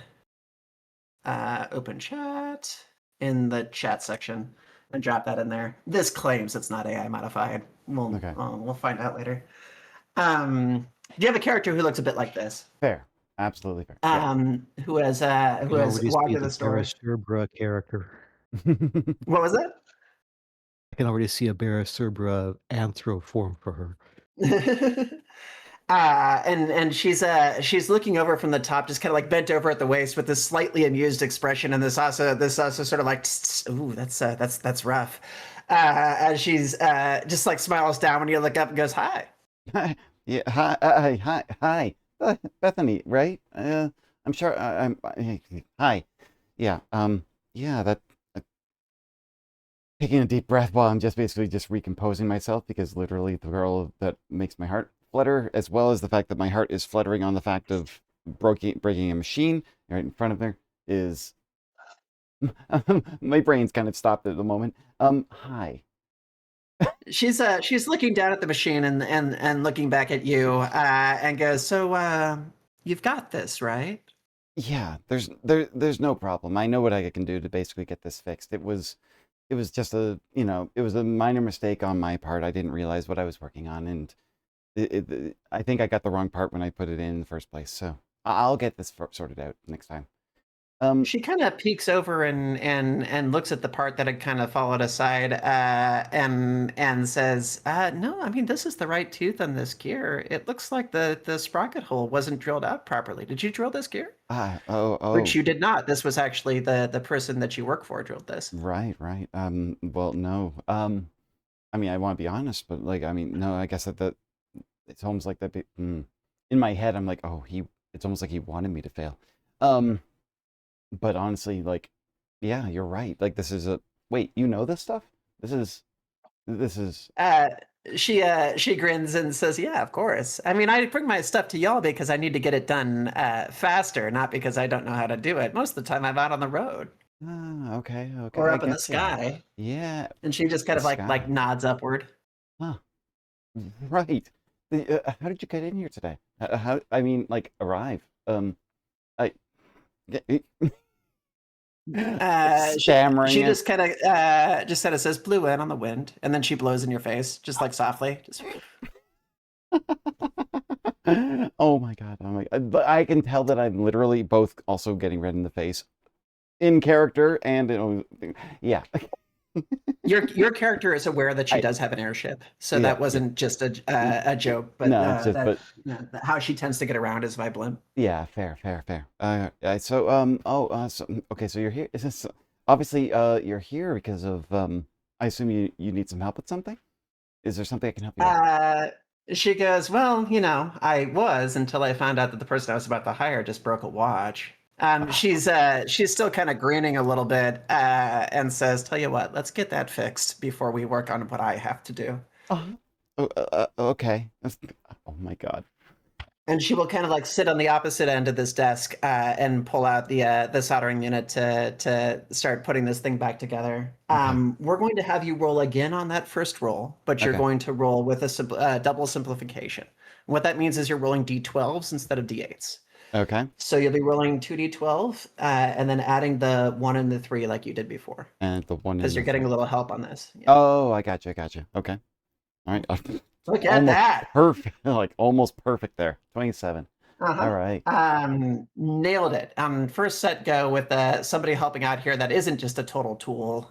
open chat in the chat section and drop that in there. This claims it's not AI modified. We'll find out later. Do you have a character who looks a bit like this? Fair. Absolutely fair. Who has walked to the store? Cerbra character. What was it? I can already see a Cerbra anthro form for her. And she's looking over from the top, just kind of like bent over at the waist with this slightly amused expression, and this also sort of like, ooh, that's rough. As she's just like smiles down when you look up and goes, hi. Yeah, hi, Bethany, right? I'm sure. Hi. Yeah. Yeah. That. Taking a deep breath while I'm just basically just recomposing myself, because literally the girl that makes my heart flutter, as well as the fact that my heart is fluttering on the fact of breaking a machine right in front of there, is my brain's kind of stopped at the moment. Hi. She's looking down at the machine and looking back at you and goes, "So you've got this, right?" Yeah, there's no problem. I know what I can do to basically get this fixed. It was just it was a minor mistake on my part. I didn't realize what I was working on, and I think I got the wrong part when I put it in the first place. So I'll get this sorted out next time. She kind of peeks over and looks at the part that had kind of followed aside and says, "No, I mean this is the right tooth on this gear. It looks like the sprocket hole wasn't drilled out properly. Did you drill this gear?" Which Oh, you did not. This was actually the person that you work for drilled this. right. Well, no. I mean, I want to be honest, but like, I mean, no. I guess that it's almost like that. In my head, I'm like, oh, It's almost like he wanted me to fail. But honestly, like, yeah, you're right. Like, this is a wait. You know this stuff? This is. She grins and says, "Yeah, of course. I mean, I bring my stuff to y'all because I need to get it done faster, not because I don't know how to do it. Most of the time, I'm out on the road Okay. or I up in the get ya. sky." Yeah, And she just kind the of like sky. nods upward. Huh. Right. How did you get in here today? How? I mean, like, arrive. I. Stammering She it. just kind of says "blew in" on the wind, and then she blows in your face, just like softly. Just Oh my god! But I can tell that I'm literally both also getting red in the face, in character and yeah. your character is aware that she I does have an airship, so yeah that wasn't just a joke, but no, it's just but how she tends to get around is by blimp. yeah, fair. So okay, so you're here. Is this obviously you're here because of I assume you need some help with something. Is there something I can help you with? She goes, "Well, I was until I found out that the person I was about to hire just broke a watch." She's still kind of grinning a little bit and says, "Tell you what, let's get that fixed before we work on what I have to do." Okay. Oh my god. And she will kind of like sit on the opposite end of this desk and pull out the soldering unit to start putting this thing back together. Okay. We're going to have you roll again on that first roll, but you're Okay. going to roll with a double simplification. What that means is you're rolling d12s instead of d8s. Okay. So you'll be rolling 2d12 and then adding the 1 and the 3 like you did before, And the one in because the you're getting three. a little help on this. Yeah. Oh, I got you. Okay. All right. Look at Almost that. perfect. Like almost perfect there. 27. Uh-huh. All right. Nailed it. First set go with somebody helping out here that isn't just a total tool.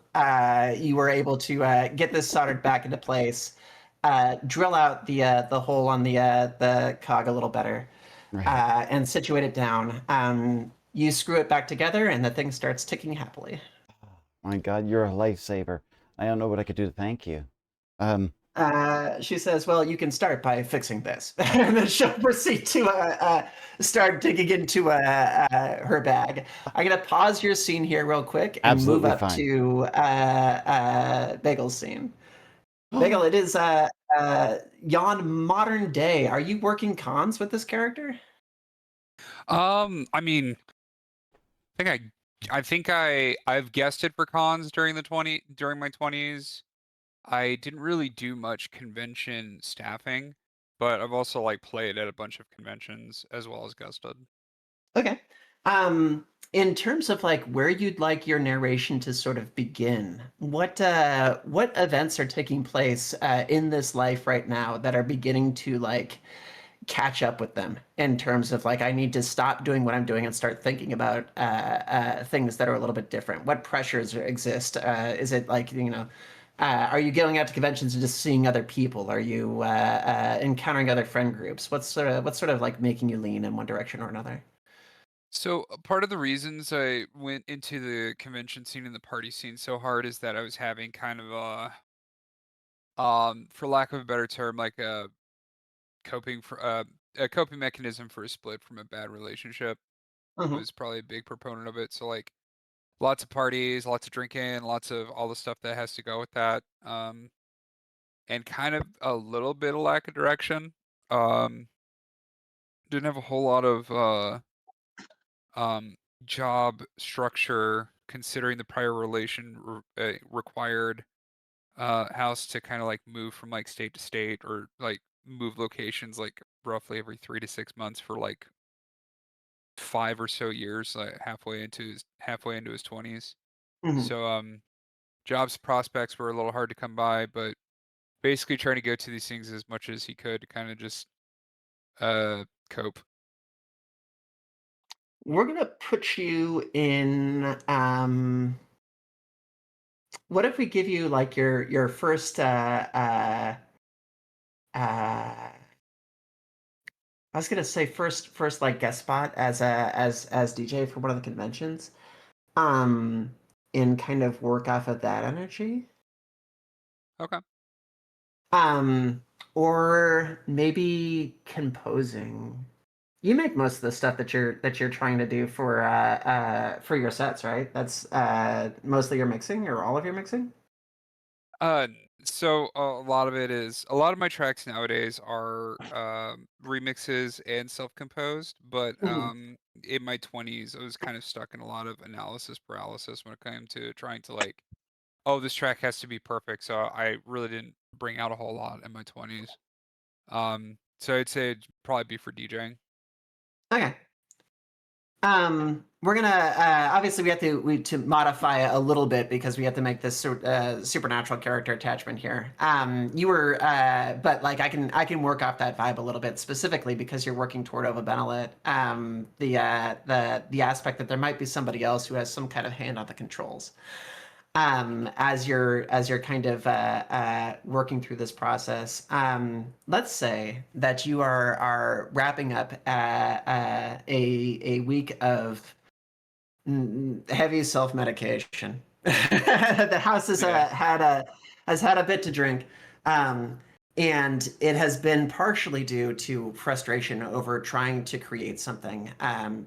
You were able to get this soldered back into place, drill out the hole on the cog a little better, Right. and situate it down. You screw it back together, and the thing starts ticking happily. My God, you're a lifesaver. I don't know what I could do to thank you. She says, "Well, you can start by fixing this," and then she'll proceed to start digging into her bag. I'm gonna pause your scene here real quick and move Absolutely up fine. to Bagel's scene. Bagel, it is yon modern day. Are you working cons with this character? I mean, I think I've guested for cons during my 20s. I didn't really do much convention staffing, but I've also like played at a bunch of conventions as well as guested. Okay. In terms of like where you'd like your narration to sort of begin, what events are taking place in this life right now that are beginning to like catch up with them in terms of like I need to stop doing what I'm doing and start thinking about things that are a little bit different. What pressures exist? Is it like are you going out to conventions and just seeing other people? Are you encountering other friend groups? What's sort of like making you lean in one direction or another? So part of the reasons I went into the convention scene and the party scene so hard is that I was having kind of for lack of a better term, like a coping mechanism for a split from a bad relationship. Mhm. Was probably a big proponent of it. So like lots of parties, lots of drinking, lots of all the stuff that has to go with that. And kind of a little bit of lack of direction. Um, didn't have a whole lot of job structure considering the prior relation required house to kind of like move from like state to state or like move locations like roughly every 3 to 6 months for like 5 or so years, like halfway into his 20s. Mhm. So jobs prospects were a little hard to come by, but basically trying to go to these things as much as he could to kind of just cope. We're gonna put you in. What if we give you like your first I was gonna say first like guest spot as a as DJ for one of the conventions, um, and kind of work off of that energy. Okay. Um, or maybe composing. You make most of the stuff that you're trying to do for your sets, right? That's mostly your mixing or all of your mixing? Uh, so a lot of it is a lot of my tracks nowadays are remixes and self-composed, but Mhm. in my 20s I was kind of stuck in a lot of analysis paralysis when it came to trying to like, oh, this track has to be perfect. So I really didn't bring out a whole lot in my 20s. So I'd say it'd probably be for DJing. Okay. We're gonna obviously we have to modify a little bit because we have to make this supernatural character attachment here. You were, but like I can work off that vibe a little bit specifically because you're working toward Ova Benelit. The aspect that there might be somebody else who has some kind of hand on the controls. As you're kind of working through this process. Let's say that you are wrapping up a week of heavy self medication. The house Yeah. has had a bit to drink. Um, and it has been partially due to frustration over trying to create something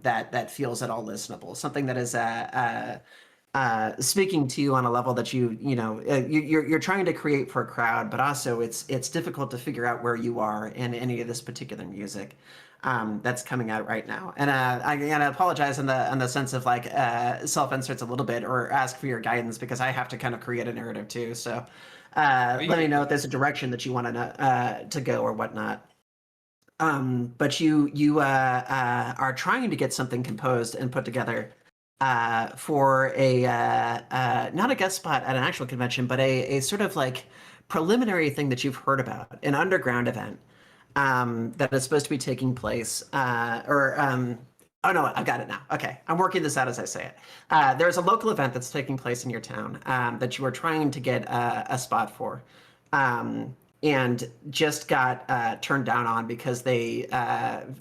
that feels at all listenable, something that is speaking to you on a level that you're trying to create for a crowd, but also it's difficult to figure out where you are in any of this particular music that's coming out right now. And I gotta apologize in the sense of like self inserts a little bit or ask for your guidance because I have to kind of create a narrative too. So let me know if there's a direction that you want to go or whatnot. But you are trying to get something composed and put together for a not a guest spot at an actual convention, but a sort of like preliminary thing that you've heard about, an underground event that is supposed to be taking place. Oh no, I've got it now. Okay, I'm working this out as I say it. There's a local event that's taking place in your town that you are trying to get a spot for. Um, and just got turned down on because they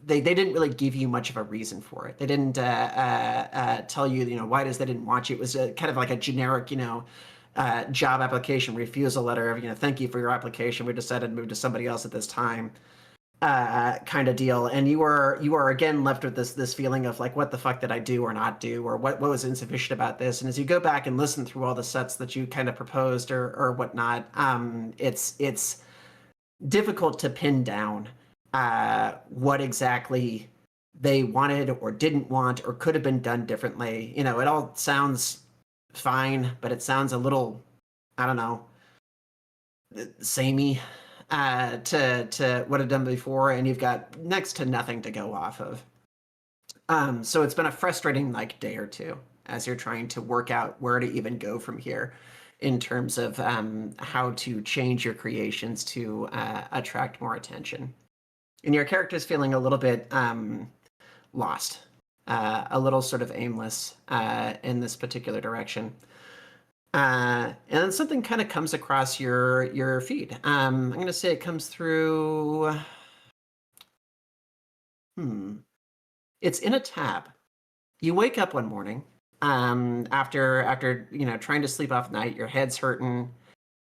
didn't really give you much of a reason for it. They didn't tell you why it is they didn't want you. It was kind of like a generic job application refusal letter of thank you for your application. We decided to move to somebody else at this time kind of deal. And you are again left with this feeling of like what the fuck did I do or not do or what was insufficient about this. And as you go back and listen through all the sets that you kind of proposed or whatnot, it's difficult to pin down what exactly they wanted or didn't want or could have been done differently. It all sounds fine, but it sounds a little, I don't know, samey to what I've done before, and you've got next to nothing to go off of. So it's been a frustrating like day or two as you're trying to work out where to even go from here in terms of how to change your creations to attract more attention. And your character's feeling a little bit lost, a little sort of aimless in this particular direction. And then something kind of comes across your feed. I'm going to say it comes through. It's in a tab. You wake up one morning after trying to sleep off at night. Your head's hurting.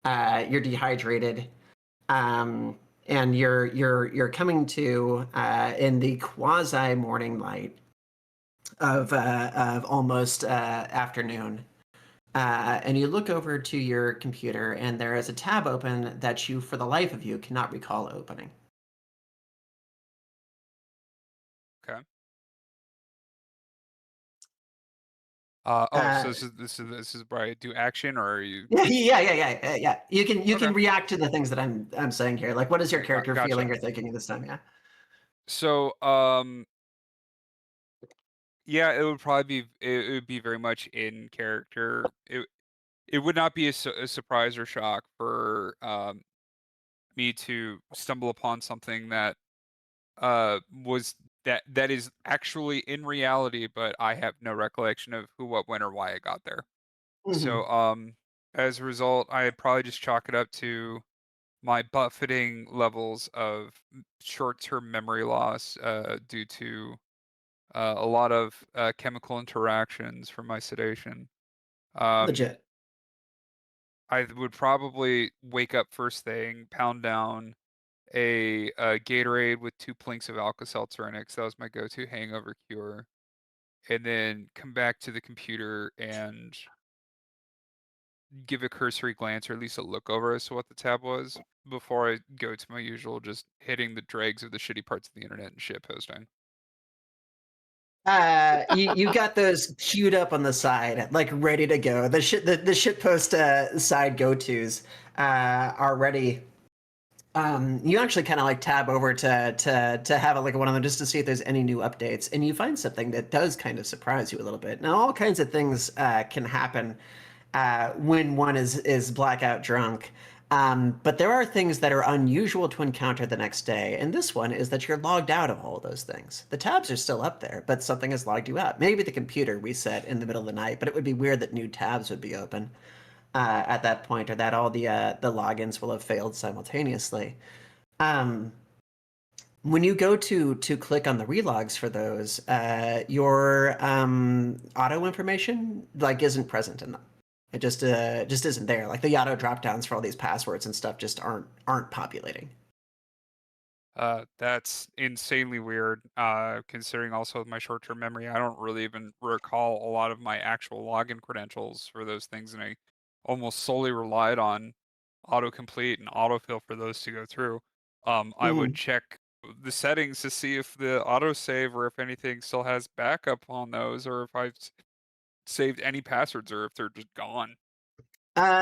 You're dehydrated. And you're coming to in the quasi morning light of almost afternoon. And you look over to your computer, and there is a tab open that you, for the life of you, cannot recall opening. Okay. So this is where I do action, or are you? Yeah. You can Okay. react to the things that I'm saying here. Like, what is your Okay, character gotcha. feeling or thinking this time? Yeah. So yeah, it would probably be it would be very much in character. It would not be a surprise or shock for me to stumble upon something that was that is actually in reality, but I have no recollection of who, what, when, or why I got there. Hmm. So as a result, I'd probably just chalk it up to my buffeting levels of short-term memory loss due to a lot of chemical interactions from my sedation. Um, Legit. I would probably wake up first thing, pound down a Gatorade with 2 plinks of Alka-Seltzer in it, 'cause that was my go-to hangover cure, and then come back to the computer and give a cursory glance or at least a look over as to what the tab was before I go to my usual just hitting the dregs of the shitty parts of the internet and shit posting. You got those queued up on the side, like ready to go. The shit post side go tos are ready. You actually kind of like tab over to have a look at one of them just to see if there's any new updates, and you find something that does kind of surprise you a little bit. Now, all kinds of things can happen when one is blackout drunk. But there are things that are unusual to encounter the next day, and this one is that you're logged out of all those things. The tabs are still up there, but something has logged you out. Maybe the computer reset in the middle of the night, but it would be weird that new tabs would be open at that point, or that all the logins will have failed simultaneously. Um, when you go to click on the relogs for those, your auto information like isn't present in them. It just isn't there. Like the auto drop downs for all these passwords and stuff just aren't populating. That's insanely weird, considering also with my short-term memory, I don't really even recall a lot of my actual login credentials for those things, and I almost solely relied on autocomplete and autofill for those to go through. I would Mhm. check the settings to see if the autosave or if anything still has backup on those, or if I've saved any passwords or if they're just gone.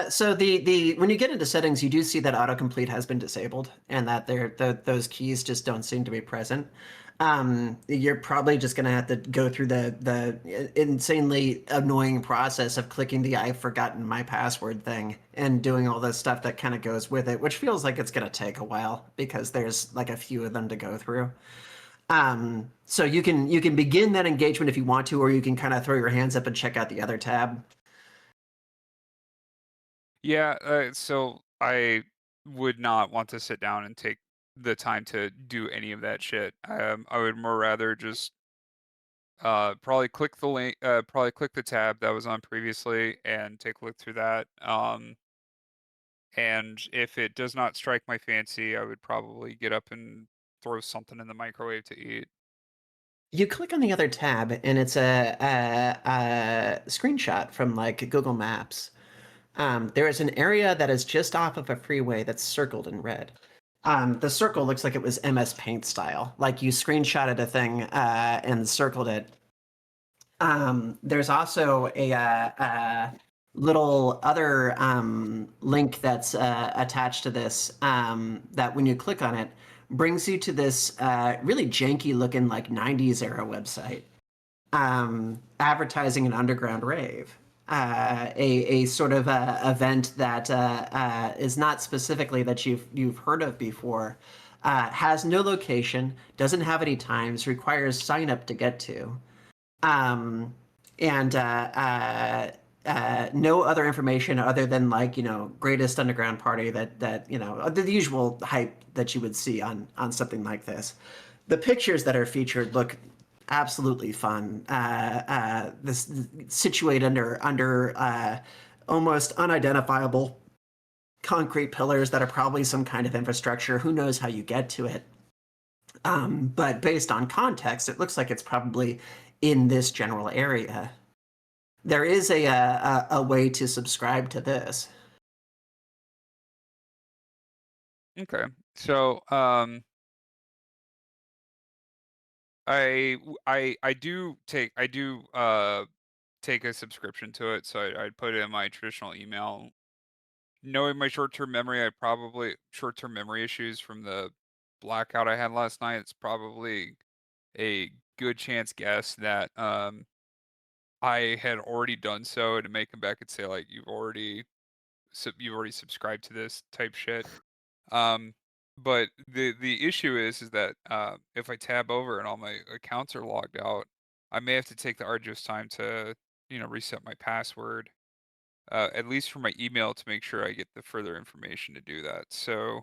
So the when you get into settings, you do see that autocomplete has been disabled, and that those keys just don't seem to be present. You're probably just gonna have to go through the insanely annoying process of clicking the "I've forgotten my password" thing and doing all the stuff that kind of goes with it, which feels like it's gonna take a while because there's like a few of them to go through. So you can begin that engagement if you want to, or you can kind of throw your hands up and check out the other tab. Yeah, so I would not want to sit down and take the time to do any of that shit. I would more rather just probably click the link, probably click the tab that was on previously and take a look through that. And if it does not strike my fancy, I would probably get up and throw something in the microwave to eat. You click on the other tab, and it's a screenshot from like Google Maps. There is an area that is just off of a freeway that's circled in red. The circle looks like it was MS Paint style, like you screenshotted a thing and circled it. There's also a little other link that's attached to this that when you click on it brings you to this really janky looking like 90s era website advertising an underground rave, a sort of event that is not specifically that you've heard of before, has no location, doesn't have any times, requires sign up to get to, um, and no other information other than like greatest underground party that the usual hype that you would see on something like this. The pictures that are featured look absolutely fun. This situate under almost unidentifiable concrete pillars that are probably some kind of infrastructure. Who knows how you get to it? But based on context, it looks like it's probably in this general area. There is a way to subscribe to this. Okay, so I do take a subscription to it, so I'd put it in my traditional email. Knowing my short-term memory, short-term memory issues from the blackout I had last night, it's probably a good chance guess that I had already done so, and to make come back and say like you've already subscribed to this type shit. Um, but the issue is that if I tab over and all my accounts are logged out, I may have to take the arduous time to reset my password, at least for my email, to make sure I get the further information to do that. So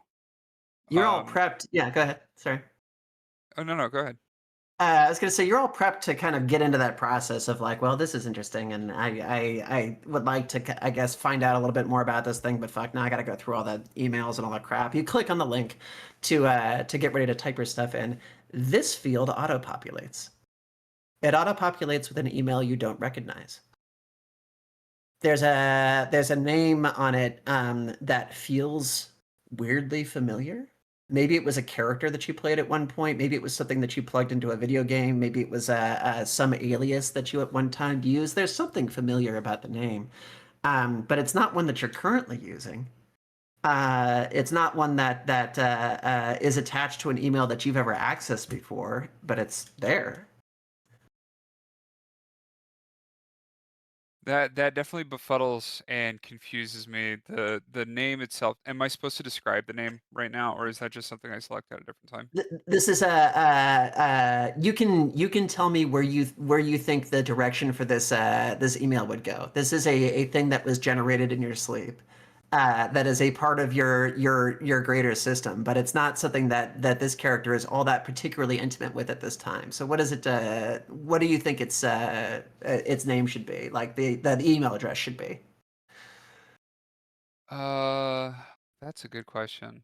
You're all um, prepped. Yeah, go ahead. Sorry. oh no, go ahead. I was going to say you're all prepped to kind of get into that process of like, well, this is interesting, and I would like to, I guess, find out a little bit more about this thing, but fuck, now I got to go through all the emails and all that crap. You click on the link to get ready to type your stuff in. This field auto populates. It auto populates with an email you don't recognize. There's a name on it that feels weirdly familiar. Maybe it was a character that you played at one point. Maybe it was something that you plugged into a video game. Maybe it was some alias that you at one time used. There's something familiar about the name, but it's not one that you're currently using. It's not one that is attached to an email that you've ever accessed before, but it's there. That definitely befuddles and confuses me. The name itself. Am I supposed to describe the name right now, or is that just something I select at a different time? This is you can tell me where you think the direction for this this email would go. This is a thing that was generated in your sleep. That is a part of your greater system, but it's not something that this character is all that particularly intimate with at this time. So what is it? What do you think its name should be? Like the email address should be? That's a good question.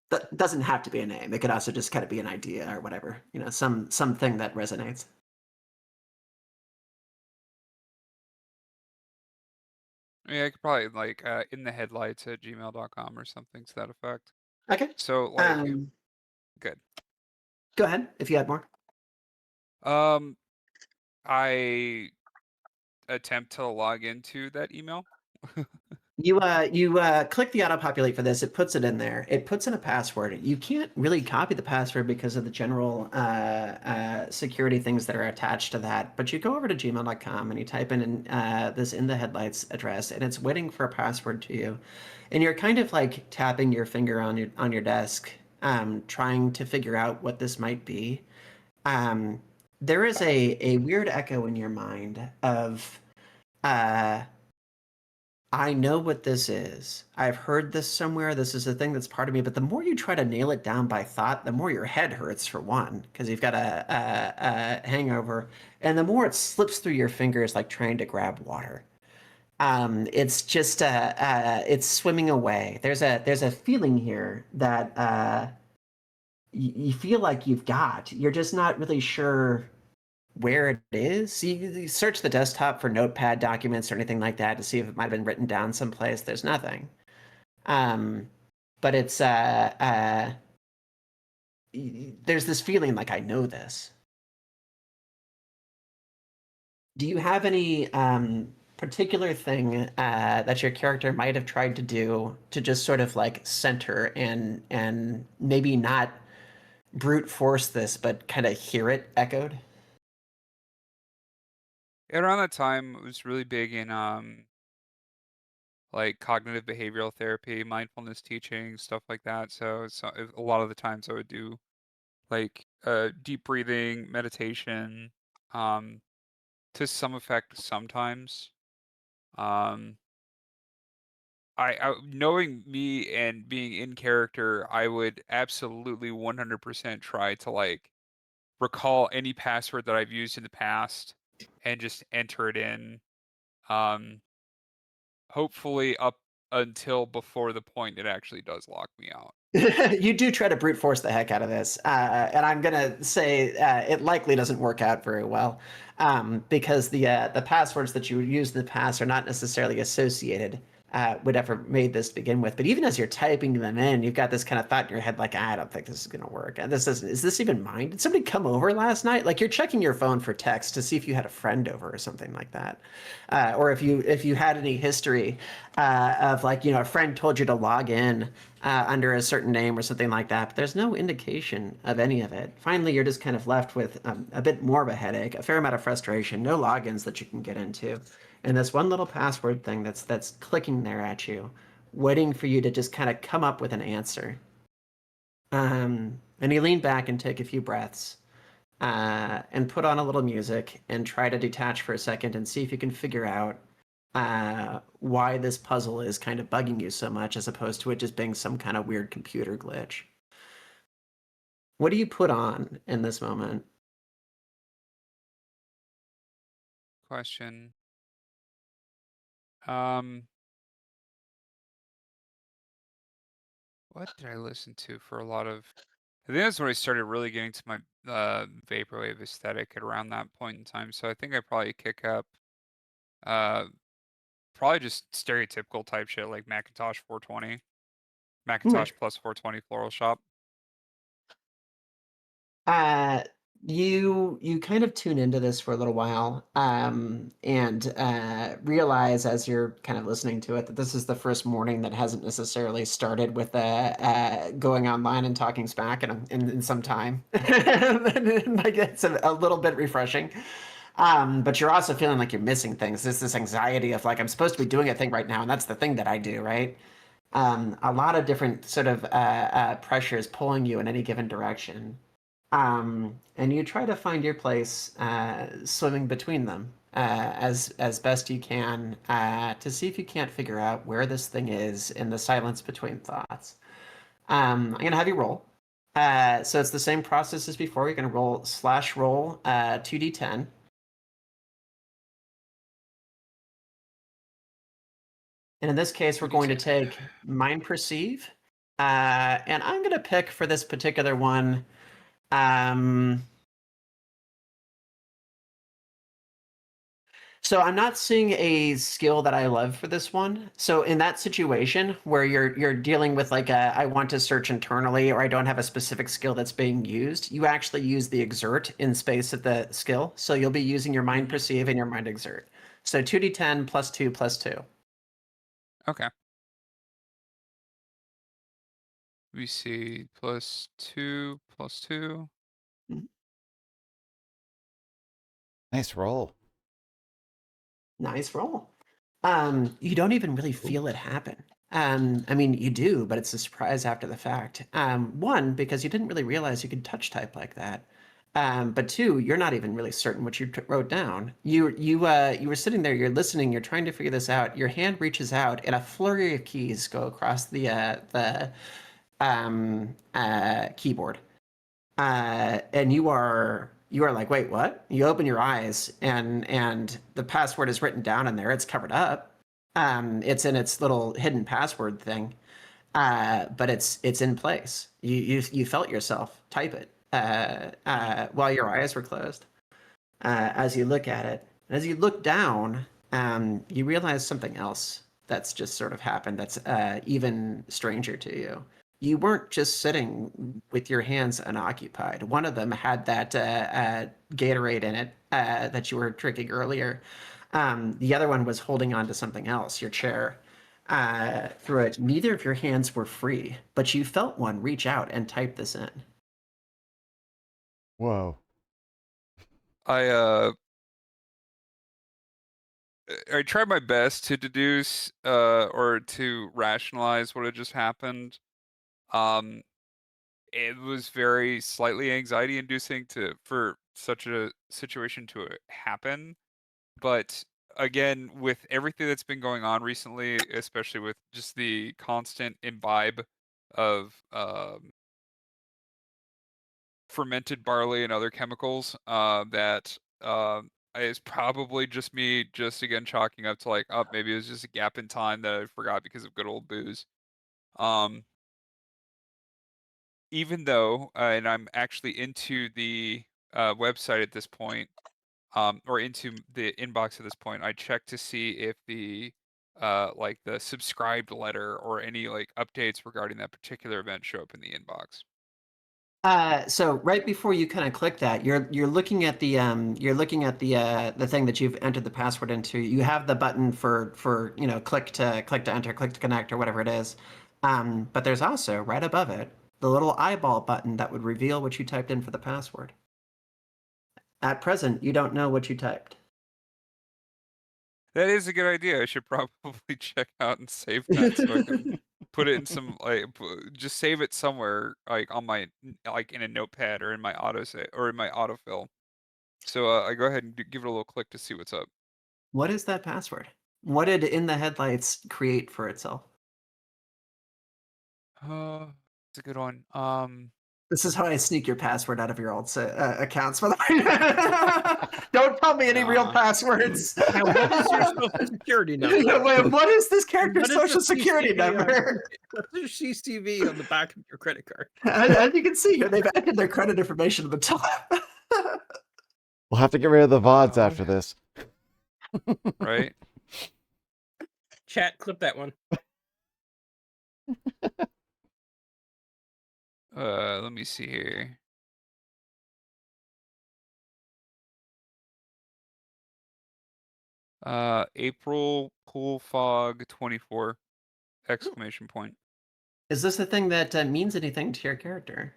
That doesn't have to be a name. It could also just kind of be an idea or whatever. Something that resonates. Yeah, I could probably like in the headlights at gmail.com or something to that effect. Okay. So like good. Go ahead if you had more. I attempt to log into that email. You click the auto populate for this. It puts it in there. It puts in a password. You can't really copy the password because of the general security things that are attached to that. But you go over to gmail.com and you type in this in the headlights address, and it's waiting for a password to you. And you're kind of like tapping your finger on your desk, trying to figure out what this might be. There is a weird echo in your mind of I know what this is. I've heard this somewhere. This is a thing that's part of me. But the more you try to nail it down by thought, the more your head hurts, for one, because you've got a hangover, and the more it slips through your fingers like trying to grab water. It's just it's swimming away. There's a feeling here that you feel like you've got. You're just not really sure where it is. You search the desktop for notepad documents or anything like that to see if it might have been written down someplace. There's nothing. But it's there's this feeling like I know this. Do you have any particular thing that your character might have tried to do to just sort of like center and maybe not brute force this, but kind of hear it echoed? Around that time, it was really big in like cognitive behavioral therapy, mindfulness teaching, stuff like that. So a lot of the times I would do like deep breathing, meditation, to some effect sometimes. Um, I knowing me and being in character, I would absolutely 100% try to like recall any password that I've used in the past and just enter it in. Um, hopefully up until before the point it actually does lock me out. You do try to brute force the heck out of this, and I'm gonna say it likely doesn't work out very well, because the passwords that you use in the past are not necessarily associated would ever made this to begin with. But even as you're typing them in, you've got this kind of thought in your head, like, I don't think this is going to work. And this doesn't, is this even mine? Did somebody come over last night? Like, you're checking your phone for text to see if you had a friend over or something like that. Or if you had any history of, like, a friend told you to log in under a certain name or something like that. But there's no indication of any of it. Finally, you're just kind of left with a bit more of a headache, a fair amount of frustration, no logins that you can get into. And this one little password thing that's clicking there at you, waiting for you to just kind of come up with an answer. And you lean back and take a few breaths and put on a little music and try to detach for a second and see if you can figure out why this puzzle is kind of bugging you so much, as opposed to it just being some kind of weird computer glitch. What do you put on in this moment? Question. What did I listen to for a lot of? I think that's when I started really getting to my vaporwave aesthetic at around that point in time. So I think I probably kick up, probably just stereotypical type shit like Macintosh 420, Macintosh plus 420 Floral Shop. You kind of tune into this for a little while, and realize as you're kind of listening to it that this is the first morning that hasn't necessarily started with going online and talking smack in some time. Like, it's a little bit refreshing. But you're also feeling like you're missing things. There's this anxiety of, like, I'm supposed to be doing a thing right now, and that's the thing that I do, right? A lot of different sort of pressures pulling you in any given direction. And you try to find your place swimming between them as best you can to see if you can't figure out where this thing is in the silence between thoughts. I'm going to have you roll. So it's the same process as before. You're going to roll /roll 2d10. And in this case, we're going to take Mind Perceive. And I'm going to pick for this particular one. So I'm not seeing a skill that I love for this one. So in that situation where you're dealing with, like, I want to search internally, or I don't have a specific skill that's being used, you actually use the exert in space of the skill. So you'll be using your Mind Perceive and your Mind Exert. So 2d10 plus 2 plus 2. Okay. We see +2 +2. Nice roll. Nice roll. You don't even really feel it happen. I mean, you do, but it's a surprise after the fact. One, because you didn't really realize you could touch type like that. But two, you're not even really certain what you wrote down. You were sitting there, you're listening, you're trying to figure this out. Your hand reaches out, and a flurry of keys go across the keyboard. And you are like, wait, what? You open your eyes, and the password is written down in there. It's covered up. It's in its little hidden password thing, but it's in place. You felt yourself type it while your eyes were closed. As you look at it, as you look down, you realize something else that's just sort of happened. That's even stranger to you. You weren't just sitting with your hands unoccupied. One of them had that Gatorade in it that you were drinking earlier. The other one was holding on to something else, your chair. Through it, neither of your hands were free, but you felt one reach out and type this in. Whoa. I tried my best to deduce or to rationalize what had just happened. It was very slightly anxiety inducing for such a situation to happen. But again, with everything that's been going on recently, especially with just the constant imbibe of fermented barley and other chemicals, that is probably just me just again chalking up to, like, oh, maybe it was just a gap in time that I forgot because of good old booze. Um, Even though, and I'm actually into the website at this point, or into the inbox at this point, I checked to see if the like the subscribed letter or any like updates regarding that particular event show up in the inbox. So right before you kind of click that, you're looking at the the thing that you've entered the password into. You have the button for click to enter, click to connect, or whatever it is. But there's also right above it the little eyeball button that would reveal what you typed in for the password. At present, you don't know what you typed. That is a good idea. I should probably check out and save that so I can put it in some just save it somewhere like on my like in a notepad or in my autofill. So I go ahead and give it a little click to see what's up. What is that password? What did In the Headlights create for itself? It's a good one. This is how I sneak your password out of your old accounts, by the way. Don't tell me any real Nah. passwords. Now, what is your social security number? Wait, what is this character's What is social the security CCV number? What's your CCV on the back of your credit card? As you can see here, they've added their credit information at the top. We'll have to get rid of the VODs God. after this. Right? Chat, clip that one. Let me see here. April pool fog 24 exclamation point. Is this a thing that means anything to your character?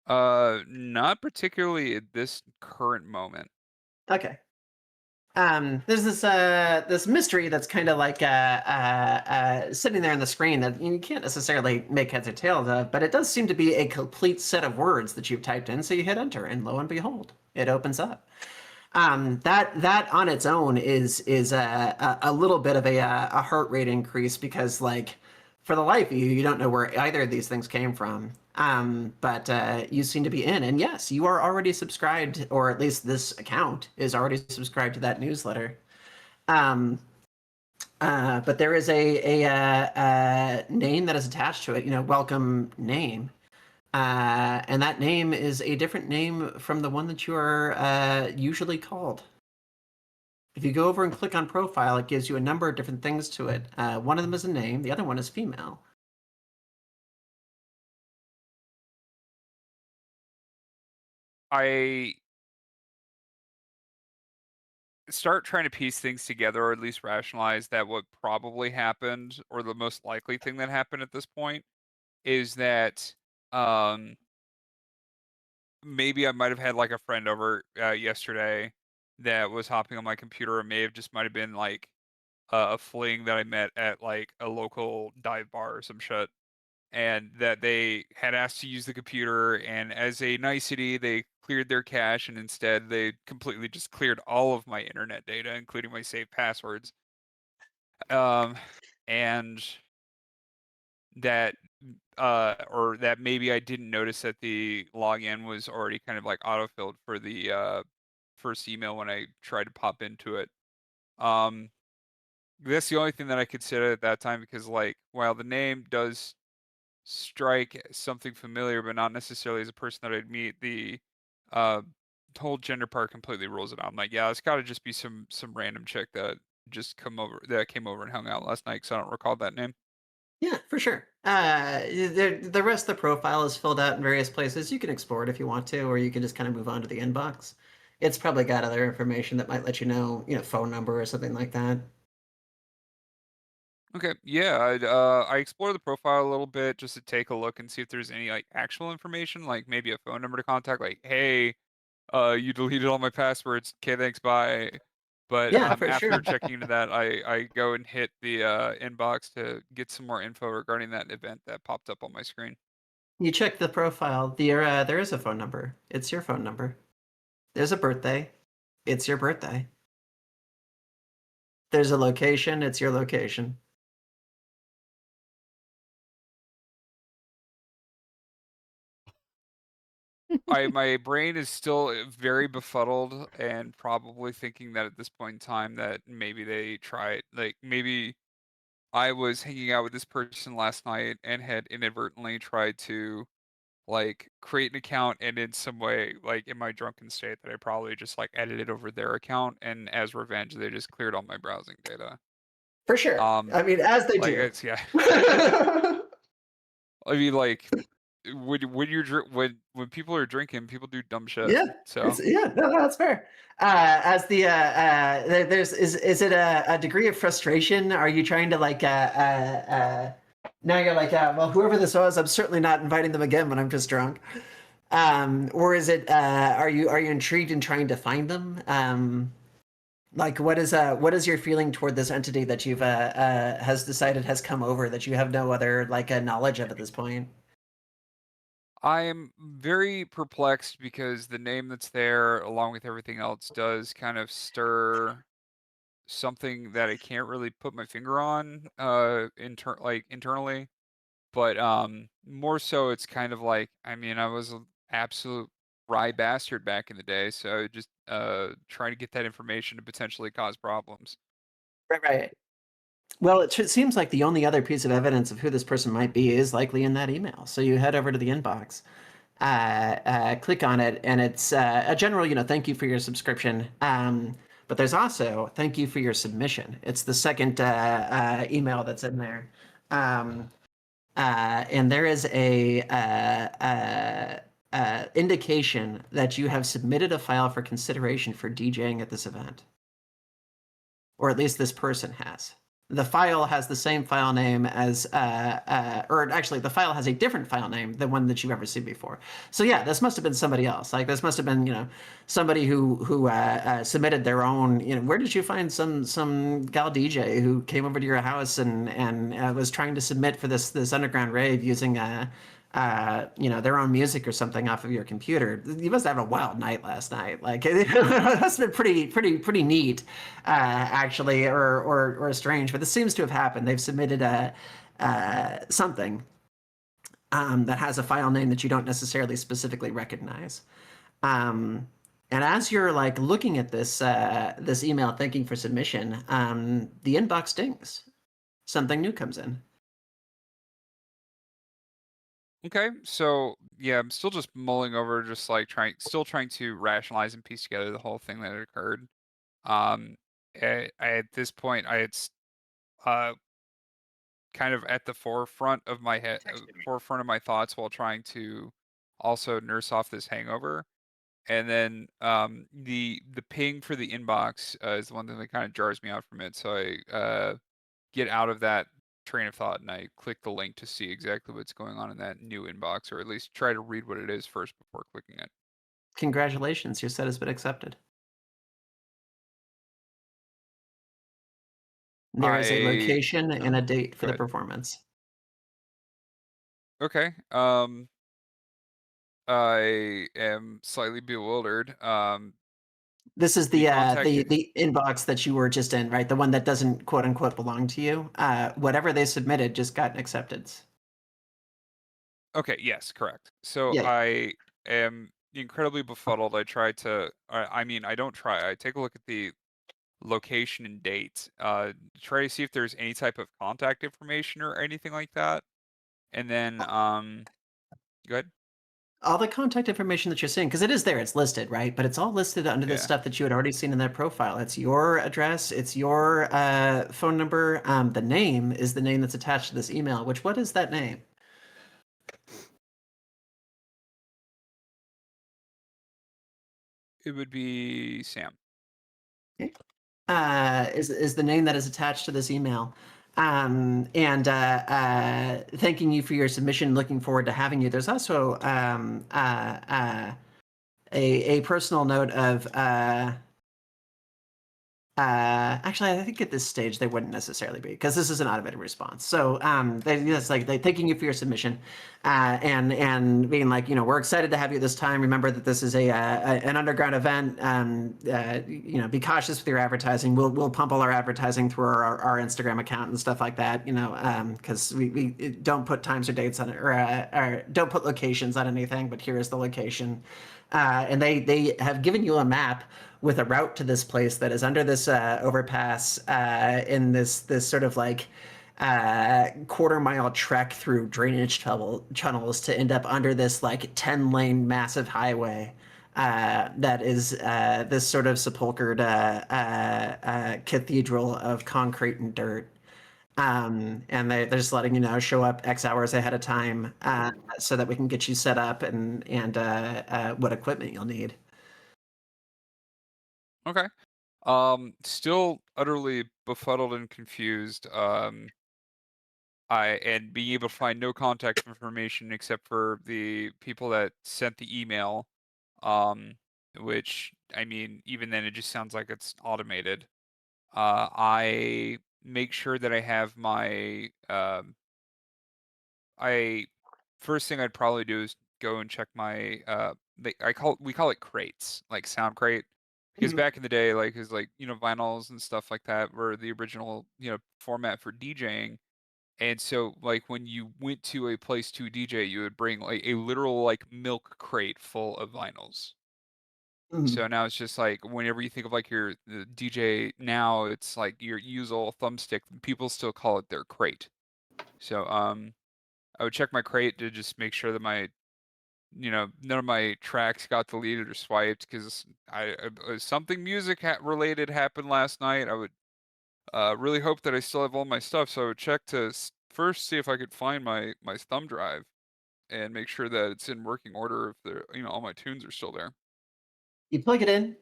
Not particularly at this current moment. Okay. There's this mystery that's kind of like sitting there on the screen that you can't necessarily make heads or tails of, but it does seem to be a complete set of words that you've typed in. So you hit enter, and lo and behold, it opens up. That on its own is a little bit of a heart rate increase because like for the life of you, you don't know where either of these things came from. But you seem to be in, and yes, you are already subscribed, or at least this account is already subscribed to that newsletter. But there is a name that is attached to it, welcome name. And that name is a different name from the one that you are usually called. If you go over and click on profile, it gives you a number of different things to it. One of them is a name, the other one is female. I start trying to piece things together, or at least rationalize that what probably happened, or the most likely thing that happened at this point, is that maybe I might have had like a friend over yesterday that was hopping on my computer, or may have just might have been like a fling that I met at like a local dive bar or some shit, and that they had asked to use the computer, and as a nicety, they cleared their cache, and instead they completely just cleared all of my internet data, including my saved passwords. And that or that maybe I didn't notice that the login was already kind of like autofilled for the first email when I tried to pop into it. Um, that's the only thing that I considered at that time, because like while the name does strike something familiar, but not necessarily as a person that I'd meet, the uh whole gender part completely rules it out. I'm like, yeah, it's got to just be some random chick that just came over and hung out last night, because I don't recall that name. Yeah, for sure. The rest of the profile is filled out in various places. You can explore it if you want to, or you can just kind of move on to the inbox. It's probably got other information that might let you know, phone number or something like that. Okay, yeah, I explored the profile a little bit just to take a look and see if there's any like actual information, like maybe a phone number to contact, like, hey, you deleted all my passwords. Okay, thanks, bye. But Yeah, for after sure. checking into that, I go and hit the inbox to get some more info regarding that event that popped up on my screen. You check the profile. There is a phone number. It's your phone number. There's a birthday. It's your birthday. There's a location. It's your location. My brain is still very befuddled, and probably thinking that at this point in time that maybe they tried, like maybe I was hanging out with this person last night and had inadvertently tried to like create an account, and in some way, like in my drunken state, that I probably just like edited over their account, and as revenge they just cleared all my browsing data. For sure. Um, I mean, as they like do. it's yeah. I mean, like when you're when people are drinking, people do dumb shit. Yeah, So no, that's fair. As the there's is it a degree of frustration? Are you trying to like now you're like well, whoever this was, I'm certainly not inviting them again when I'm just drunk. Or is it are you intrigued in trying to find them? Like what is your feeling toward this entity that you've has decided has come over that you have no other like knowledge of at this point? I'm very perplexed because the name that's there, along with everything else, does kind of stir something that I can't really put my finger on, internally. But more so, it's kind of like, I mean, I was an absolute wry bastard back in the day, so I would just try to get that information to potentially cause problems. Right. Well, it seems like the only other piece of evidence of who this person might be is likely in that email. So you head over to the inbox, click on it, and it's a general, thank you for your subscription. But there's also thank you for your submission. It's the second email that's in there. And there is a indication that you have submitted a file for consideration for DJing at this event. Or at least this person has. The file has the same file name as, or actually the file has a different file name than one that you've ever seen before. So yeah, this must have been somebody else. Like this must have been, somebody who submitted their own, where did you find some gal DJ who came over to your house and was trying to submit for this underground rave using their own music or something off of your computer. You must have had a wild night last night. Like it must have been pretty neat, actually, or strange. But this seems to have happened. They've submitted something that has a file name that you don't necessarily specifically recognize. And as you're like looking at this email, thanking for submission, the inbox dings. Something new comes in. Okay, so yeah, I'm still just mulling over, just like still trying to rationalize and piece together the whole thing that had occurred. Um, at this point, uh, kind of at the forefront of my head, forefront of my thoughts while trying to also nurse off this hangover. And then the ping for the inbox is the one thing that kind of jars me out from it. So I get out of that train of thought and I click the link to see exactly what's going on in that new inbox, or at least try to read what it is first before clicking it. Congratulations, your set has been accepted. There is a location and a date for the performance. Okay. I am slightly bewildered. This is the contact- the inbox that you were just in, right? The one that doesn't quote unquote belong to you. Whatever they submitted just got an acceptance. Okay, yes, correct. So Yeah. I am incredibly befuddled. I mean, I don't try. I take a look at the location and date, try to see if there's any type of contact information or anything like that. And then, go ahead. All the contact information that you're seeing, because it is there, it's listed, right? But it's all listed under the Yeah. stuff that you had already seen in that profile. It's your address, it's your phone number. The name is the name that's attached to this email. What is that name? It would be Sam. Is the name that is attached to this email. And thanking you for your submission, looking forward to having you. There's also a personal note of actually, I think at this stage they wouldn't necessarily be, because this is an automated response. So they thanking you for your submission, and being like, we're excited to have you this time. Remember that this is an underground event. Be cautious with your advertising. We'll pump all our advertising through our Instagram account and stuff like that. Because we don't put times or dates on it, or don't put locations on anything. But here is the location, and they have given you a map with a route to this place that is under this overpass, in this sort of like quarter-mile trek through drainage tunnels to end up under this like 10-lane massive highway that is this sort of sepulchered cathedral of concrete and dirt. And they're just letting you know, show up X hours ahead of time, so that we can get you set up and what equipment you'll need. Okay. Still utterly befuddled and confused. And being able to find no contact information except for the people that sent the email. Um, which I mean, even then, it just sounds like it's automated. I make sure that I have my I first thing I'd probably do is go and check my we call it crates, like sound crate. Because Mhm. back in the day, like is like, vinyls and stuff like that were the original, format for DJing. And so like when you went to a place to DJ, you would bring like a literal like milk crate full of vinyls. Mhm. So now it's just like whenever you think of like your the DJ now, it's like your usual thumbstick. People still call it their crate. So I would check my crate to just make sure that none of my tracks got deleted or swiped because something music related happened last night. I would really hope that I still have all my stuff, so I would check to first see if I could find my thumb drive and make sure that it's in working order if all my tunes are still there. You plug it in.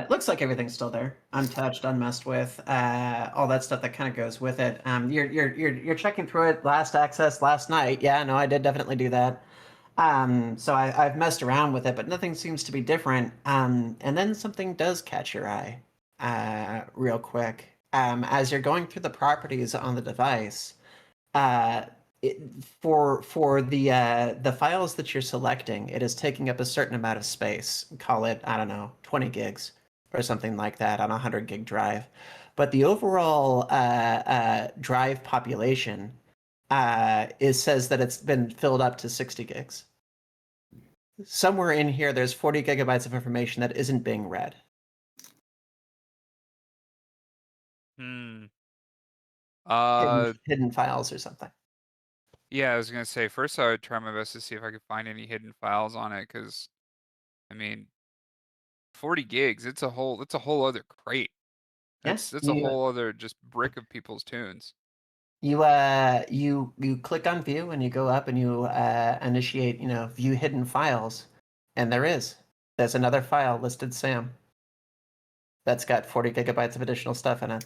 Looks like everything's still there, untouched, unmessed with. All that stuff that kind of goes with it. You're checking through it. Last access last night. Yeah, no, I did definitely do that. So I've messed around with it, but nothing seems to be different. And then something does catch your eye, real quick. As you're going through the properties on the device, uh, it, for the files that you're selecting, it is taking up a certain amount of space. Call it, I don't know, 20 gigs or something like that on a 100 gig drive. But the overall drive population says that it's been filled up to 60 gigs. Somewhere in here, there's 40 gigabytes of information that isn't being read. Hmm. Hidden files or something. Yeah, I was gonna say first I would try my best to see if I could find any hidden files on it, because I mean, 40 gigs, it's a whole other crate. Yeah, That's a whole other just brick of people's tunes. you click on view and you go up and you initiate, view hidden files, and there's another file listed Sam that's got 40 gigabytes of additional stuff in it.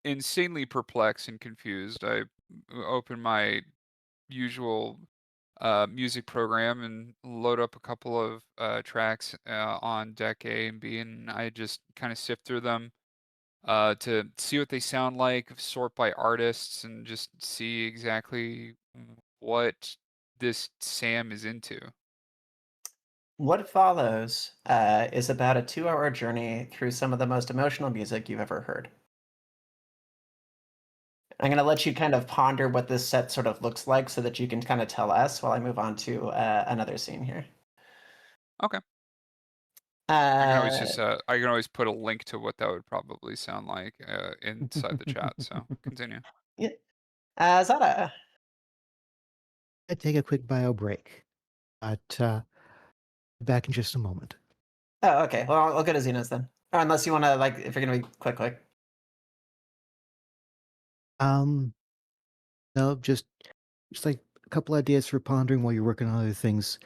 Insanely perplexed and confused, I open my usual music program and load up a couple of tracks on deck A and B, and I just kind of sift through them to see what they sound like, sort by artists, and just see exactly what this Sam is into. What follows is about a 2-hour journey through some of the most emotional music you've ever heard. I'm going to let you kind of ponder what this set sort of looks like so that you can kind of tell us while I move on to another scene here. Okay. Uh, I can always put a link to what that would probably sound like inside the chat. So continue. yeah. Zara. I take a quick bio break. But back in just a moment. Oh, okay. Well, I'll go to Xenos then. Or unless you want to, like, if you're going to be quick. No, just like a couple ideas for pondering while you're working on other things.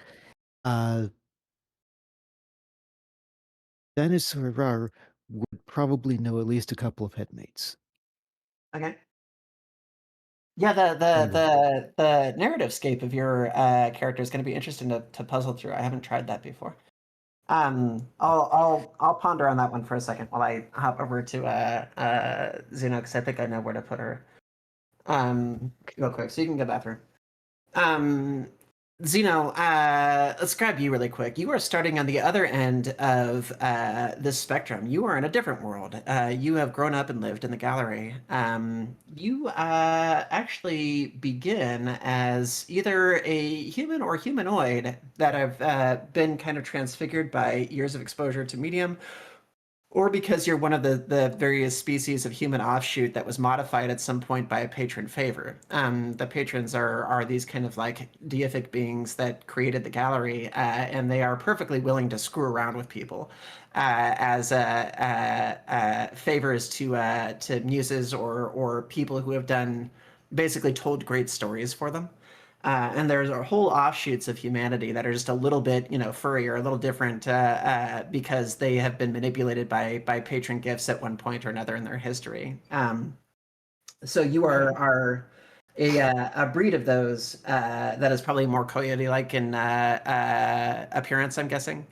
Dennis or Rar would probably know at least a couple of headmates. Okay. Yeah, the narrative scape of your character is going to be interesting to puzzle through. I haven't tried that before. I'll ponder on that one for a second while I hop over to Zuno, because I think I know where to put her. Real quick, so you can go bathroom. Zeno, let's grab you really quick. You are starting on the other end of this spectrum. You are in a different world. You have grown up and lived in the gallery. You actually begin as either a human or humanoid that have been kind of transfigured by years of exposure to medium, Or because you're one of the various species of human offshoot that was modified at some point by a patron favor. The patrons are these kind of like deific beings that created the gallery, and they are perfectly willing to screw around with people as favors to muses or people who have done basically told great stories for them. And there's a whole offshoots of humanity that are just a little bit, furry or a little different because they have been manipulated by patron gifts at one point or another in their history. So you are a breed of those that is probably more coyote-like in appearance, I'm guessing.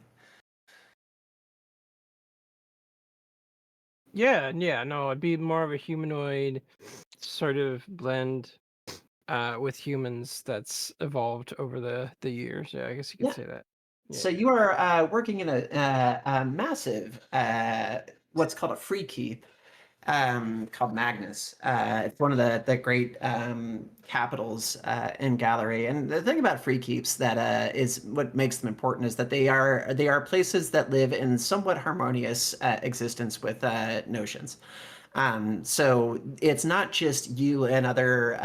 Yeah, no, it'd be more of a humanoid sort of blend with humans that's evolved over the years. Yeah, I guess you could Yeah. say that. So you are working in a massive, what's called a free keep, called Magnus. It's one of the great capitals in Gallery. And the thing about free keeps that is what makes them important is that they are places that live in somewhat harmonious existence with notions. So it's not just you and other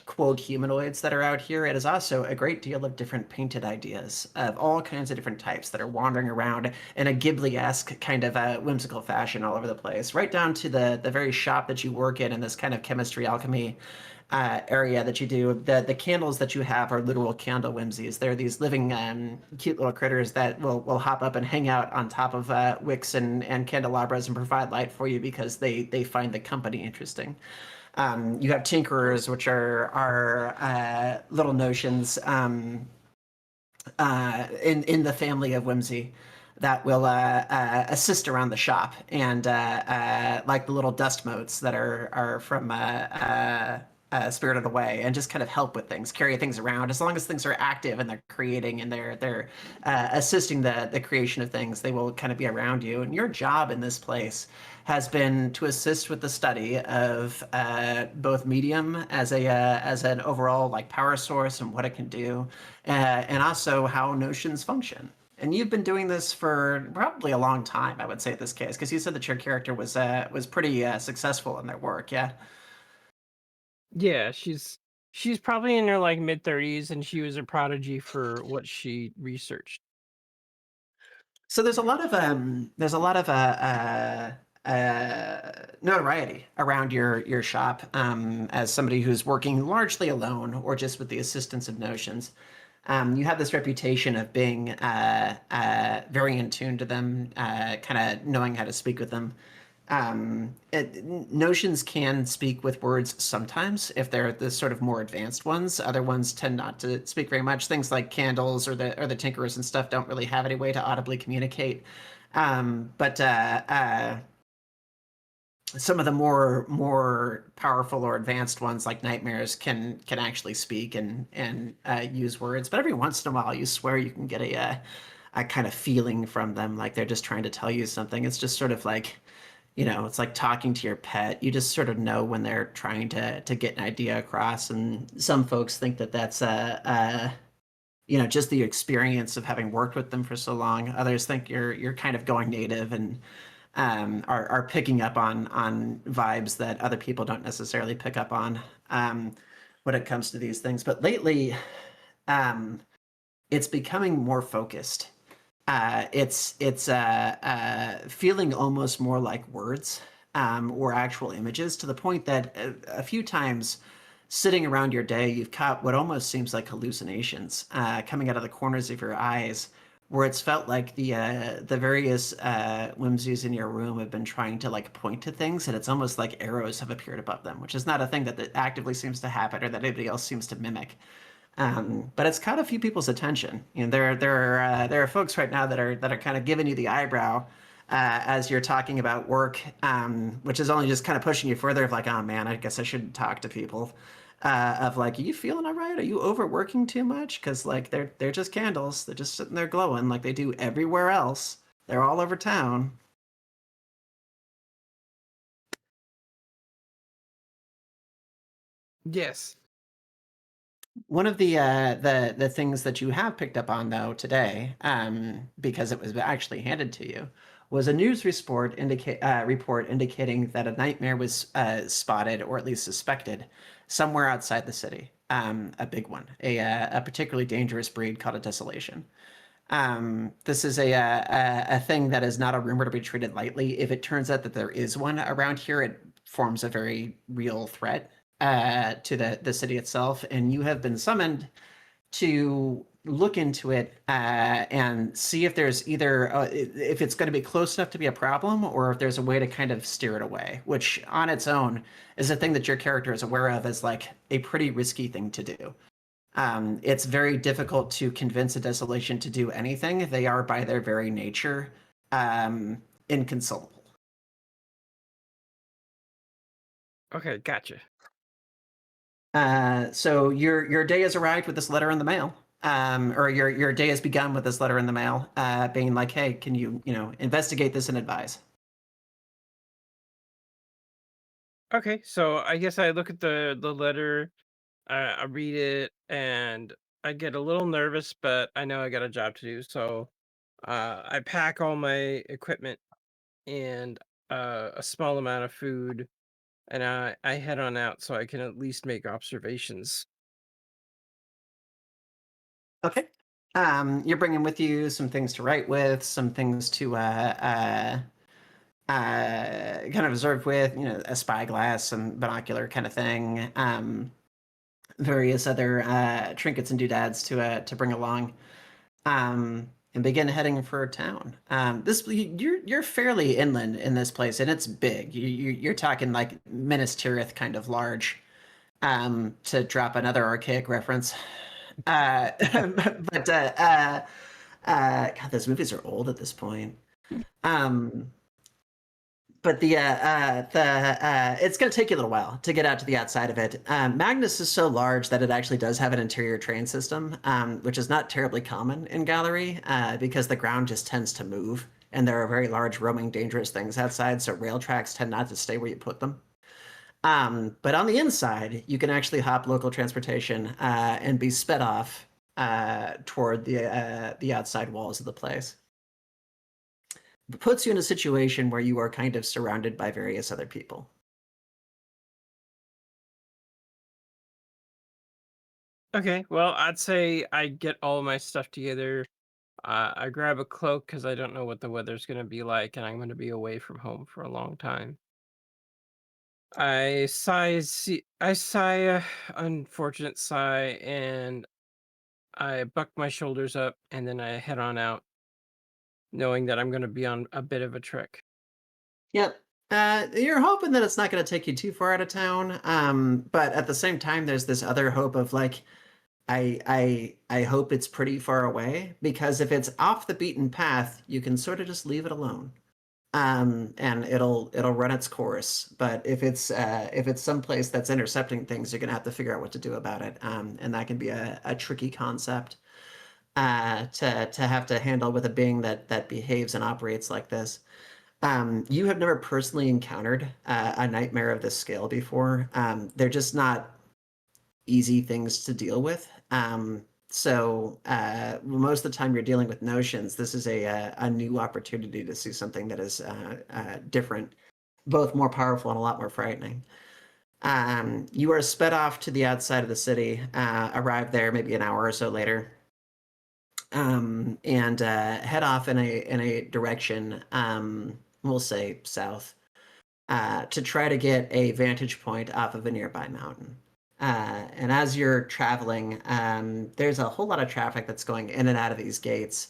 quote humanoids that are out here. It is also a great deal of different painted ideas of all kinds of different types that are wandering around in a Ghibli-esque kind of whimsical fashion all over the place, right down to the very shop that you work in this kind of chemistry alchemy area that you do. The candles that you have are literal candle whimsies. They're these living, cute little critters that will hop up and hang out on top of wicks and candelabras and provide light for you because they find the company interesting. You have tinkerers, which are little notions in the family of whimsy that will assist around the shop, and like the little dust motes that are from Spirit of the Way, and just kind of help with things, carry things around. As long as things are active and they're creating and they're assisting the creation of things, they will kind of be around you. And your job in this place has been to assist with the study of both medium as an overall like power source and what it can do, and also how notions function. And you've been doing this for probably a long time, I would say, in this case, because you said that your character was pretty successful in their work. Yeah. Yeah, she's probably in her like mid-30s, and she was a prodigy for what she researched. So there's a lot of notoriety around your shop as somebody who's working largely alone or just with the assistance of notions. You have this reputation of being very in tune to them, kind of knowing how to speak with them. Notions can speak with words sometimes if they're the sort of more advanced ones. Other ones tend not to speak very much. Things like candles or the tinkerers and stuff don't really have any way to audibly communicate. But some of the more powerful or advanced ones like nightmarish can actually speak and use words. But every once in a while, you swear you can get a kind of feeling from them, like they're just trying to tell you something. It's just sort of like, it's like talking to your pet. You just sort of know when they're trying to get an idea across. And some folks think that that's just the experience of having worked with them for so long. Others think you're kind of going native and are picking up on vibes that other people don't necessarily pick up on when it comes to these things. But lately, it's becoming more focused. It's feeling almost more like words or actual images, to the point that a few times sitting around your day, you've caught what almost seems like hallucinations coming out of the corners of your eyes, where it's felt like the various whimsies in your room have been trying to like point to things, and it's almost like arrows have appeared above them, which is not a thing that actively seems to happen or that anybody else seems to mimic. But it's caught a few people's attention. There are folks right now that are kind of giving you the eyebrow as you're talking about work, which is only just kind of pushing you further. Of like, oh man, I guess I shouldn't talk to people. Of like, are you feeling all right? Are you overworking too much? Because like they're just candles. They're just sitting there glowing like they do everywhere else. They're all over town. Yes. One of the things that you have picked up on though today, because it was actually handed to you, was a news report indicating that a nightmare was spotted, or at least suspected, somewhere outside the city. A big one, a particularly dangerous breed called a desolation. This is a thing that is not a rumor to be treated lightly. If it turns out that there is one around here, it forms a very real threat to the city itself, and you have been summoned to look into it and see if there's either if it's going to be close enough to be a problem, or if there's a way to kind of steer it away, which on its own is a thing that your character is aware of as like a pretty risky thing to do. It's very difficult to convince a desolation to do anything. They are, by their very nature, inconsolable. Okay, gotcha. So your day has arrived with this letter in the mail, or your day has begun with this letter in the mail, being like, "Hey, can you investigate this and advise?" Okay, so I guess I look at the letter, I read it, and I get a little nervous, but I know I got a job to do. So I pack all my equipment and a small amount of food, and I head on out so I can at least make observations. Okay. You're bringing with you some things to write with, some things to kind of observe with, a spyglass, some binocular kind of thing, various other trinkets and doodads to bring along, and begin heading for town. You're fairly inland in this place, and it's big. You're talking like Minas Tirith kind of large. To drop another archaic reference, but God, those movies are old at this point. Um, but it's going to take you a little while to get out to the outside of it. Magnus is so large that it actually does have an interior train system, which is not terribly common in Gallerie, because the ground just tends to move, and there are very large, roaming, dangerous things outside. So rail tracks tend not to stay where you put them. But on the inside, you can actually hop local transportation and be sped off toward the outside walls of the place. It puts you in a situation where you are kind of surrounded by various other people. Okay, well, I'd say I get all my stuff together. I grab a cloak because I don't know what the weather's going to be like, and I'm going to be away from home for a long time. I sigh a unfortunate sigh, and I buck my shoulders up, and then I head on out, knowing that I'm going to be on a bit of a trek. Yep. You're hoping that it's not going to take you too far out of town, but at the same time, there's this other hope of like, I hope it's pretty far away, because if it's off the beaten path, you can sort of just leave it alone, and it'll run its course. But if it's someplace that's intercepting things, you're gonna have to figure out what to do about it, and that can be a tricky concept to have to handle with a being that behaves and operates like this. You have never personally encountered a nightmare of this scale before. They're just not easy things to deal with. So most of the time you're dealing with notions. This is a new opportunity to see something that is different, both more powerful and a lot more frightening. You are sped off to the outside of the city, arrive there maybe an hour or so later, and head off in a direction, we'll say south, to try to get a vantage point off of a nearby mountain. And as you're traveling, there's a whole lot of traffic that's going in and out of these gates.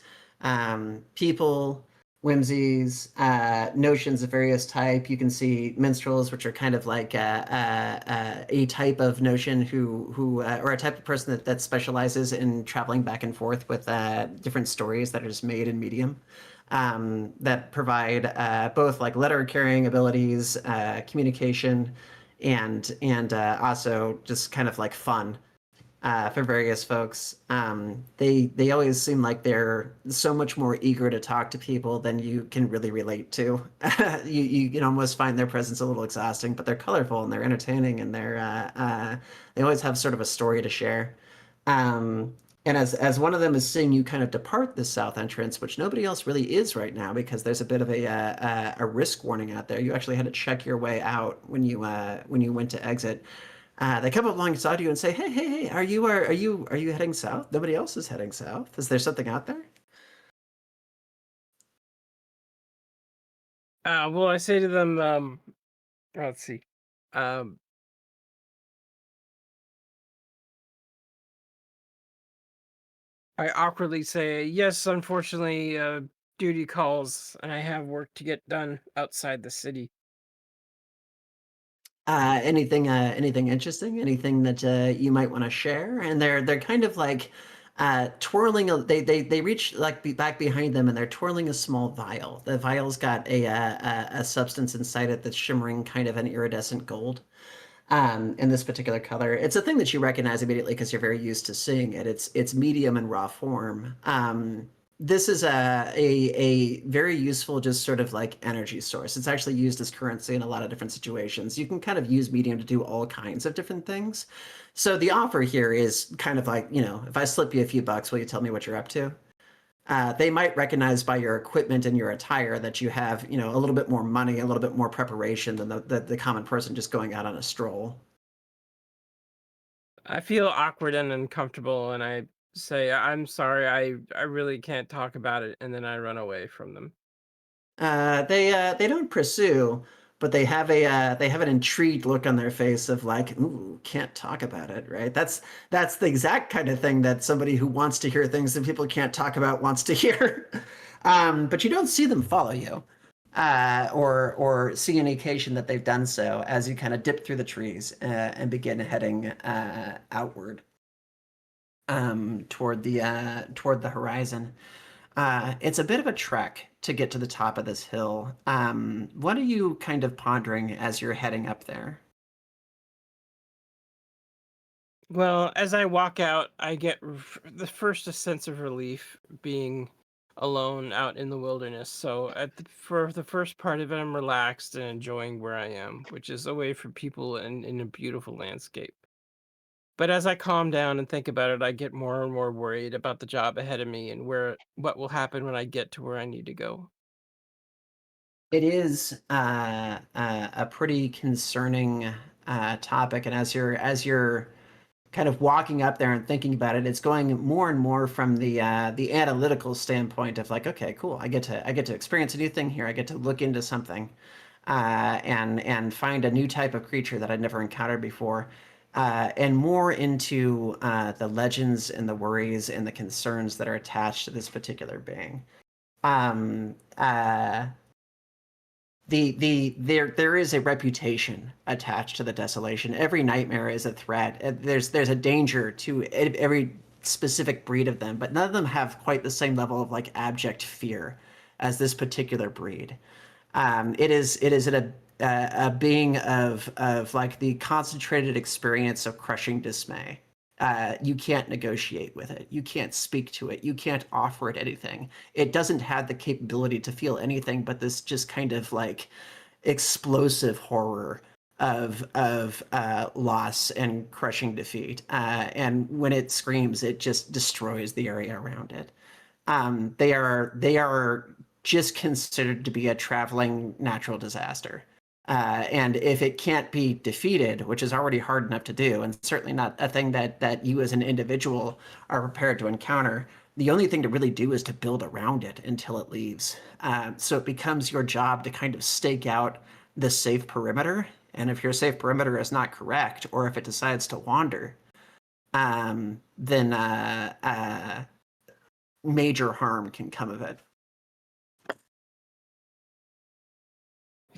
People, whimsies, notions of various type. You can see minstrels, which are kind of like a type of notion who or a type of person that specializes in traveling back and forth with different stories that are just made in medium. That provide both like letter carrying abilities, communication, and also just kind of like fun for various folks. They always seem like they're so much more eager to talk to people than you can really relate to. You can almost find their presence a little exhausting, but they're colorful and they're entertaining, and they always have sort of a story to share. And as one of them is seeing you kind of depart this south entrance, which nobody else really is right now because there's a bit of a risk warning out there. You actually had to check your way out when you went to exit. They come up alongside you and say, "Hey, are you heading south? Nobody else is heading south. Is there something out there?" Well, I say to them, let's see. Um, I awkwardly say, yes, unfortunately, duty calls, and I have work to get done outside the city. Anything interesting? Anything that you might want to share? And they're kind of like twirling. They reach like back behind them, and they're twirling a small vial. The vial's got a substance inside it that's shimmering, kind of an iridescent gold. In this particular color. It's a thing that you recognize immediately because you're very used to seeing it. It's medium in raw form. This is a very useful, just sort of like energy source. It's actually used as currency in a lot of different situations. You can kind of use medium to do all kinds of different things. So the offer here is kind of like, if I slip you a few bucks, will you tell me what you're up to? They might recognize by your equipment and your attire that you have, a little bit more money, a little bit more preparation than the common person just going out on a stroll. I feel awkward and uncomfortable, and I say, I'm sorry, I really can't talk about it, and then I run away from them. They don't pursue, but they have an intrigued look on their face of like, ooh, can't talk about it, right? That's the exact kind of thing that somebody who wants to hear things that people can't talk about wants to hear. But you don't see them follow you, or see any occasion that they've done so as you kind of dip through the trees and begin heading outward toward the horizon. It's a bit of a trek to get to the top of this hill. What are you kind of pondering as you're heading up there? Well, as I walk out, I get the first a sense of relief being alone out in the wilderness. So for the first part of it, I'm relaxed and enjoying where I am, which is away from people and in a beautiful landscape. But as I calm down and think about it, I get more and more worried about the job ahead of me and what will happen when I get to where I need to go. It is a pretty concerning topic, and as you're kind of walking up there and thinking about it, it's going more and more from the analytical standpoint of like, okay, cool, I get to experience a new thing here. I get to look into something, and find a new type of creature that I'd never encountered before, and more into the legends and the worries and the concerns that are attached to this particular being. Um, uh, there is a reputation attached to the desolation. Every nightmare is a threat. There's a danger to every specific breed of them, but none of them have quite the same level of like abject fear as this particular breed. It is a being of like the concentrated experience of crushing dismay. You can't negotiate with it. You can't speak to it. You can't offer it anything. It doesn't have the capability to feel anything but this just kind of like explosive horror of loss and crushing defeat. And when it screams, it just destroys the area around it. They are just considered to be a traveling natural disaster. And if it can't be defeated, which is already hard enough to do, and certainly not a thing that you as an individual are prepared to encounter, the only thing to really do is to build around it until it leaves. So it becomes your job to kind of stake out the safe perimeter. And if your safe perimeter is not correct, or if it decides to wander, then major harm can come of it.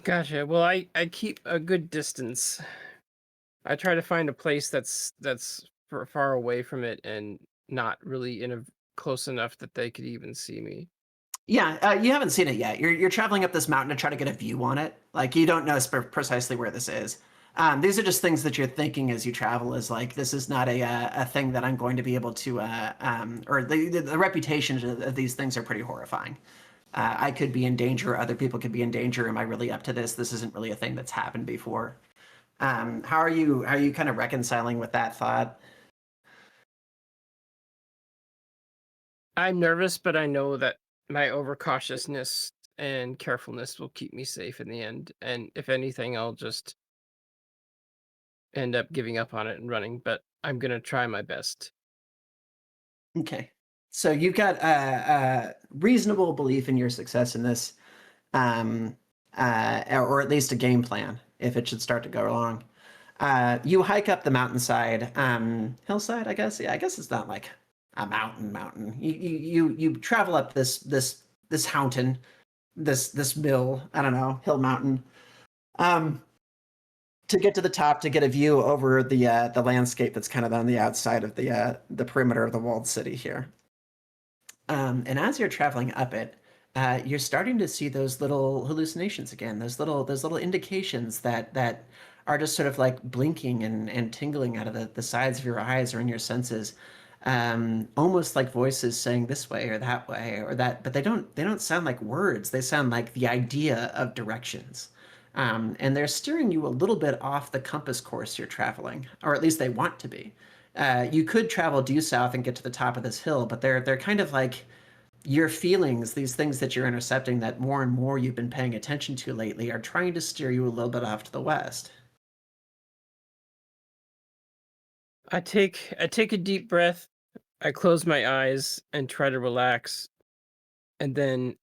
Gotcha. Well, I keep a good distance. I try to find a place that's far away from it and not really close enough that they could even see me. Yeah, you haven't seen it yet. You're traveling up this mountain to try to get a view on it. Like you don't know precisely where this is. These are just things that you're thinking as you travel. Is like this is not a thing that I'm going to be able to. Or the reputation of these things are pretty horrifying. I could be in danger. Other people could be in danger. Am I really up to this? This isn't really a thing that's happened before. How are you kind of reconciling with that thought? I'm nervous, but I know that my overcautiousness and carefulness will keep me safe in the end. And if anything, I'll just end up giving up on it and running. But I'm gonna try my best. Okay. So you've got a reasonable belief in your success in this, or at least a game plan if it should start to go wrong. You hike up the mountainside, hillside, I guess. Yeah, I guess it's not like a mountain. You travel up this mountain, this mill. I don't know, hill mountain. To get to the top to get a view over the landscape that's kind of on the outside of the perimeter of the walled city here. And as you're traveling up it, you're starting to see those little hallucinations again. Those little indications that are just sort of like blinking and tingling out of the sides of your eyes or in your senses, almost like voices saying this way or that. But they don't sound like words. They sound like the idea of directions. And they're steering you a little bit off the compass course you're traveling, or at least they want to be. You could travel due south and get to the top of this hill, but they're kind of like your feelings, these things that you're intercepting that more and more you've been paying attention to lately, are trying to steer you a little bit off to the west. I take a deep breath. I close my eyes and try to relax. And then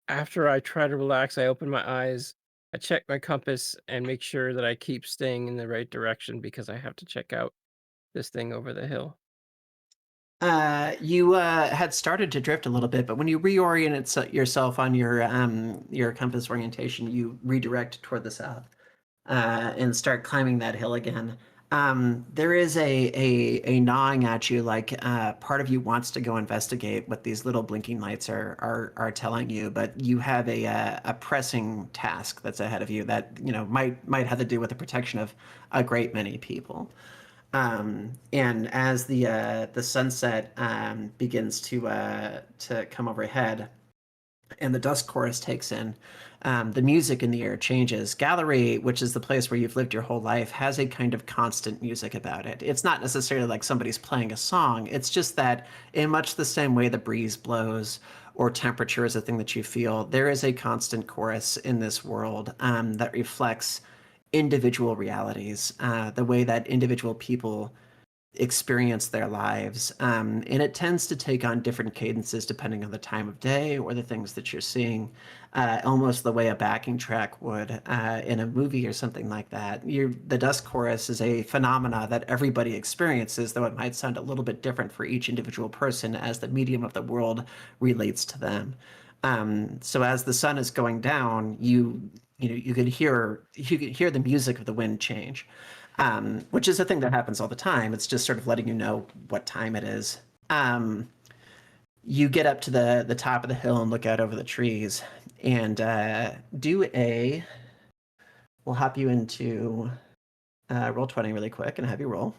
after I try to relax, I open my eyes. I check my compass and make sure that I keep staying in the right direction because I have to check out this thing over the hill. You had started to drift a little bit, but when you reorient yourself on your compass orientation, you redirect toward the south and start climbing that hill again. There is a gnawing at you, like part of you wants to go investigate what these little blinking lights are telling you, but you have a pressing task that's ahead of you that might have to do with the protection of a great many people. And as the sunset begins to come overhead, and the dusk chorus takes in, the music in the air changes. Gallerie, which is the place where you've lived your whole life, has a kind of constant music about it. It's not necessarily like somebody's playing a song. It's just that in much the same way the breeze blows or temperature is a thing that you feel, there is a constant chorus in this world that reflects individual realities, the way that individual people experience their lives. And it tends to take on different cadences depending on the time of day or the things that you're seeing, almost the way a backing track would in a movie or something like that. The dusk chorus is a phenomena that everybody experiences, though it might sound a little bit different for each individual person as the medium of the world relates to them. So as the sun is going down, you could hear the music of the wind change, which is a thing that happens all the time. It's just sort of letting you know what time it is. You get up to the top of the hill and look out over the trees and we'll hop you into Roll20 really quick and have you roll.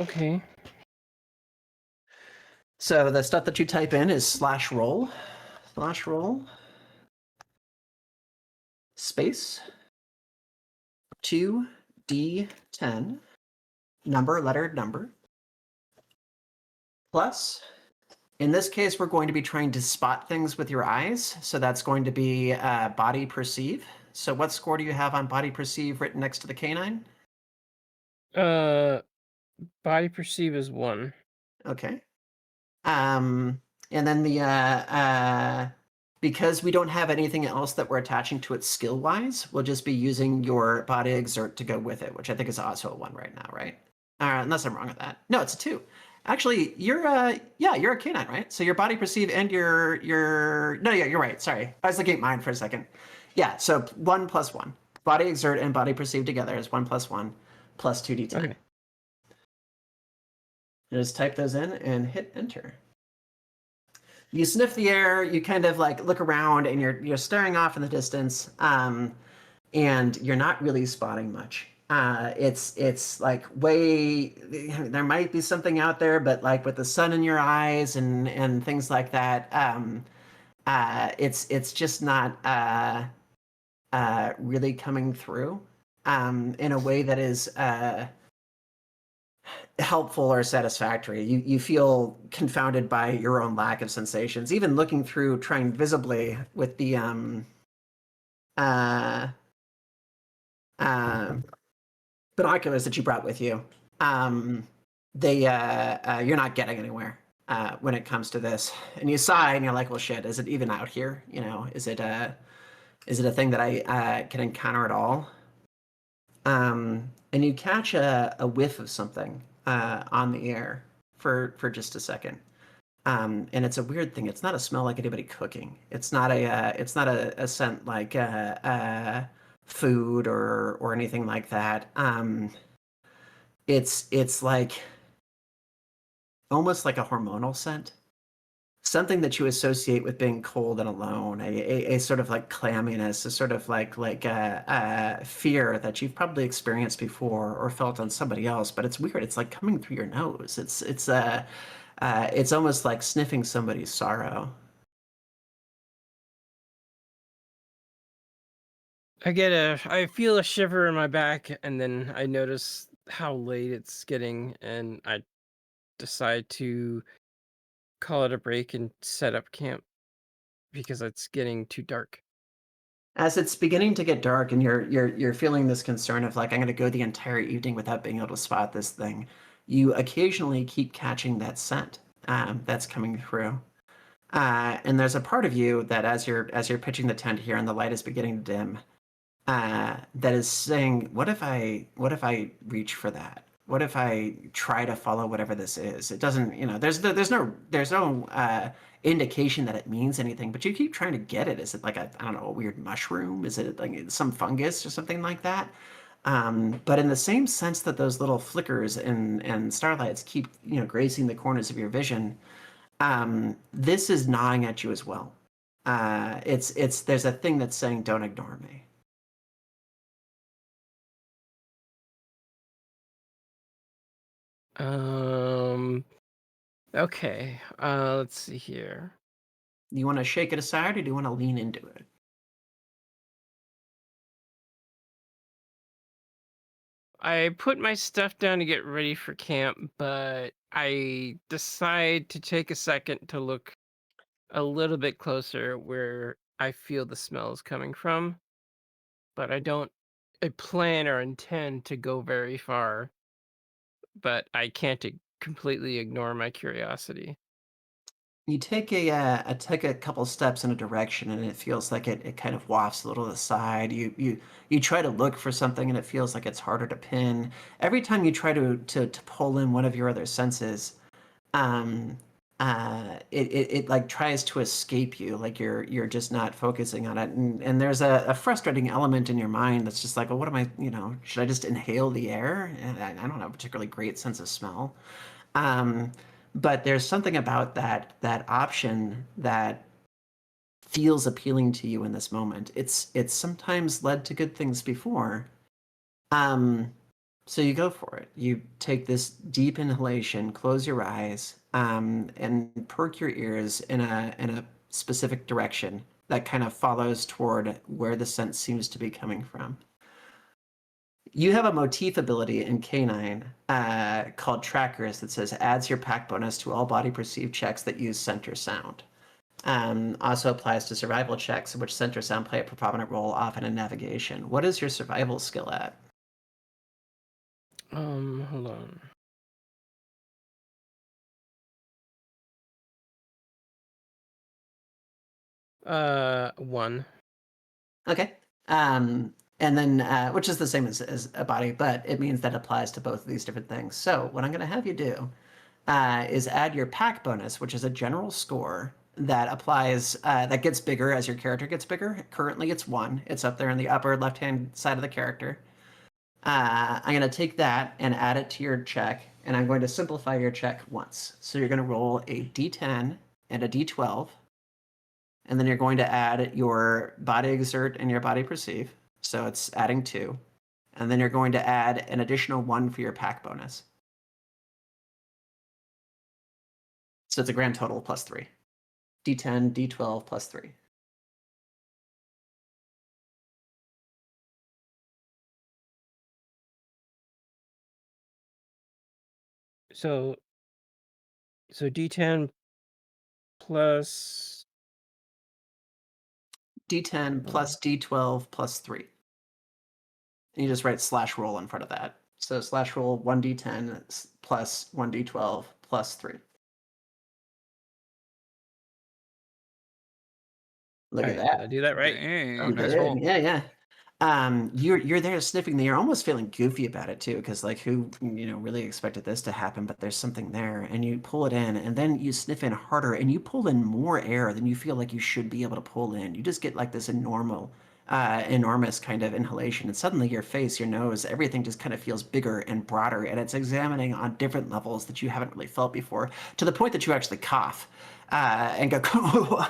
Okay. So the stuff that you type in is /roll, space 2d10 letter plus, in this case we're going to be trying to spot things with your eyes, so that's going to be body perceive. So what score do you have on body perceive written next to the canine? Body perceive is 1. Okay. And then the because we don't have anything else that we're attaching to it skill wise, we'll just be using your body exert to go with it, which I think is also a 1 right now, right? Unless I'm wrong with that. No, it's a 2. Actually, you're a canine, right? So your body perceive and your no, yeah, you're right. Sorry, I was looking at mine for a second. Yeah, so 1 plus 1. Body exert and body perceive together is 1 plus 1 plus 2d10. Okay. Just type those in and hit enter. You sniff the air, you kind of like look around and you're staring off in the distance, and you're not really spotting much. It's like there might be something out there, but like with the sun in your eyes and things like that, it's just not really coming through in a way that is helpful or satisfactory. You feel confounded by your own lack of sensations. Even looking through, trying visibly with the uh, uh, binoculars that you brought with you, they you're not getting anywhere when it comes to this. And you sigh and you're like, well, shit, is it even out here? You know, is it a thing that I can encounter at all? And you catch a whiff of something on the air for just a second. And it's a weird thing. It's not a smell like anybody cooking. It's not a scent like food or anything like that. It's like almost like a hormonal scent, something that you associate with being cold and alone, a sort of like clamminess, a sort of like fear that you've probably experienced before or felt on somebody else. But it's weird. It's like coming through your nose. It's almost like sniffing somebody's sorrow. I feel a shiver in my back, and then I notice how late it's getting, and I decide to call it a break and set up camp because it's getting too dark. As it's beginning to get dark and you're feeling this concern of like, I'm going to go the entire evening without being able to spot this thing, you occasionally keep catching that scent that's coming through. And there's a part of you that as you're pitching the tent here and the light is beginning to dim, that is saying, what if I reach for that? What if I try to follow whatever this is? It doesn't, there's no indication that it means anything, but you keep trying to get it. Is it like I don't know, a weird mushroom? Is it like some fungus or something like that? But in the same sense that those little flickers and starlights keep, gracing the corners of your vision, this is gnawing at you as well. There's a thing that's saying, don't ignore me. Okay. Let's see here. You want to shake it aside, or do you want to lean into it? I put my stuff down to get ready for camp, but I decide to take a second to look a little bit closer where I feel the smell is coming from, but I plan or intend to go very far, but I can't completely ignore my curiosity. You take take a couple steps in a direction, and it feels like it kind of wafts a little to the side. You try to look for something, and it feels like it's harder to pin. Every time you try to pull in one of your other senses, um, it like tries to escape you, like you're just not focusing on it. And there's a frustrating element in your mind that's just like, well, what am I? Should I just inhale the air? And I don't have a particularly great sense of smell. Um, but there's something about that option that feels appealing to you in this moment. It's sometimes led to good things before. Um, so you go for it. You take this deep inhalation, close your eyes, and perk your ears in a specific direction that kind of follows toward where the scent seems to be coming from. You have a motif ability in Canine called Trackers that says adds your pack bonus to all body perceived checks that use scent or sound. Also applies to survival checks in which scent or sound play a predominant role, often in navigation. What is your survival skill at? Hold on. 1. Okay. And then, which is the same as a body, but it means that applies to both of these different things. So what I'm going to have you do is add your pack bonus, which is a general score that applies, that gets bigger as your character gets bigger. Currently it's 1. It's up there in the upper left-hand side of the character. I'm going to take that and add it to your check, and I'm going to simplify your check once. So you're going to roll a d10 and a d12, and then you're going to add your body exert and your body perceive. So it's adding 2. And then you're going to add an additional 1 for your pack bonus. So it's a grand total of +3. D10, D12, +3. So D10 plus D10 plus D12 plus 3. And you just write /roll in front of that. So /roll 1d10 plus 1d12 plus 3. Look at Alright, that. did I do that right? Dang, You nice did. roll. Yeah. You're there sniffing the air, almost feeling goofy about it too, because like who really expected this to happen? But there's something there, and you pull it in, and then you sniff in harder, and you pull in more air than you feel like you should be able to pull in. You just get like this enormous kind of inhalation, and suddenly your face, your nose, everything just kind of feels bigger and broader, and it's examining on different levels that you haven't really felt before, to the point that you actually cough and go,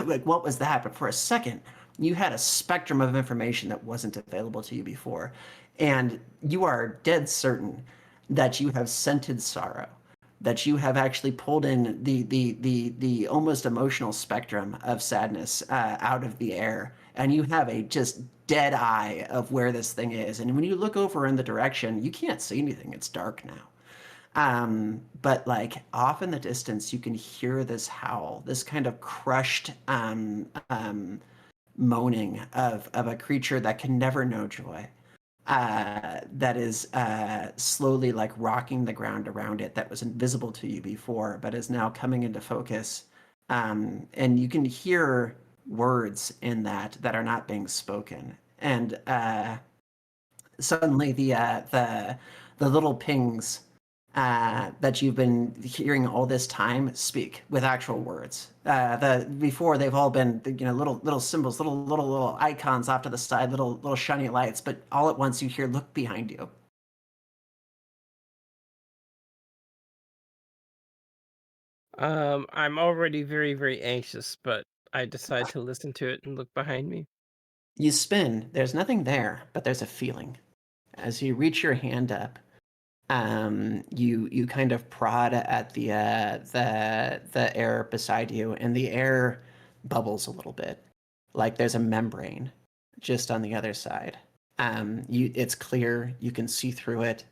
like, what was that? But for a second, you had a spectrum of information that wasn't available to you before, and you are dead certain that you have scented sorrow, that you have actually pulled in the almost emotional spectrum of sadness out of the air, and you have a just dead eye of where this thing is. And when you look over in the direction, you can't see anything. It's dark now. But like off in the distance, you can hear this howl, this kind of crushed moaning of a creature that can never know joy, that is slowly like rocking the ground around it, that was invisible to you before, but is now coming into focus. And you can hear words in that are not being spoken. And suddenly the little pings that you've been hearing all this time speak with actual words. Before they've all been little symbols, little icons off to the side, little shiny lights, but all at once you hear, "Look behind you." I'm already very, very anxious, but I decide to listen to it and look behind me. You spin. There's nothing there, but there's a feeling. As you reach your hand up, you kind of prod at the air beside you, and the air bubbles a little bit, like there's a membrane just on the other side. It's clear, you can see through it.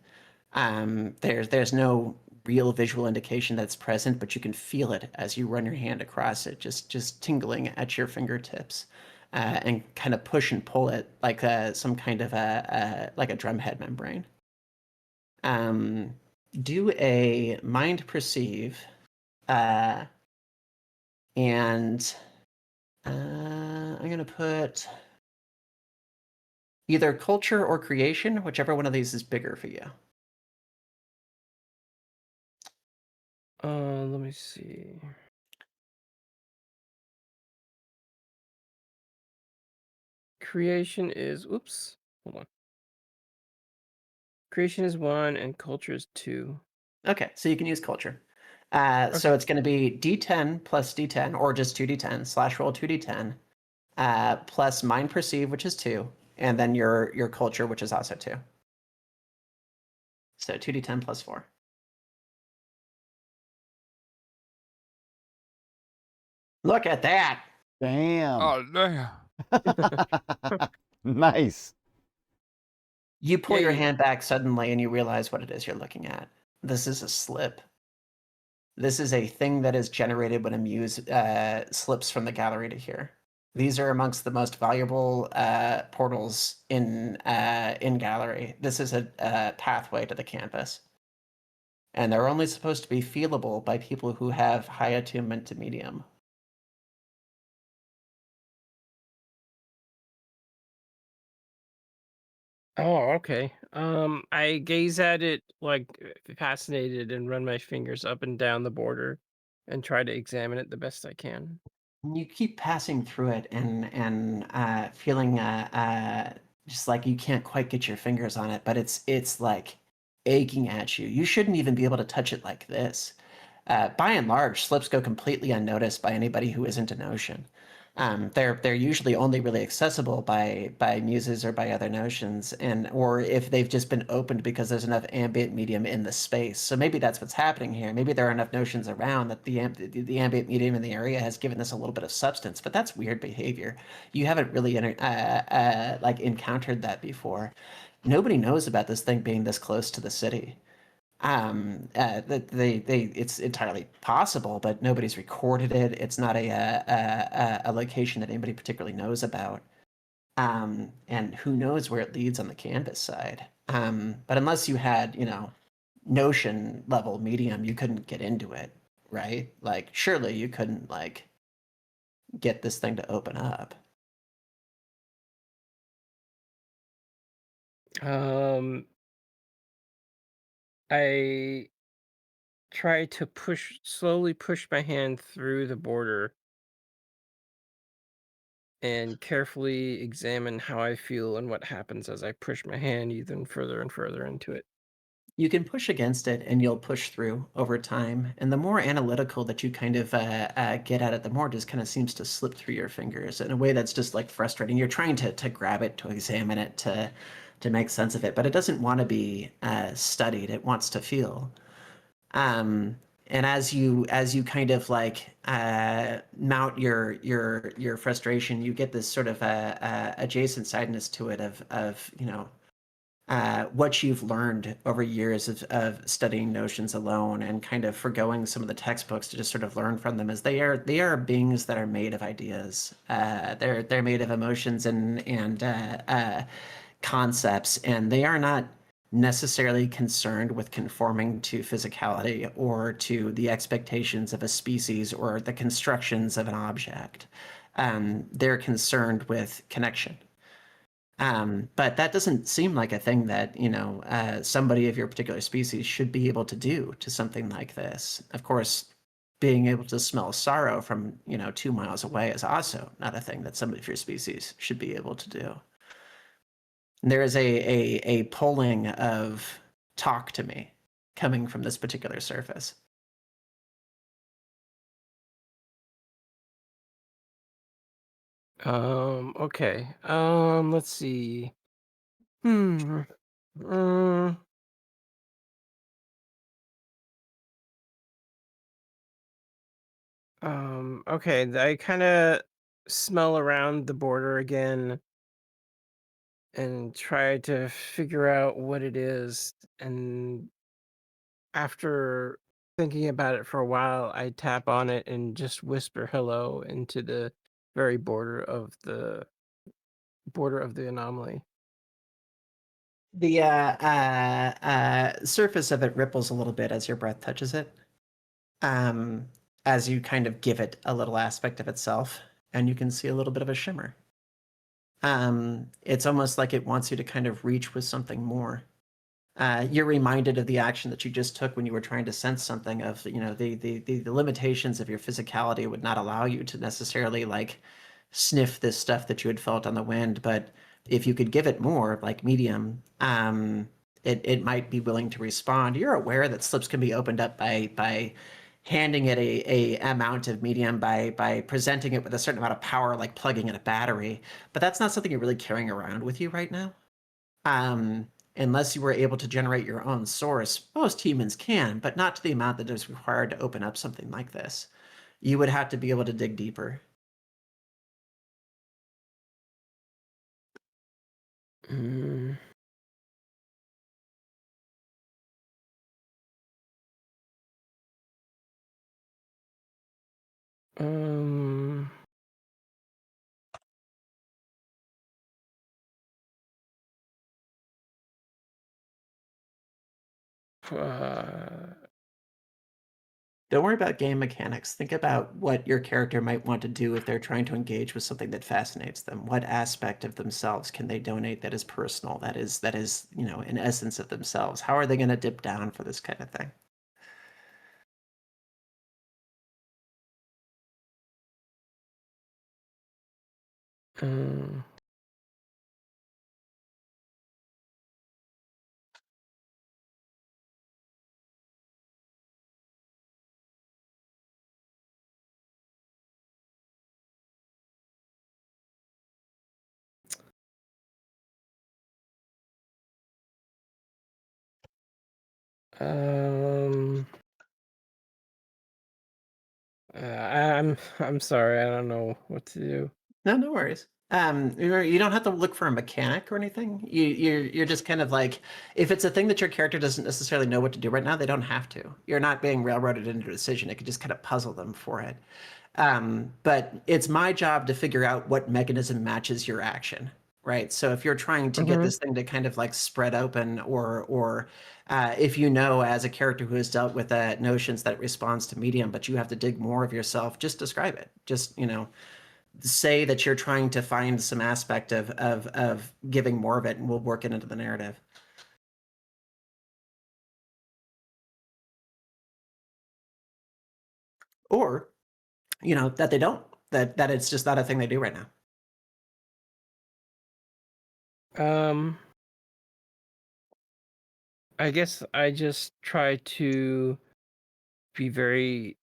There's no real visual indication that's present, but you can feel it as you run your hand across it, just tingling at your fingertips, and kind of push and pull it like some kind of like a drumhead membrane. Do a mind perceive, and I'm gonna put either culture or creation, whichever one of these is bigger for you. Let me see. Creation is, oops, hold on. Creation is 1 and culture is 2. Okay, so you can use culture. Okay. So it's going to be D10 plus D10, or just 2D10 /roll 2D10, plus mind perceive, which is 2, and then your culture, which is also 2. So 2D10 plus 4. Look at that! Damn. Oh damn. Nice. You pull your Yay. hand back suddenly and you realize what it is you're looking at. This is a slip. This is a thing that is generated when a muse slips from the gallery to here. These are amongst the most valuable portals in gallery. This is a pathway to the canvas. And they're only supposed to be feelable by people who have high attunement to medium. Oh, okay. I gaze at it like fascinated and run my fingers up and down the border and try to examine it the best I can. You keep passing through it and feeling just like you can't quite get your fingers on it, but it's like aching at you. You shouldn't even be able to touch it like this. By and large, slips go completely unnoticed by anybody who isn't an ocean. They're usually only really accessible by muses or by other notions, or if they've just been opened because there's enough ambient medium in the space. So maybe that's what's happening here. Maybe there are enough notions around that the ambient medium in the area has given this a little bit of substance. But that's weird behavior. You haven't really like encountered that before. Nobody knows about this thing being this close to the city. That it's entirely possible, but nobody's recorded it. It's not a location that anybody particularly knows about. And who knows where it leads on the canvas side. But unless you had, Notion level medium, you couldn't get into it, right? Like, surely you couldn't like get this thing to open up. I try to slowly push my hand through the border and carefully examine how I feel and what happens as I push my hand even further and further into it. You can push against it and you'll push through over time. And the more analytical that you kind of get at it, the more it just kind of seems to slip through your fingers in a way that's just like frustrating. You're trying to grab it, to examine it, to make sense of it, but it doesn't want to be studied. It wants to feel. And as you kind of like mount your frustration, you get this sort of adjacent sideness to it of what you've learned over years of studying notions alone and kind of forgoing some of the textbooks to just sort of learn from them, as they are beings that are made of ideas. They're made of emotions and concepts, and they are not necessarily concerned with conforming to physicality or to the expectations of a species or the constructions of an object. They're concerned with connection. But that doesn't seem like a thing that, somebody of your particular species should be able to do to something like this. Of course, being able to smell sorrow from, 2 miles away is also not a thing that somebody of your species should be able to do. There is a pulling of talk to me coming from this particular surface. Okay. Let's see. Hmm. Okay. I kind of smell around the border again and try to figure out what it is. And after thinking about it for a while, I tap on it and just whisper hello into the very border of the anomaly. The surface of it ripples a little bit as your breath touches it, um, as you kind of give it a little aspect of itself, and you can see a little bit of a shimmer. It's almost like it wants you to kind of reach with something more. You're reminded of the action that you just took when you were trying to sense something of, the limitations of your physicality would not allow you to necessarily like sniff this stuff that you had felt on the wind. But if you could give it more, like medium, it might be willing to respond. You're aware that slips can be opened up by handing it a amount of medium by presenting it with a certain amount of power, like plugging in a battery. But that's not something you're really carrying around with you right now. Unless you were able to generate your own source. Most humans can, but not to the amount that is required to open up something like this. You would have to be able to dig deeper. Mm. Um. uh, Don't worry about game mechanics. Think about what your character might want to do if they're trying to engage with something that fascinates them. What aspect of themselves can they donate that is personal, that is, an essence of themselves? How are they going to dip down for this kind of thing? um, um, I'm sorry. I don't know what to do. No, no worries. You don't have to look for a mechanic or anything. You're just kind of like, if it's a thing that your character doesn't necessarily know what to do right now, they don't have to. You're not being railroaded into a decision. It could just kind of puzzle them for it. But it's my job to figure out what mechanism matches your action, right? So if you're trying to get this thing to kind of like spread open, or if you know as a character who has dealt with notions that it responds to medium, but you have to dig more of yourself, just describe it. Just say that you're trying to find some aspect of giving more of it, and we'll work it into the narrative. Or, that they don't, that it's just not a thing they do right now. I guess I just try to be very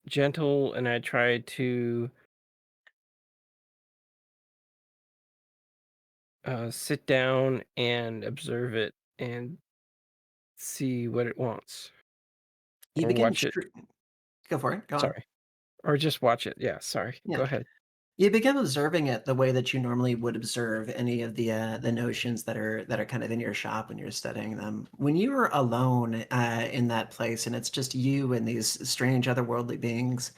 gentle, and I try to sit down and observe it and see what it wants, You or begin watch it. Go for it. Go on. Sorry, or just watch it. Yeah, sorry. Yeah. Go ahead. You begin observing it the way that you normally would observe any of the notions that are kind of in your shop when you're studying them. When you are alone in that place, and it's just you and these strange otherworldly beings,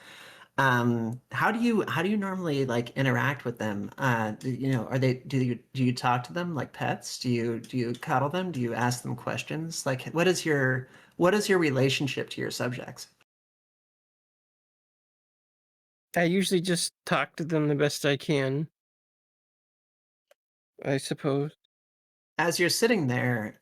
how do you normally like interact with them? Are they do you talk to them like pets? Do you cuddle them? Do you ask them questions? Like, what is your relationship to your subjects? I usually just talk to them the best I can, I suppose. As you're sitting there,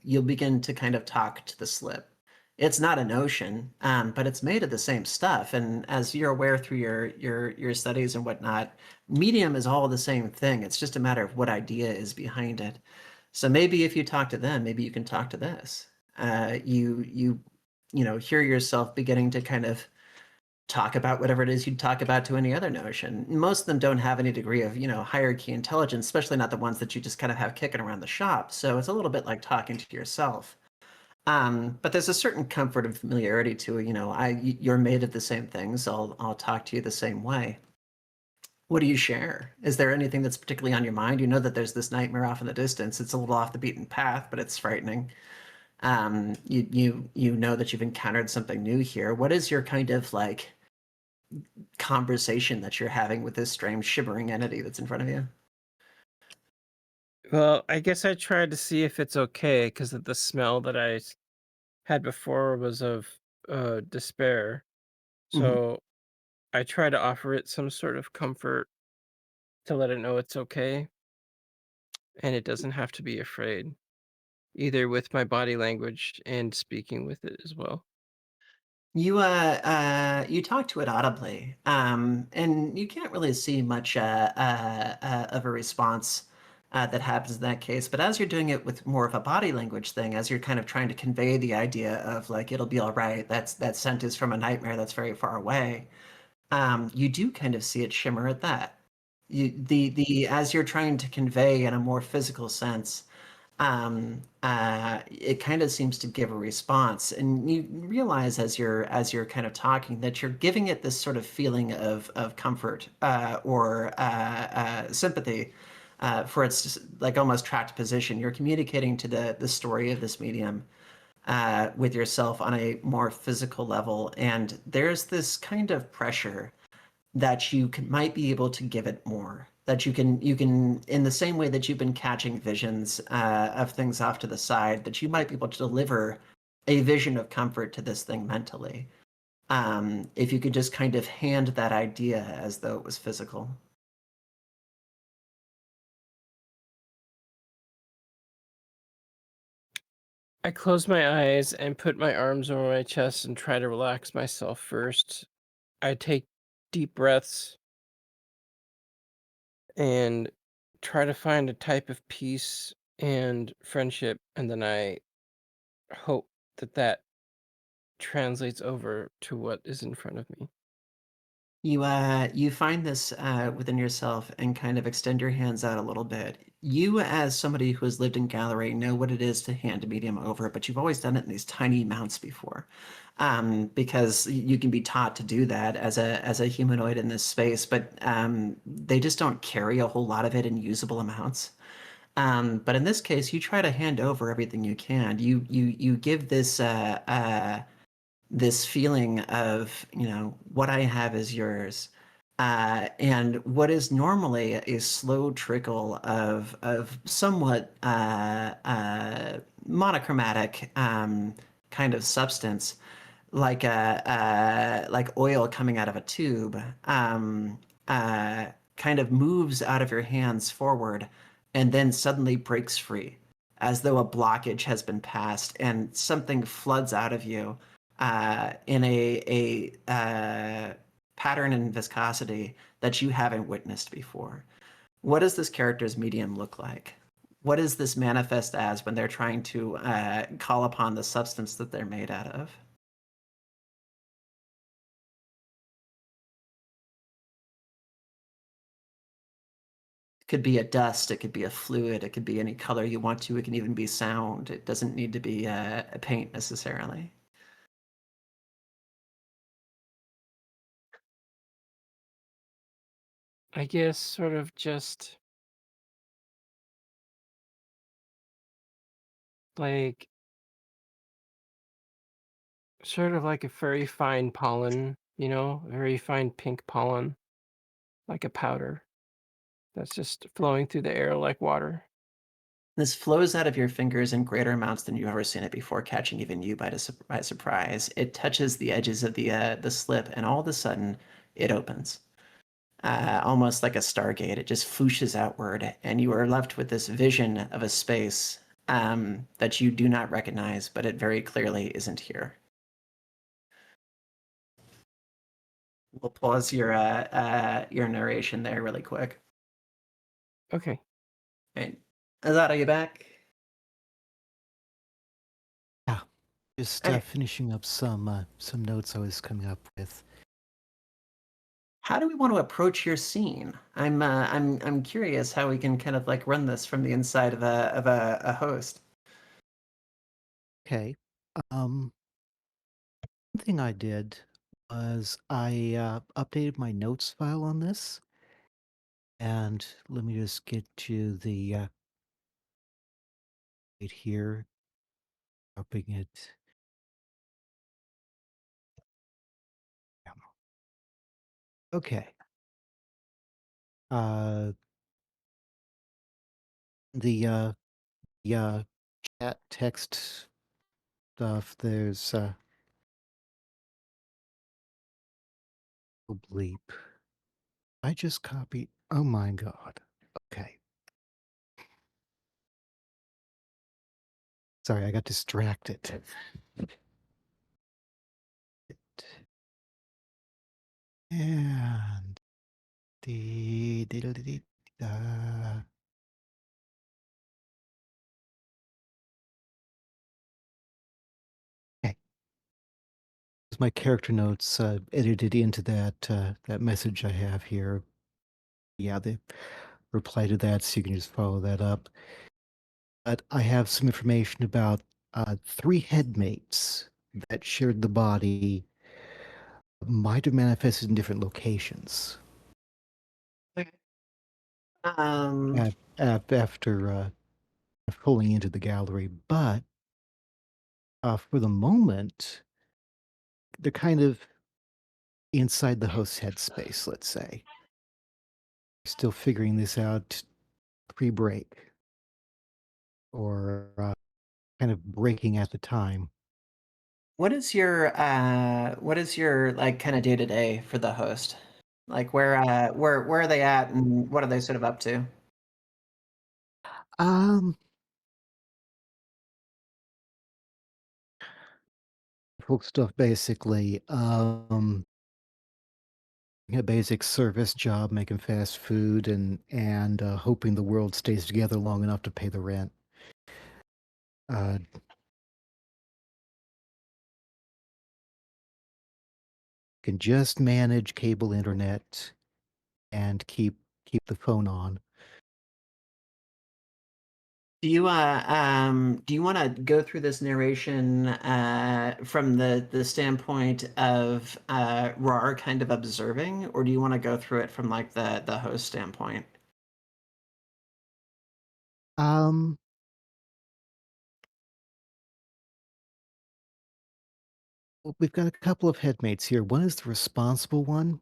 you'll begin to kind of talk to the slip. It's not an ocean, but it's made of the same stuff. And as you're aware through your studies and whatnot, medium is all the same thing. It's just a matter of what idea is behind it. So maybe if you talk to them, maybe you can talk to this. You hear yourself beginning to kind of talk about whatever it is you'd talk about to any other notion. Most of them don't have any degree of, hierarchy intelligence, especially not the ones that you just kind of have kicking around the shop. So it's a little bit like talking to yourself. But there's a certain comfort and familiarity to it. You're made of the same things. I'll talk to you the same way. What do you share? Is there anything that's particularly on your mind? You know that there's this nightmare off in the distance. It's a little off the beaten path, but it's frightening. You know that you've encountered something new here. What is your kind of like conversation that you're having with this strange shimmering entity that's in front of you? Well, I guess I tried to see if it's okay, because the smell that I had before was of despair. Mhm. So I try to offer it some sort of comfort to let it know it's okay and it doesn't have to be afraid, either with my body language and speaking with it as well. You talk to it audibly, and you can't really see much of a response that happens in that case. But as you're doing it with more of a body language thing, as you're kind of trying to convey the idea of like it'll be all right, that scent is from a nightmare that's very far away. You do kind of see it shimmer at that. The as you're trying to convey in a more physical sense, it kind of seems to give a response, and you realize as you're kind of talking that you're giving it this sort of feeling of comfort or sympathy for its like almost trapped position. You're communicating to the story of this medium with yourself on a more physical level, and there's this kind of pressure that might be able to give it more, that you can in the same way that you've been catching visions of things off to the side, that you might be able to deliver a vision of comfort to this thing mentally, if you could just kind of hand that idea as though it was physical. I close my eyes and put my arms over my chest and try to relax myself first. I take deep breaths and try to find a type of peace and friendship, and then I hope that translates over to what is in front of me. You find this within yourself and kind of extend your hands out a little bit. You, as somebody who has lived in gallery, know what it is to hand a medium over, but you've always done it in these tiny amounts before, because you can be taught to do that as a humanoid in this space, but they just don't carry a whole lot of it in usable amounts. But in this case, you try to hand over everything you can. You give this feeling of, what I have is yours. And what is normally a slow trickle of somewhat monochromatic kind of substance, like oil coming out of a tube, kind of moves out of your hands forward, and then suddenly breaks free, as though a blockage has been passed, and something floods out of you in a pattern and viscosity that you haven't witnessed before. What does this character's medium look like? What does this manifest as when they're trying to call upon the substance that they're made out of? It could be a dust, it could be a fluid, it could be any color you want to, it can even be sound. It doesn't need to be a paint necessarily. I guess sort of just like sort of like a very fine pollen, very fine pink pollen, like a powder that's just flowing through the air like water. This flows out of your fingers in greater amounts than you've ever seen it before, catching even you by surprise. It touches the edges of the slip, and all of a sudden, it opens, almost like a stargate. It just flooshes outward, and you are left with this vision of a space that you do not recognize, but it very clearly isn't here. We'll pause your narration there really quick. Okay. Right. Azad, are you back? Yeah, just Okay. finishing up some notes I was coming up with. How do we want to approach your scene? I'm curious how we can kind of like run this from the inside of a host. Okay. One thing I did was I updated my notes file on this, and let me just get to the right here, upping it. Yeah. Okay. Uh, the chat text stuff. There's oh bleep. I just copied. Oh my god. Okay. Sorry, I got distracted. And the okay. My character notes edited into that message I have here. Yeah, the reply to that, so you can just follow that up. But I have some information about 3 headmates that shared the body, might have manifested in different locations Um, after pulling into the gallery. But for the moment, they're kind of inside the host's headspace, let's say. Still figuring this out pre-break, or kind of breaking at the time. what is your like kind of day to day for the host? Like where are they at and what are they sort of up to? Um, folk stuff basically. A basic service job, making fast food and hoping the world stays together long enough to pay the rent. Uh, can just manage cable internet and keep the phone on. Do you want to go through this narration from the standpoint of Rar kind of observing, or do you want to go through it from like the host standpoint? Um, well, we've got a couple of headmates here. One is the responsible one.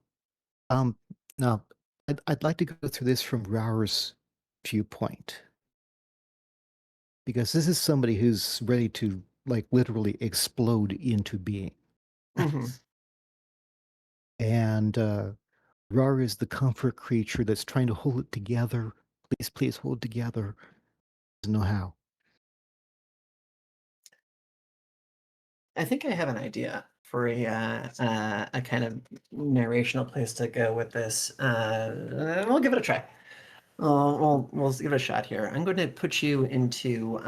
Um, Now, I'd like to go through this from Rauer's viewpoint, because this is somebody who's ready to, like, literally explode into being. Mm-hmm. And Rauer is the comfort creature that's trying to hold it together. Please, please hold it together. Doesn't know how. I think I have an idea for a kind of narrational place to go with this. We'll give it a try. We'll give it a shot here. I'm going to put you into.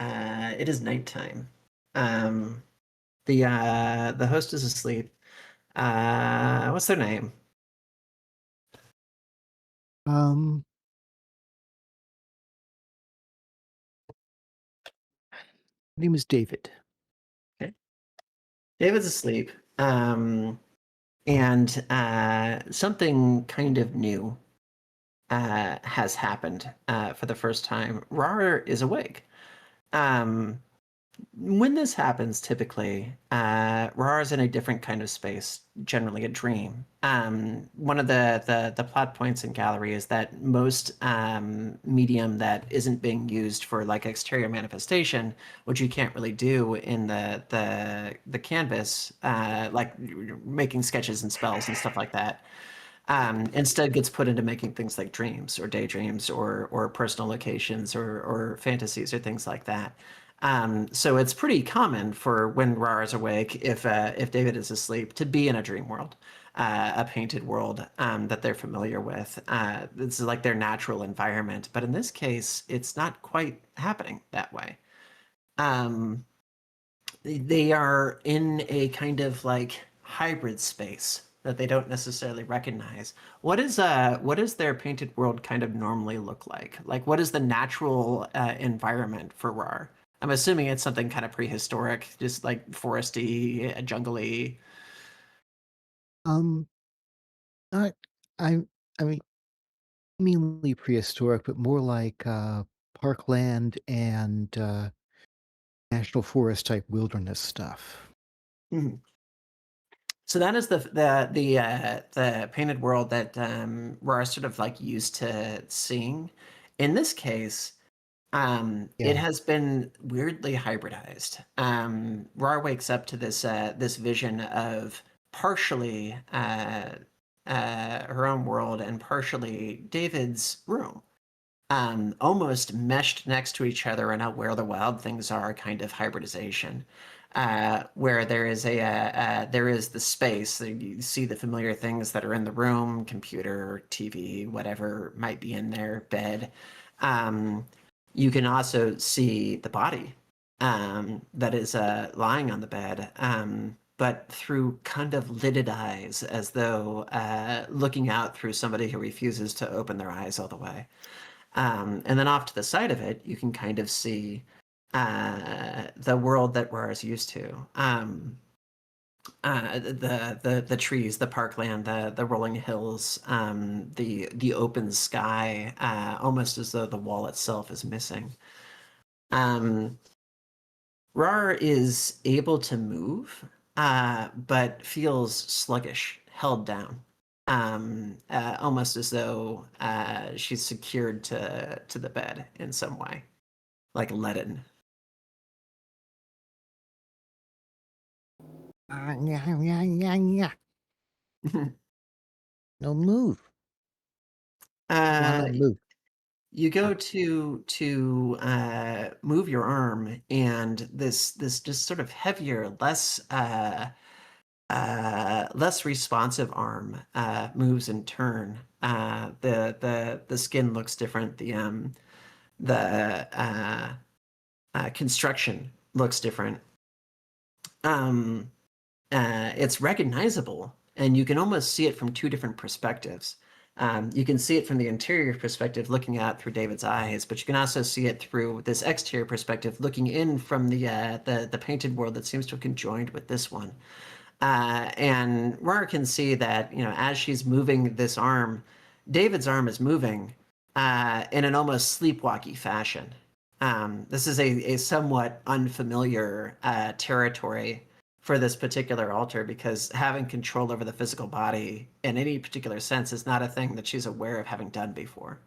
It is nighttime. The host is asleep. What's their name? Um, name is David. Okay. David's asleep. And something kind of new has happened for the first time. Rar is awake. Um, when this happens, typically, Rar is in a different kind of space, generally a dream. One of the plot points in Gallery is that most medium that isn't being used for like exterior manifestation, which you can't really do in the canvas, like making sketches and spells and stuff like that, instead gets put into making things like dreams or daydreams or personal locations or fantasies or things like that. So it's pretty common for when Rar is awake, if David is asleep, to be in a dream world, a painted world that they're familiar with. This is like their natural environment, but in this case, it's not quite happening that way. They are in a kind of like hybrid space that they don't necessarily recognize. What is their painted world kind of normally look like? Like what is the natural environment for Rar? I'm assuming it's something kind of prehistoric, just like foresty, jungly. Um, not, I, I mean, mainly prehistoric, but more like parkland and national forest type wilderness stuff. Mhm. So that is the painted world that Rar sort of like used to seeing. In this case, it Yeah. has been weirdly hybridized. Rar wakes up to this vision of partially her own world and partially David's room, almost meshed next to each other in a where the wild things are kind of hybridization, where there is the space. You see the familiar things that are in the room, computer, TV, whatever might be in there, bed. Um, you can also see the body that is lying on the bed, but through kind of lidded eyes, as though looking out through somebody who refuses to open their eyes all the way. And then off to the side of it, you can kind of see the world that Rar is used to. The trees, the parkland, the rolling hills, the open sky, almost as though the wall itself is missing. Rar is able to move, but feels sluggish, held down, almost as though she's secured to the bed in some way, like leaden. No move. Wanna move. You go to move your arm, and this just sort of heavier, less responsive arm moves in turn. The skin looks different. The construction looks different. Um, it's recognizable, and you can almost see it from two different perspectives. You can see it from the interior perspective, looking out through David's eyes, but you can also see it through this exterior perspective, looking in from the painted world that seems to have conjoined with this one. And Rara can see that, as she's moving this arm, David's arm is moving in an almost sleepwalky fashion. This is a somewhat unfamiliar territory for this particular altar, because having control over the physical body in any particular sense is not a thing that she's aware of having done before.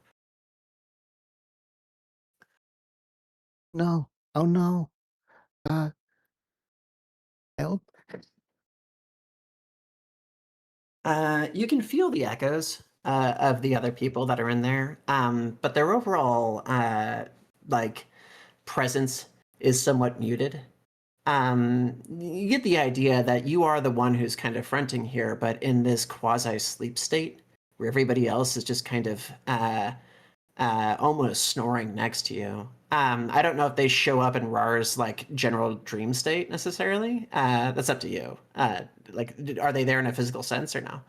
No. Oh no. Uh, help. You can feel the echoes of the other people that are in there, but their overall like presence is somewhat muted. You get the idea that you are the one who's kind of fronting here, but in this quasi sleep state where everybody else is just kind of almost snoring next to you. I don't know if they show up in Rar's like general dream state necessarily. That's up to you. Like, are they there in a physical sense or no?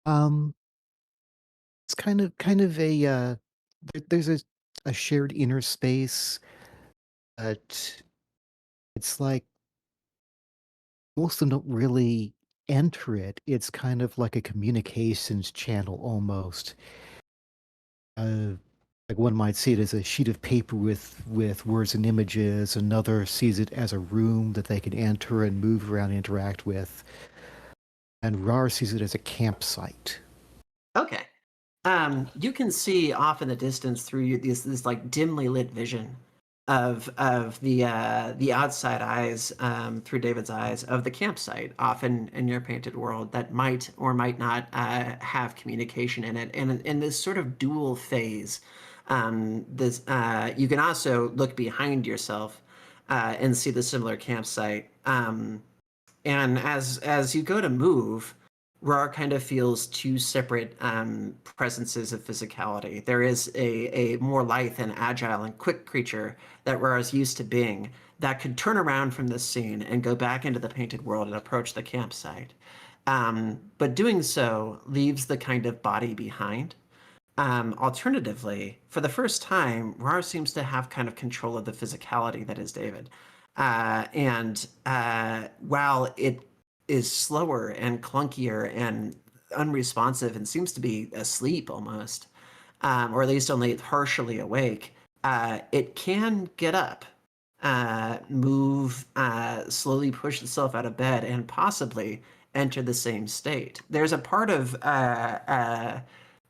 Um, it's kind of a there's a shared inner space, but it's like most of them don't really enter it. It's kind of like a communications channel almost. Uh, like one might see it as a sheet of paper with words and images. Another sees it as a room that they can enter and move around and interact with. And Rar sees it as a campsite. Okay. You can see off in the distance through this like dimly lit vision of the outside eyes through David's eyes of the campsite off in your painted world that might or might not have communication in it, and in this sort of dual phase. This you can also look behind yourself and see the similar campsite. And as you go to move, Rar kind of feels two separate presences of physicality. There is a more lithe and agile and quick creature that Rar is used to being that could turn around from this scene and go back into the painted world and approach the campsite. But doing so leaves the kind of body behind. Alternatively, for the first time, Rar seems to have kind of control of the physicality that is David. And while it is slower and clunkier and unresponsive and seems to be asleep almost, or at least only partially awake, it can get up, move, slowly push itself out of bed, and possibly enter the same state. There's a part of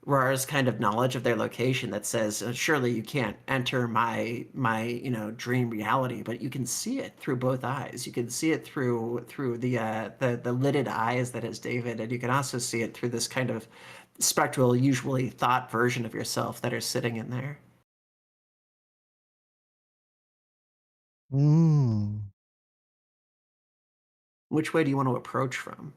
Rar's kind of knowledge of their location that says, surely you can't enter my dream reality, but you can see it through both eyes. You can see it through the lidded eyes that is David, and you can also see it through this kind of spectral, usually thought version of yourself that are sitting in there. Mm. Which way do you want to approach from?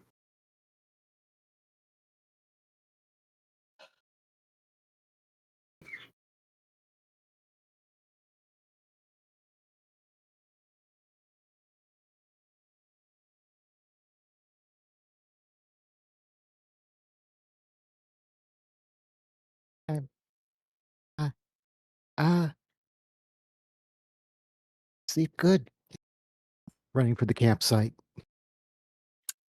Uh, uh, uh, Sleep good. Running for the campsite.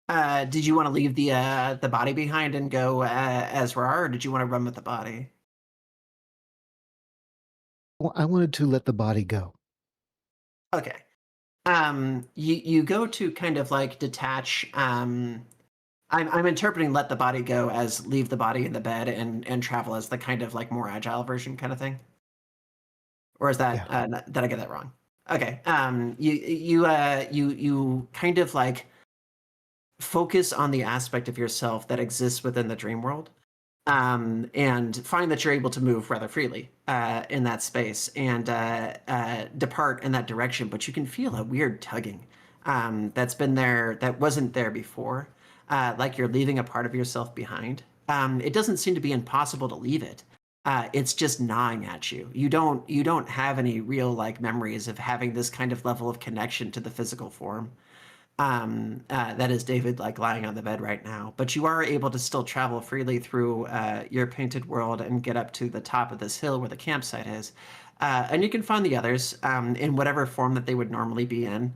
Did you want to leave the body behind and go as Rar, or did you want to run with the body? Well, I wanted to let the body go. Okay. You go to kind of like detach. I'm interpreting let the body go as leave the body in the bed and travel as the kind of like more agile version kind of thing. Or is that did I get that wrong? Okay. You kind of like focus on the aspect of yourself that exists within the dream world, and find that you're able to move rather freely in that space and depart in that direction. But you can feel a weird tugging that's been there that wasn't there before. like you're leaving a part of yourself behind. It doesn't seem to be impossible to leave it. It's just gnawing at you. You don't have any real like memories of having this kind of level of connection to the physical form. That is David like lying on the bed right now. But you are able to still travel freely through your painted world and get up to the top of this hill where the campsite is. And you can find the others in whatever form that they would normally be in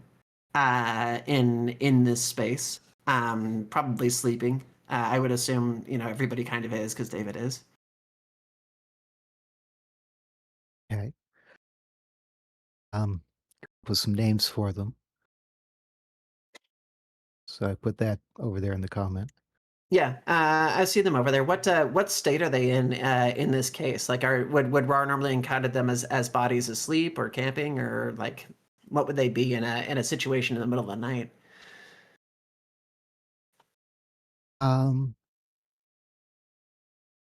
this space. Probably sleeping. I would assume everybody kind of is because David is. Okay. Put some names for them. So I put that over there in the comment. Yeah, I see them over there. What state are they in this case? Like, would Ra normally encounter them as bodies asleep or camping, or like what would they be in a situation in the middle of the night? Um,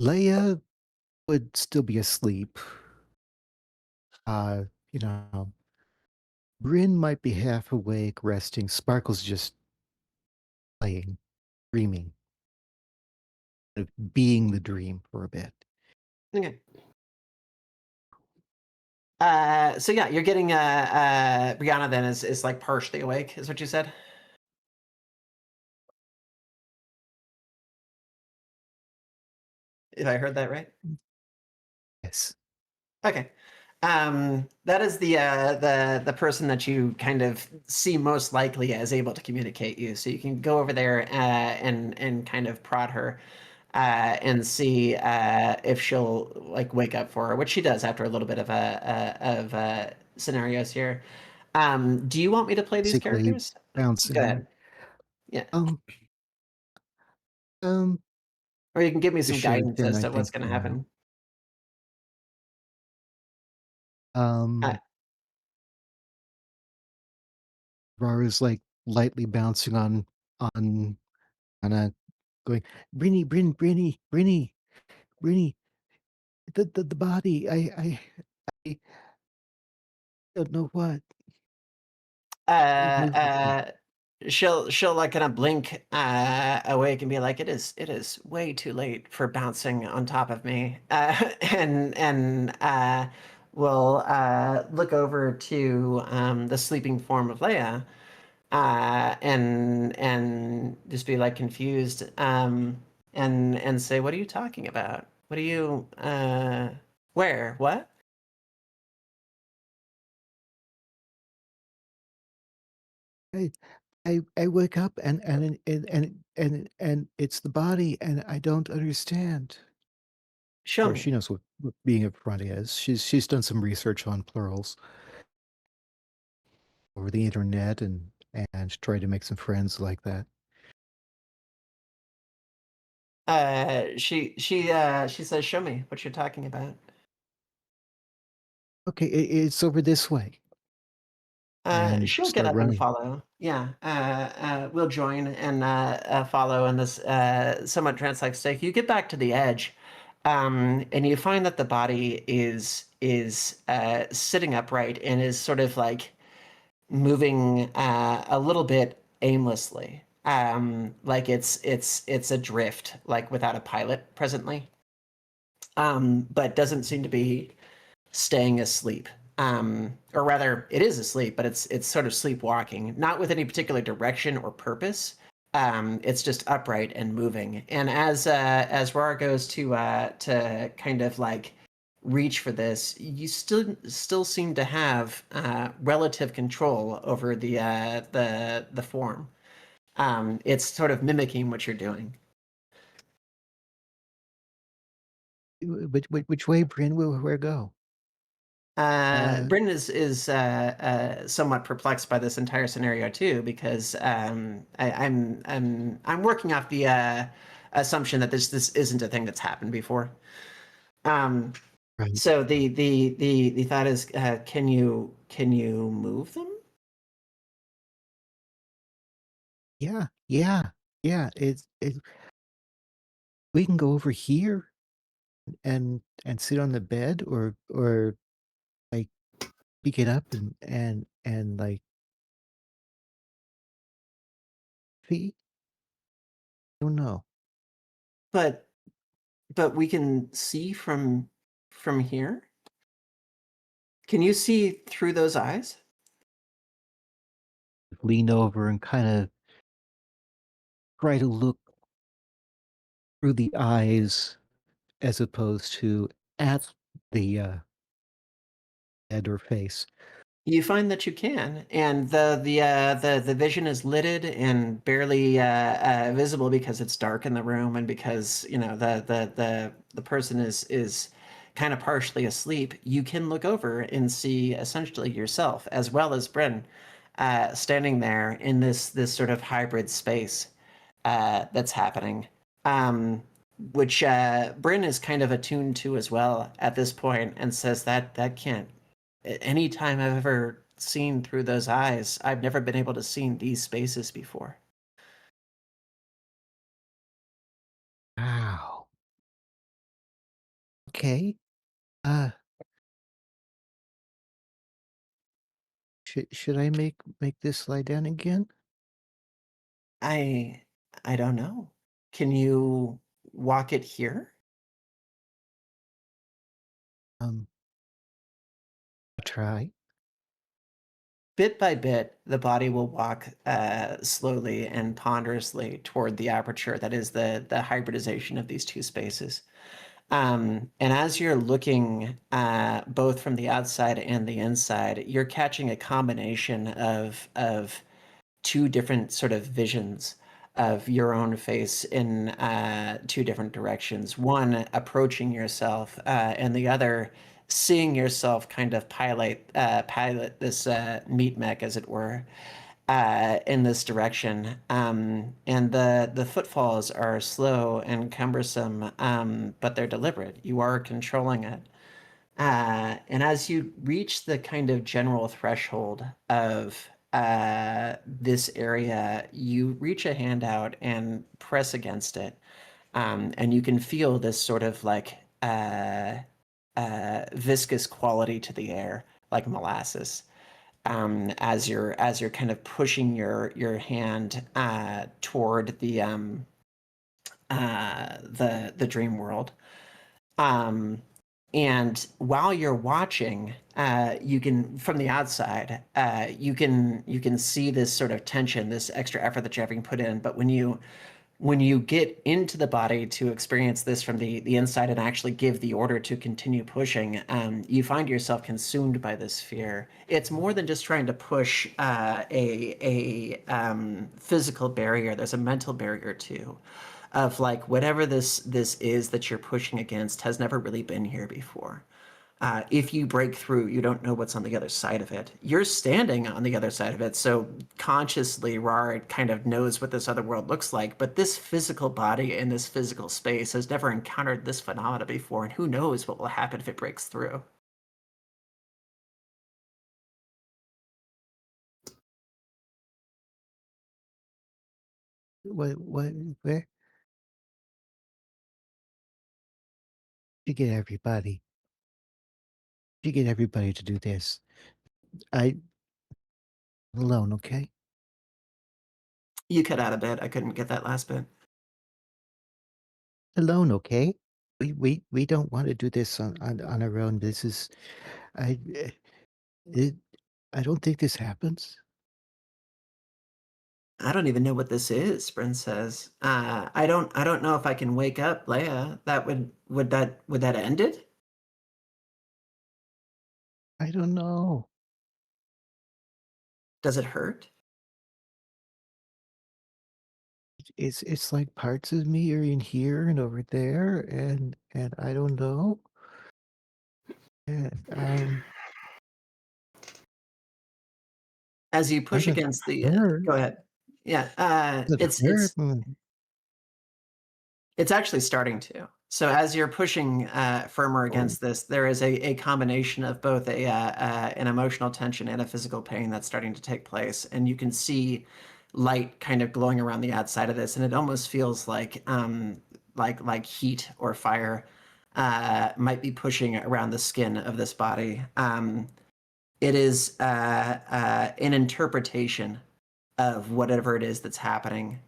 Leia would still be asleep. Uh, you know, Bryn might be half awake, resting. Sparkle's just playing, dreaming, being the dream for a bit. Okay. So yeah, you're getting Brianna then is like partially awake, is what you said? If I heard that right? Yes. Okay. That is the person that you kind of see most likely as able to communicate you. So you can go over there and kind of prod her and see if she'll like wake up for her, which she does after a little bit of scenarios here. Do you want me to play these Basically characters? bouncing Go on. ahead. Yeah. Um, um, Or you can give me the some guidance Sheraton, as I to what's think, going to for now. happen. Uh, Rara's like lightly bouncing on a going, Brinny, the body. I don't know what. uh, Move me. uh, she'll like kind of blink awake and be like, it is way too late for bouncing on top of me, and will look over to the sleeping form of Leia, and just be like confused, and say, what are you talking about? What are you where? What? I I wake up and it's the body and I don't understand. Show Or she me. knows what being up front is. She's done some research on plurals over the internet and tried to make some friends like that. She says, show me what you're talking about. Okay, it's over this way. And She'll get start up and running. follow. Yeah, we'll join and follow in this somewhat trance-like state. You get back to the edge, and you find that the body is sitting upright and is sort of like moving a little bit aimlessly, like it's adrift, like without a pilot presently, but doesn't seem to be staying asleep. Or rather, it is asleep, but it's sort of sleepwalking, not with any particular direction or purpose. It's just upright and moving. And as Rara goes to kind of like reach for this, you still seem to have relative control over the form. It's sort of mimicking what you're doing. Which way, Bryn? Where go? Brendan is somewhat perplexed by this entire scenario too, because I'm working off the assumption that this isn't a thing that's happened before. Right. So the thought is, can you move them? Yeah. It's we can go over here and sit on the bed or like pick it up and like feet. don't know. But we can see from here. Can you see through those eyes? Lean over and kind of try to look through the eyes as opposed to at the head or face. You find that you can, and the vision is lidded and barely visible because it's dark in the room, and because the person is kind of partially asleep. You can look over and see essentially yourself as well as Bryn, standing there in this sort of hybrid space that's happening, which Bryn is kind of attuned to as well at this point, and says that can't. Any time I've ever seen through those eyes, I've never been able to see these spaces before. Wow. Okay. Uh, should I make this lie down again? I don't know. Can you walk it here? I'll try. Bit by bit, the body will walk slowly and ponderously toward the aperture that is the hybridization of these two spaces. And as you're looking both from the outside and the inside, you're catching a combination of two different sort of visions of your own face in two different directions. One approaching yourself, and the other seeing yourself kind of pilot this meat mech, as it were, in this direction. And the footfalls are slow and cumbersome, but they're deliberate. You are controlling it. And as you reach the kind of general threshold of this area, you reach a hand out and press against it. And you can feel this sort of like viscous quality to the air, like molasses, as you're kind of pushing your hand toward the dream world. And while you're watching, you can, from the outside, you can see this sort of tension, this extra effort that you're having put in. But when you get into the body to experience this from the inside and actually give the order to continue pushing, you find yourself consumed by this fear. It's more than just trying to push a physical barrier. There's a mental barrier too, of like whatever this is that you're pushing against has never really been here before. If you break through, you don't know what's on the other side of it. You're standing on the other side of it, so consciously, Rard kind of knows what this other world looks like, but this physical body in this physical space has never encountered this phenomena before, and who knows what will happen if it breaks through. What, where? You get everybody. You get everybody to do this. I'm alone, okay? You cut out a bit. I couldn't get that last bit. Alone, okay? We don't want to do this on our own. This is, I, it, I don't think this happens. I don't even know what this is, Bryn says. I don't know if I can wake up, Leia. That would that end it? I don't know. Does it hurt? It's like parts of me are in here and over there, and I don't know. And, As you push doesn't against the hurt. go ahead. Yeah, Doesn't hurt. it's actually starting to. So as you're pushing firmer against this, there is a combination of both an emotional tension and a physical pain that's starting to take place, and you can see light kind of glowing around the outside of this, and it almost feels like heat or fire might be pushing around the skin of this body. It is an interpretation of whatever it is that's happening.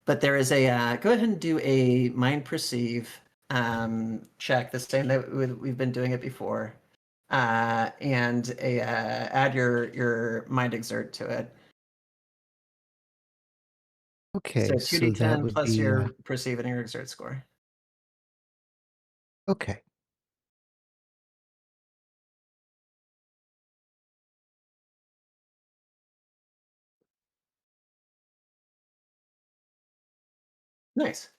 But there is a go ahead and do a mind perceive check, the same that we've been doing it before, and add your mind exert to it. Okay, So so that 2d10 would plus be your perceive and your exert score. okay. Nice.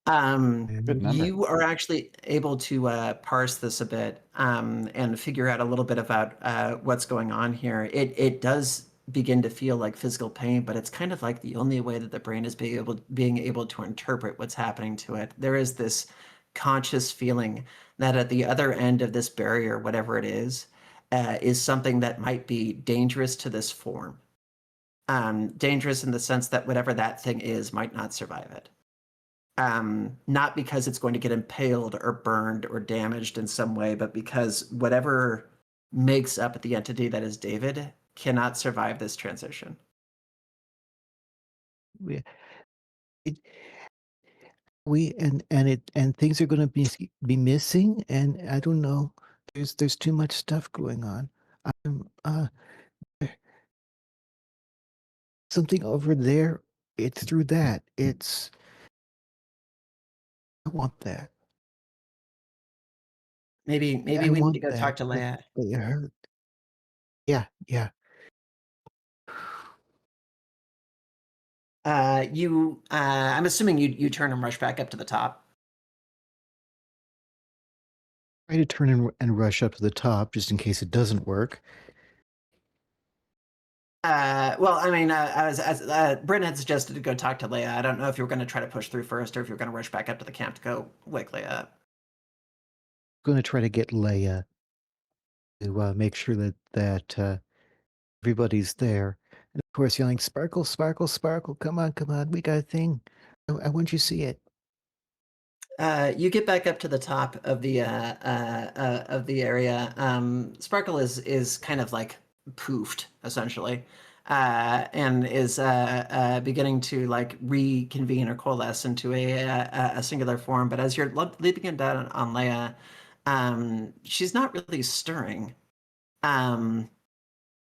Good number. You are actually able to parse this a bit and figure out a little bit about what's going on here. It does begin to feel like physical pain, but it's kind of like the only way that the brain is being able to interpret what's happening to it. There is this conscious feeling that at the other end of this barrier, whatever it is something that might be dangerous to this form. Dangerous in the sense that whatever that thing is might not survive it. Not because it's going to get impaled or burned or damaged in some way, but because whatever makes up the entity that is David cannot survive this transition. We, it, and things are going to be missing, and I don't know. There's too much stuff going on. I'm something over there. It's through that. I want that. Maybe I we need to want go that. talk to Leia. But it hurt. Yeah, yeah. I'm assuming you turn and rush back up to the top. Try to turn and rush up to the top just in case it doesn't work. Well, I mean, Bryn had suggested to go talk to Leia. I don't know if you were going to try to push through first or if you were going to rush back up to the camp to go wake Leia up. Going to try to get Leia to make sure that everybody's there. And of course, yelling, "Sparkle, sparkle, sparkle! Come on, come on! We got a thing. I want you to see it." You get back up to the top of the area. Sparkle is kind of like poofed essentially, and is beginning to like reconvene or coalesce into a singular form. But as you're leaping it down on Leia, she's not really stirring.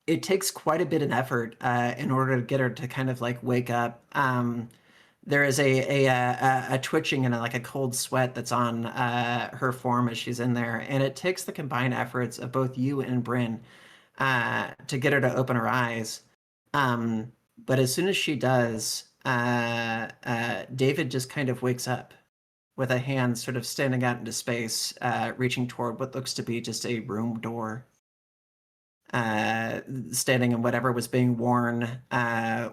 It takes quite a bit of effort in order to get her to kind of like wake up. There is a twitching and like a cold sweat that's on her form as she's in there, and it takes the combined efforts of both you and Bryn to get her to open her eyes. But as soon as she does, David just kind of wakes up with a hand sort of standing out into space, reaching toward what looks to be just a room door. Standing in whatever was being worn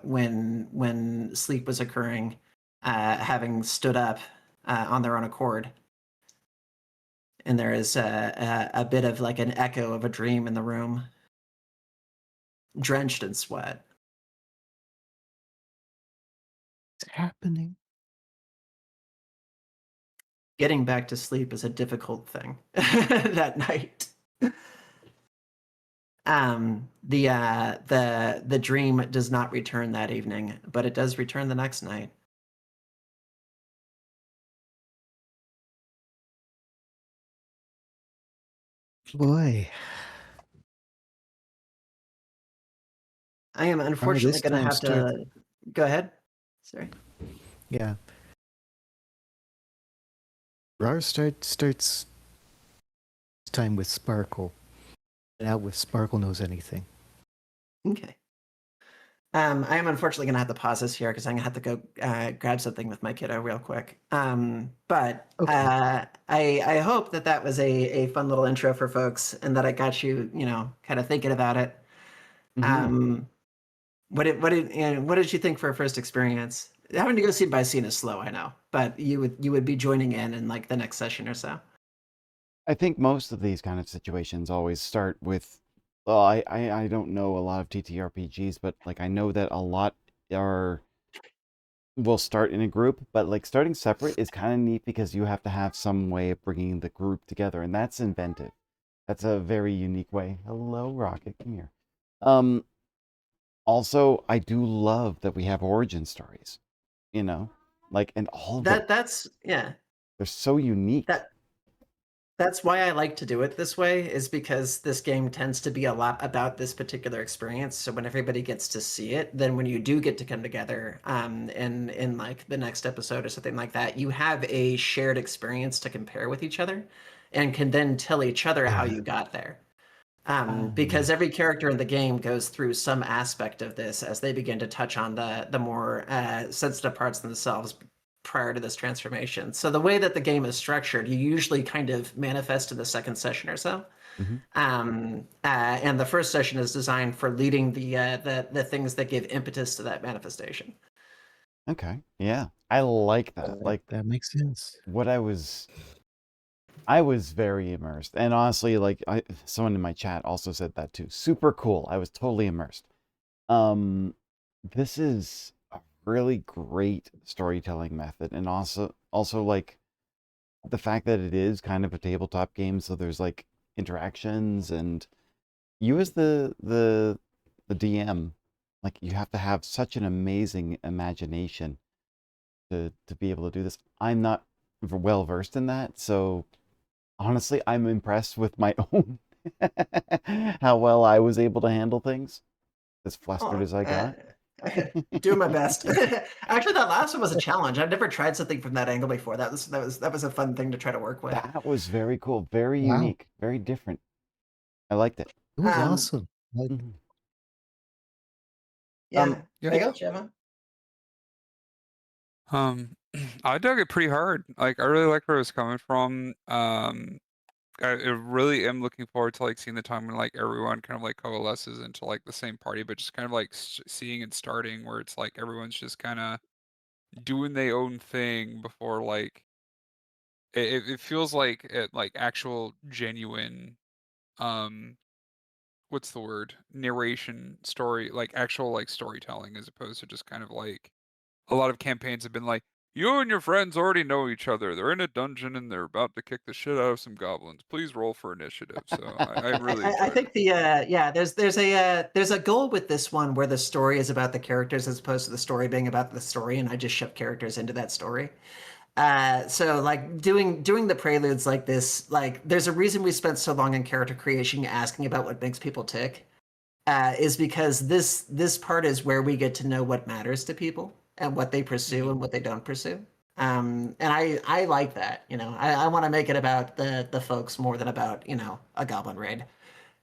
when sleep was occurring, having stood up on their own accord. And there is a bit of like an echo of a dream in the room, drenched in sweat. It's happening. Getting back to sleep is a difficult thing that night. The dream does not return that evening, but it does return the next night. Boy, I am unfortunately going to have to go ahead. Sorry. Yeah. Rar starts time with Sparkle. Now with Sparkle knows anything. Okay. I am unfortunately going to have to pause this here because I'm going to have to go grab something with my kiddo real quick. But Okay. I hope that was a fun little intro for folks and that I got you, kind of thinking about it. What did you think for a first experience? Having to go scene by scene is slow, I know, but you would be joining in like the next session or so. I think most of these kind of situations always start with, well, I don't know a lot of TTRPGs, but like I know that a lot will start in a group, but like starting separate is kind of neat because you have to have some way of bringing the group together, and that's inventive. That's a very unique way. Hello, Rocket, come here. Also, I do love that we have origin stories. you know, like, and all of them, That's yeah. they're so unique. That's why I like to do it this way, is because this game tends to be a lot about this particular experience. So when everybody gets to see it, then when you do get to come together, in like the next episode or something like that, you have a shared experience to compare with each other, and can then tell each other how you got there. Because every character in the game goes through some aspect of this as they begin to touch on the more sensitive parts themselves prior to this transformation. So the way that the game is structured, you usually kind of manifest in the second session or so. Mhm. And the first session is designed for leading the things that give impetus to that manifestation. Okay, yeah, I like that. Like, That makes sense. what I was very immersed, and honestly, like, someone in my chat also said that too. Super cool. I was totally immersed. This is a really great storytelling method, and also like the fact that it is kind of a tabletop game, so there's like interactions, and you as the DM, like, you have to have such an amazing imagination to be able to do this. I'm not well versed in that, so honestly, I'm impressed with my own how well I was able to handle things, as flustered as I got. Doing my best. Actually, that last one was a challenge. I've never tried something from that angle before. That was a fun thing to try to work with. That was very cool, very Wow. unique, very different. I liked it. It was Um, awesome. Like, Mhm. Yeah. Yeah. There you go, Jeva. I dug it pretty hard. Like, I really like where it was coming from. I really am looking forward to like seeing the time when like everyone kind of like coalesces into like the same party, but just kind of like seeing and starting where it's like everyone's just kind of doing their own thing before like it feels like like actual genuine um what's the word, narration story, like actual like storytelling, as opposed to just kind of like a lot of campaigns have been like, you and your friends already know each other. They're in a dungeon and they're about to kick the shit out of some goblins. Please roll for initiative. So I really I enjoyed think it. the there's a goal with this one where the story is about the characters as opposed to the story being about the story, and I just shove characters into that story. So like doing the preludes like this, like there's a reason we spent so long in character creation asking about what makes people tick, is because this part is where we get to know what matters to people and what they pursue and what they don't pursue. And I like that, you know. I want to make it about the folks more than about, you know, a goblin raid.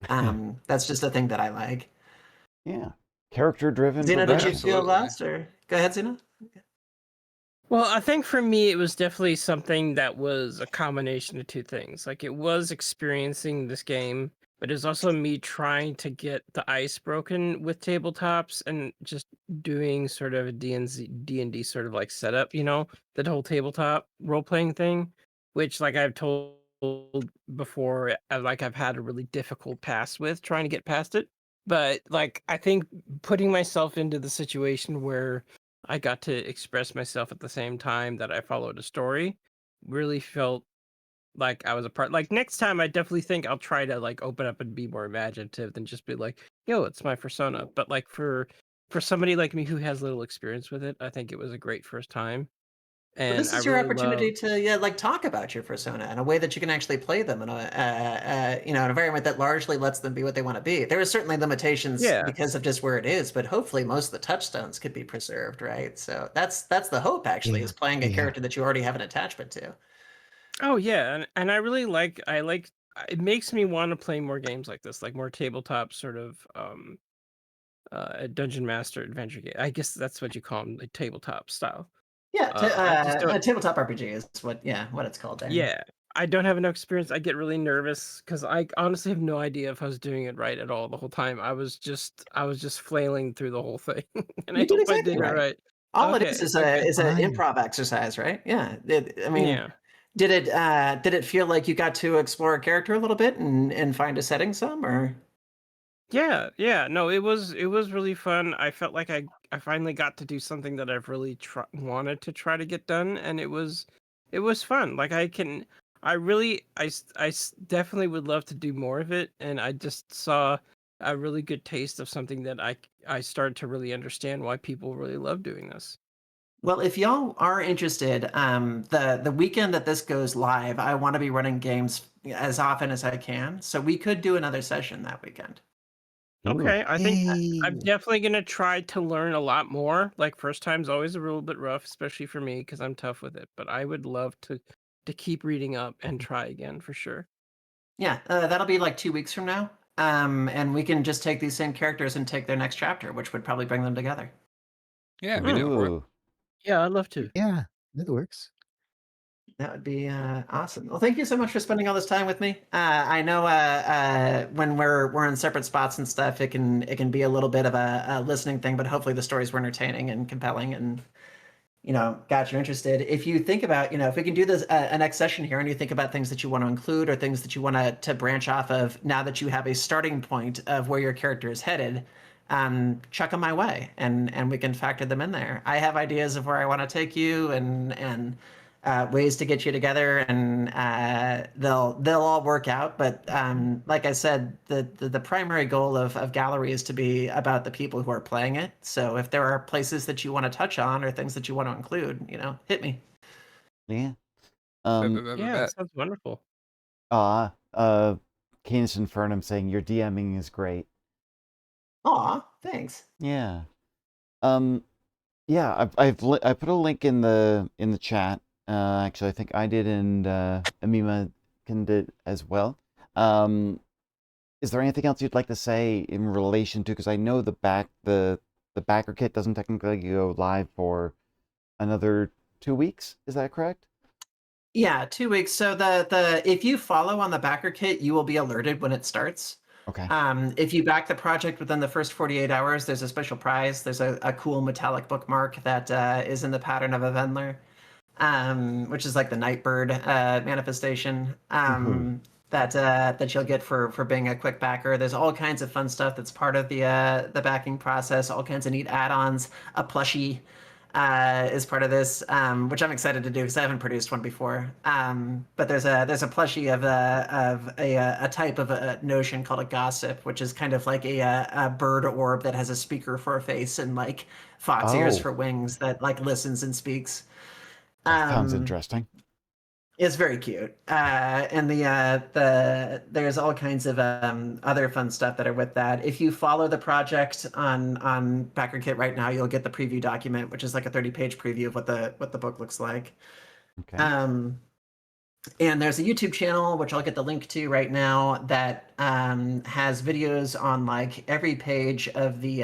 That's just a thing that I like. Yeah, character-driven Zena, did you progression. feel Absolutely. lost, or go ahead, Zena? Well, I think for me, it was definitely something that was a combination of two things. Like, it was experiencing this game, but it was also me trying to get the ice broken with tabletops and just doing sort of a D&D sort of like setup, you know, the whole tabletop role-playing thing, which, like I've told before, like I've had a really difficult past with trying to get past it. But like, I think putting myself into the situation where I got to express myself at the same time that I followed a story really felt like I was a part. Like, next time, I definitely think I'll try to like open up and be more imaginative than just be like, "Yo, it's my persona." But like for somebody like me who has little experience with it, I think it was a great first time, But and this I is your really opportunity love. to, yeah, like talk about your persona in a way that you can actually play them in a you know, an environment that largely lets them be what they want to be. There are certainly limitations Yeah, because of just where it is, but hopefully most of the touchstones could be preserved, right? So that's the hope, actually, yeah, is playing a yeah. character that you already have an attachment to. oh yeah, and I really like it makes me want to play more games like this, like more tabletop sort of a dungeon master adventure game. I guess that's what you call them, like tabletop style. Yeah, I just don't. a tabletop RPG is what it's called there. Yeah, I don't have enough experience. I get really nervous because I honestly have no idea if I was doing it right at all the whole time. I was just flailing through the whole thing, and I You did hope I exactly did it right. right. All it Okay, is okay, is an Fine. improv exercise, right? Yeah. I mean, yeah, did it feel like you got to explore a character a little bit and find a setting some, or? yeah, yeah. No, it was really fun. I felt like I finally got to do something that I've really wanted to try to get done, and it was fun. Like I really, definitely would love to do more of it, and I just saw a really good taste of something that I started to really understand why people really love doing this. Well, if y'all are interested, the weekend that this goes live, I want to be running games as often as I can. So we could do another session that weekend. Okay, I think Yay. I'm definitely gonna try to learn a lot more. Like first time's always a little bit rough, especially for me because I'm tough with it. But I would love to keep reading up and try again for sure. Yeah, that'll be like 2 weeks from now. And we can just take these same characters and take their next chapter, which would probably bring them together. Yeah, be down for it. Ooh. Yeah, I'd love to. Yeah, that works. That would be awesome. Well, thank you so much for spending all this time with me. I know when we're in separate spots and stuff, it can be a little bit of a listening thing, but hopefully the stories were entertaining and compelling and got you interested. If you think about, if we can do this a next session here, and you think about things that you want to include or things that you want to branch off of, now that you have a starting point of where your character is headed, chuck them my way, and we can factor them in there. I have ideas of where I want to take you, and ways to get you together, and they'll all work out. But like I said, the primary goal of Gallery is to be about the people who are playing it. So if there are places that you want to touch on or things that you want to include, hit me. Yeah. Yeah, that sounds wonderful. Canis Infernum saying your DMing is great. Aw, thanks. Yeah. Yeah, I put a link in the chat. Actually, I think I did, and Amima can did as well. Is there anything else you'd like to say in relation to? Because I know the Backerkit doesn't technically go live for another 2 weeks. Is that correct? Yeah, 2 weeks. So the if you follow on the Backerkit, you will be alerted when it starts. Okay. If you back the project within the first 48 hours, there's a special prize. There's a cool metallic bookmark that is in the pattern of a Vendler, which is like the Nightbird manifestation that you'll get for being a quick backer. There's all kinds of fun stuff that's part of the backing process. All kinds of neat add-ons. A plushie is part of this, which I'm excited to do because I haven't produced one before. But there's a plushie of a type of a notion called a gossip, which is kind of like a bird orb that has a speaker for a face and like fox ears for wings that like listens and speaks. That sounds interesting. It's very cute, and there's all kinds of other fun stuff that are with that. If you follow the project on Backerkit right now, you'll get the preview document, which is like a 30-page preview of what the book looks like. Okay. And there's a YouTube channel, which I'll get the link to right now, that has videos on like every page of the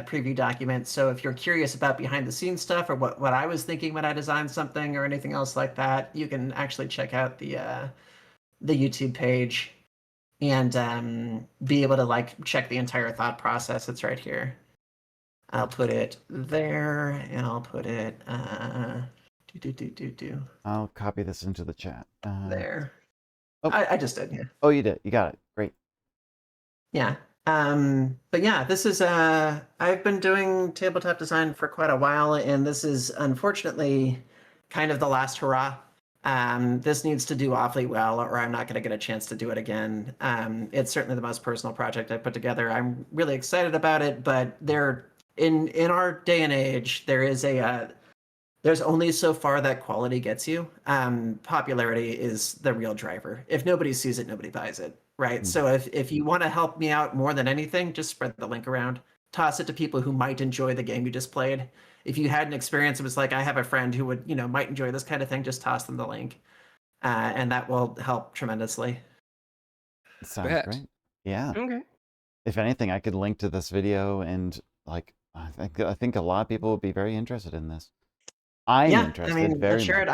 preview document. So if you're curious about behind the scenes stuff or what I was thinking when I designed something or anything else like that, you can actually check out the YouTube page and be able to like check the entire thought process. It's right here. I'll put it there, and I'll put it I'll copy this into the chat. there. Oh. I just did, yeah. Oh, you did. You got it. Great. Yeah. But yeah, this is I've been doing tabletop design for quite a while, and this is unfortunately kind of the last hurrah. This needs to do awfully well, or I'm not going to get a chance to do it again. It's certainly the most personal project I put together. I'm really excited about it, but in our day and age, there's only so far that quality gets you. Popularity is the real driver. If nobody sees it, nobody buys it, right? So if you want to help me out more than anything, just spread the link around. Toss it to people who might enjoy the game you just played. If you had an experience, it was like, I have a friend who would, might enjoy this kind of thing, just toss them the link. And that will help tremendously. Sounds great. Yeah. Okay. If anything, I could link to this video, and like I think a lot of people would be very interested in this. I'm interested very sure. much.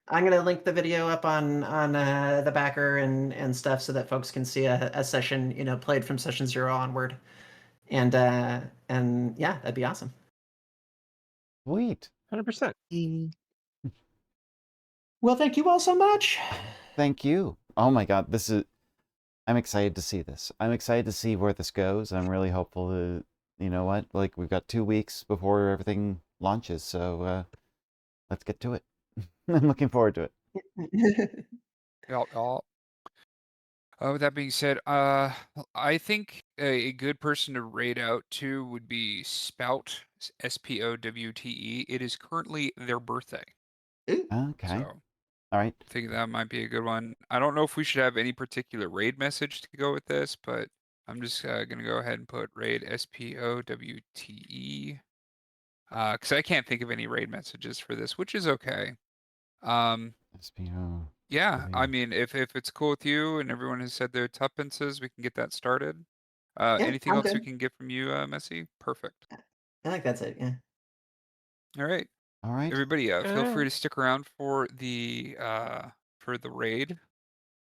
I'm gonna link the video up on the backer and stuff so that folks can see a session, played from session 0 onward, and yeah, that'd be awesome. Sweet. 100%. Well, thank you all so much. Thank you. Oh my God, I'm excited to see this. I'm excited to see where this goes. I'm really hopeful to, like we've got 2 weeks before everything launches, so let's get to it. I'm looking forward to it. Y'all. With that being said, I think a good person to raid out to would be Spout, Spowte. It is currently their birthday, Ooh, Okay. so All right. I think that might be a good one. I don't know if we should have any particular raid message to go with this, but I'm just gonna go ahead and put raid Spowte. Because I can't think of any raid messages for this, which is okay. SPO. Yeah, I W. mean, if it's cool with you and everyone has said their tuppences, we can get that started. yeah, Anything I'm else we good. can get from you, Messy? Perfect. I think that's it. Yeah. All right, All right. everybody, feel free Alright. to stick around for the raid.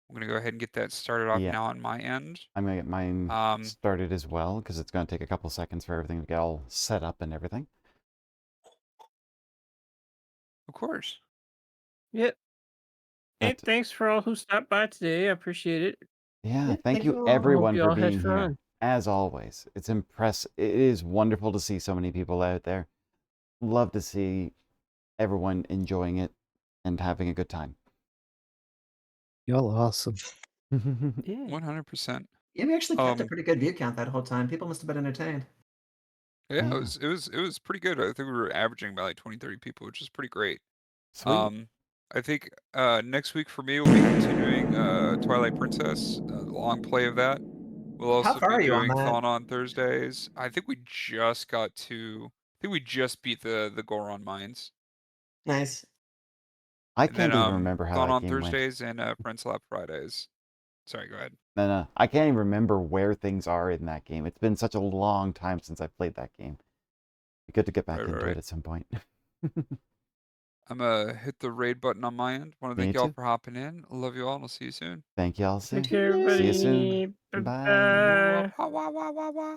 I'm gonna go ahead and get that started off Yeah. now on my end. I'm gonna get mine Um, started as well because it's gonna take a couple seconds for everything to get all set up and everything. of course. Yep. Hey, But thanks for all who stopped by today. I appreciate it. yeah, Yeah, thank thank you you all. I hope everyone you for all had being here. fun. As always, it's impressive. It is wonderful to see so many people out there. Love to see everyone enjoying it and having a good time. Y'all awesome. Yeah. 100%. Yeah, we actually kept a Um, pretty good view count that whole time. People must have been entertained. yeah, Yeah. it was pretty good. I think we were averaging about like 20, 30 people, which is pretty great. Sweet. I think next week for me we'll be continuing Twilight Princess, the long play of that. We'll How also far be are you on doing that? Thon on Thursdays. I think we just got to. I think we just beat the Goron mines, Nice. I and then can't even remember how Thon that on game went. Thursdays and Friends Lab Fridays. Sorry, go ahead. No, I can't even remember where things are in that game. It's been such a long time since I played that game. Be good to get back Right, right, into right. it at some point. I'm gonna hit the raid button on my end. Want to Me thank y'all too. for hopping in. Love you all, and I'll see you soon. Thank y'all, Take Sue. care, See you soon. everybody. Bye. Bye-bye. Wah, wah, wah, wah, wah.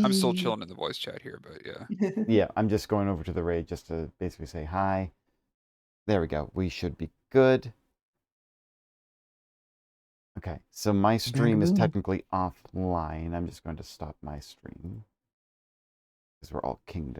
I'm still Whee! chilling in the voice chat here, but yeah. Yeah, I'm just going over to the raid just to basically say hi. There we go. We should be good. Okay, so my stream is Boom. technically offline. I'm just going to stop my stream because we're all kinged